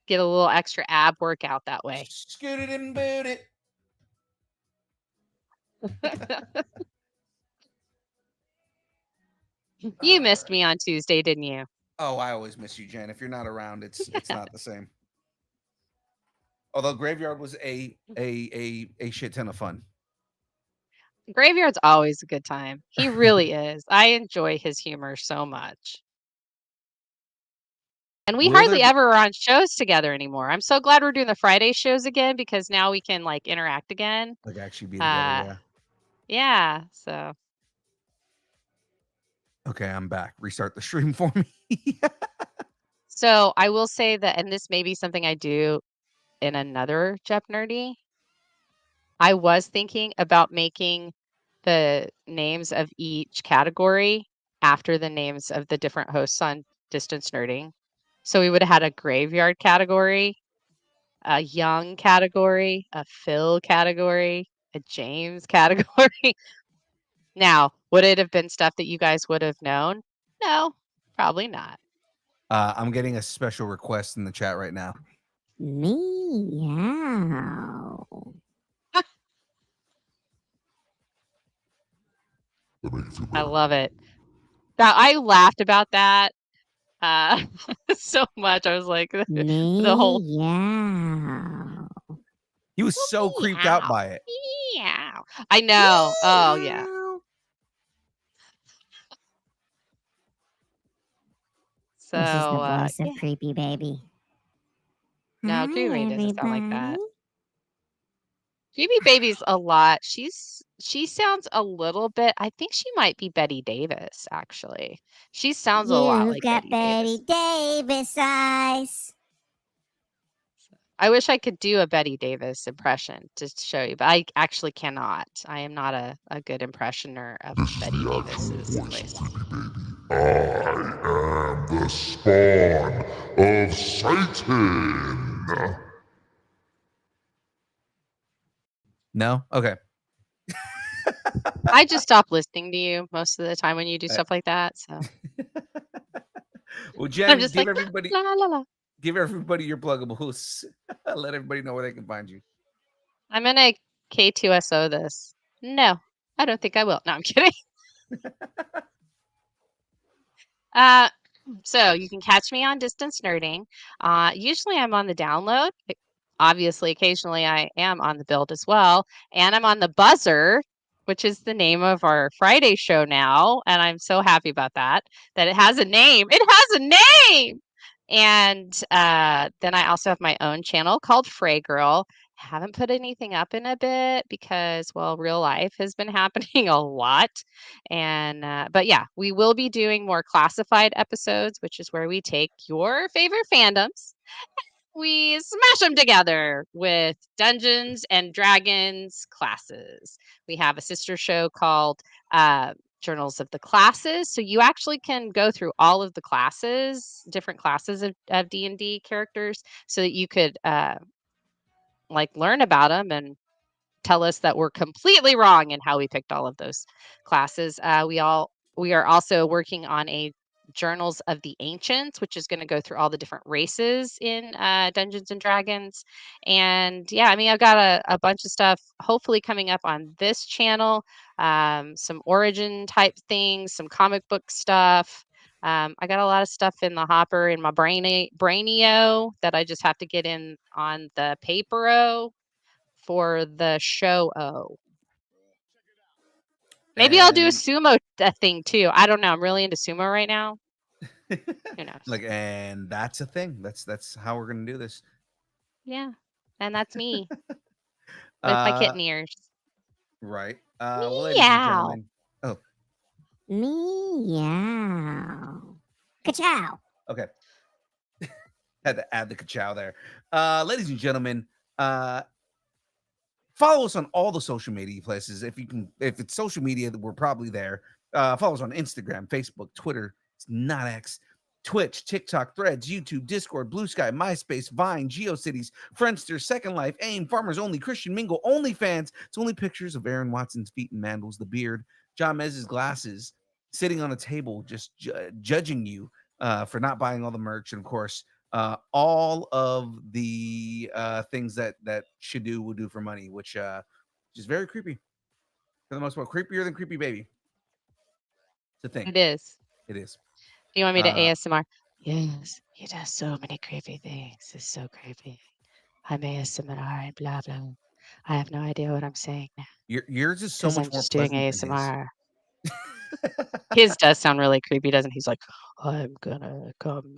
Get a little extra ab workout that way. Scoot it and boot it. You missed me on Tuesday, didn't you? Oh, I always miss you, Jen. If you're not around, it's not the same. Although Graveyard was a shit ton of fun. Graveyard's always a good time. He really is. I enjoy his humor so much. And we hardly ever are on shows together anymore. I'm so glad we're doing the Friday shows again because now we can like interact again. Like actually be together, yeah. So okay, I'm back. Restart the stream for me. So I will say that, and this may be something I do in another Jep Nerdy. I was thinking about making the names of each category after the names of the different hosts on Distance Nerding. So we would have had a graveyard category, a young category, a Phil category, a James category. Now, would it have been stuff that you guys would have known? No, probably not. I'm getting a special request in the chat right now. Meow. I love it. Now, I laughed about that so much. I was like, the whole Meow. He was so creeped out by it. meow. I know. Oh yeah. So This is the voice yeah. of Creepy Baby. No, Hi, Creepy Baby doesn't sound like that. everybody. Creepy Baby's a lot. She sounds a little bit. I think she might be Betty Davis, actually. She sounds a lot like got Betty Davis eyes. I wish I could do a Betty Davis impression to show you, but I actually cannot. I am not a good impressioner of Betty Davis's voice. I am the spawn of Satan. No? Okay. I just stop listening to you most of the time when you do stuff like that. So Well, Jen, I'm just give like, everybody la, la, la. give everybody your pluggables. Let everybody know where they can find you. I'm gonna K2SO this. No, I don't think I will. No, I'm kidding. So you can catch me on Distance Nerding. Usually I'm on the download. obviously, occasionally I am on the build as well. And I'm on the Buzzer, which is the name of our Friday show now. And I'm so happy about that it has a name. It has a name. And then I also have my own channel called Frey Girl. Haven't put anything up in a bit because, well, real life has been happening a lot. And, but yeah, we will be doing more classified episodes, which is where we take your favorite fandoms. We smash them together with Dungeons and Dragons classes. We have a sister show called Journals of the Classes. So you actually can go through all of the classes, different classes of D&D characters, so that you could like learn about them and tell us that we're completely wrong in how we picked all of those classes. We are also working on a Journals of the Ancients, which is going to go through all the different races in Dungeons and Dragons. And yeah, I mean, I've got a bunch of stuff hopefully coming up on this channel, some origin type things, some comic book stuff. I got a lot of stuff in the hopper in my brainio that I just have to get in on the papero for the show. Maybe I'll do a And- sumo thing too. I don't know. I'm really into sumo right now. Who knows? Like, and that's a thing. That's how we're gonna do this. Yeah, and that's me with my kitten ears. Right. Well, ladies and Meow. gentlemen. Oh, Meow. Ka-chow. okay. Had to add the ka-chow there. Ladies and gentlemen, follow us on all the social media places. If it's social media, we're probably there. Follow us on Instagram, Facebook, Twitter. It's not X. Twitch, TikTok, Threads, YouTube, Discord, Blue Sky, MySpace, Vine, GeoCities, Friendster, Second Life, AIM, Farmers Only, Christian Mingle, OnlyFans. It's only pictures of Aaron Watson's feet and Mandels, the beard, John Mez's glasses, sitting on a table just judging you for not buying all the merch. And of course, all of the things that Shadu will do for money, which is very creepy. For the most part, creepier than Creepy Baby. It's a thing. It is. It is. Do you want me to ASMR? Yes, he does so many creepy things. It's so creepy. I'm ASMR and blah blah. I have no idea what I'm saying now. Yours is so Because much I'm more just doing pleasant than his. ASMR. His does sound really creepy, doesn't he? He's like, I'm gonna come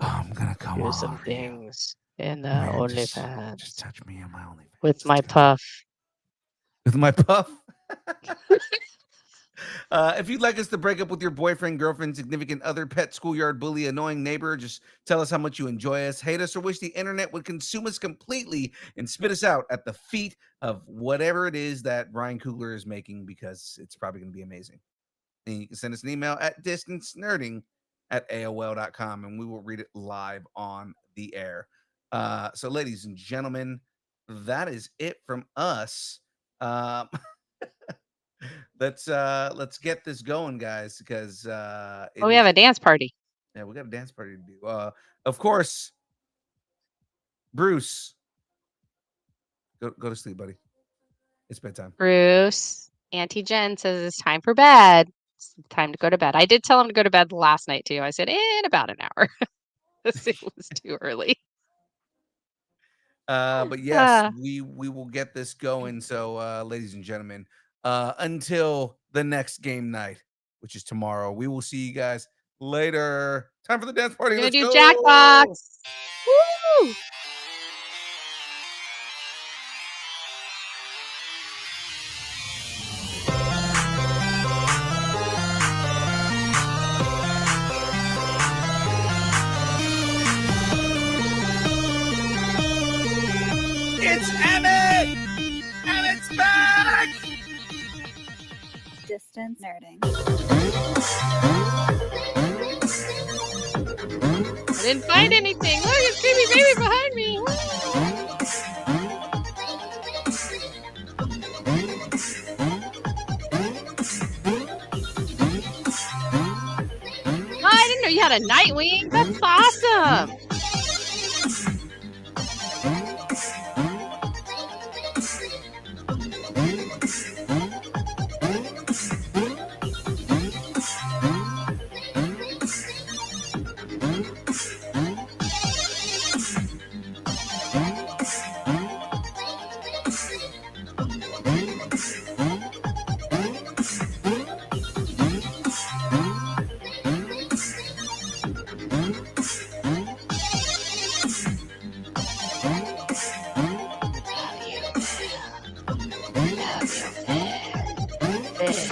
do some things in the OnlyFans Just touch me on my OnlyFans. with my puff. With my puff. If you'd like us to break up with your boyfriend, girlfriend, significant other, pet, schoolyard bully, annoying neighbor, just tell us how much you enjoy us, hate us, or wish the internet would consume us completely and spit us out at the feet of whatever it is that Ryan Coogler is making, because it's probably going to be amazing. And you can send us an email at distancenerding@aol.com, and we will read it live on the air. So, ladies and gentlemen, that is it from us. Let's get this going, guys, because we have a dance party. Yeah, we got a dance party to do. Of course, Bruce, go to sleep, buddy. It's bedtime. Bruce, Auntie Jen says it's time for bed. It's time to go to bed. I did tell him to go to bed last night too. I said in about an hour. It was too early. But yes, we will get this going. So, ladies and gentlemen, until the next game night, which is tomorrow, we will see you guys later. Time for the dance party. We're gonna Let's do go. Jackbox. Woo! It's Emmett! Emmett's back! Distance nerding. I didn't find anything. Look, it's Creepy Baby behind me. Oh, I didn't know you had a Nightwing. That's awesome.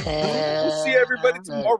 We'll see everybody tomorrow.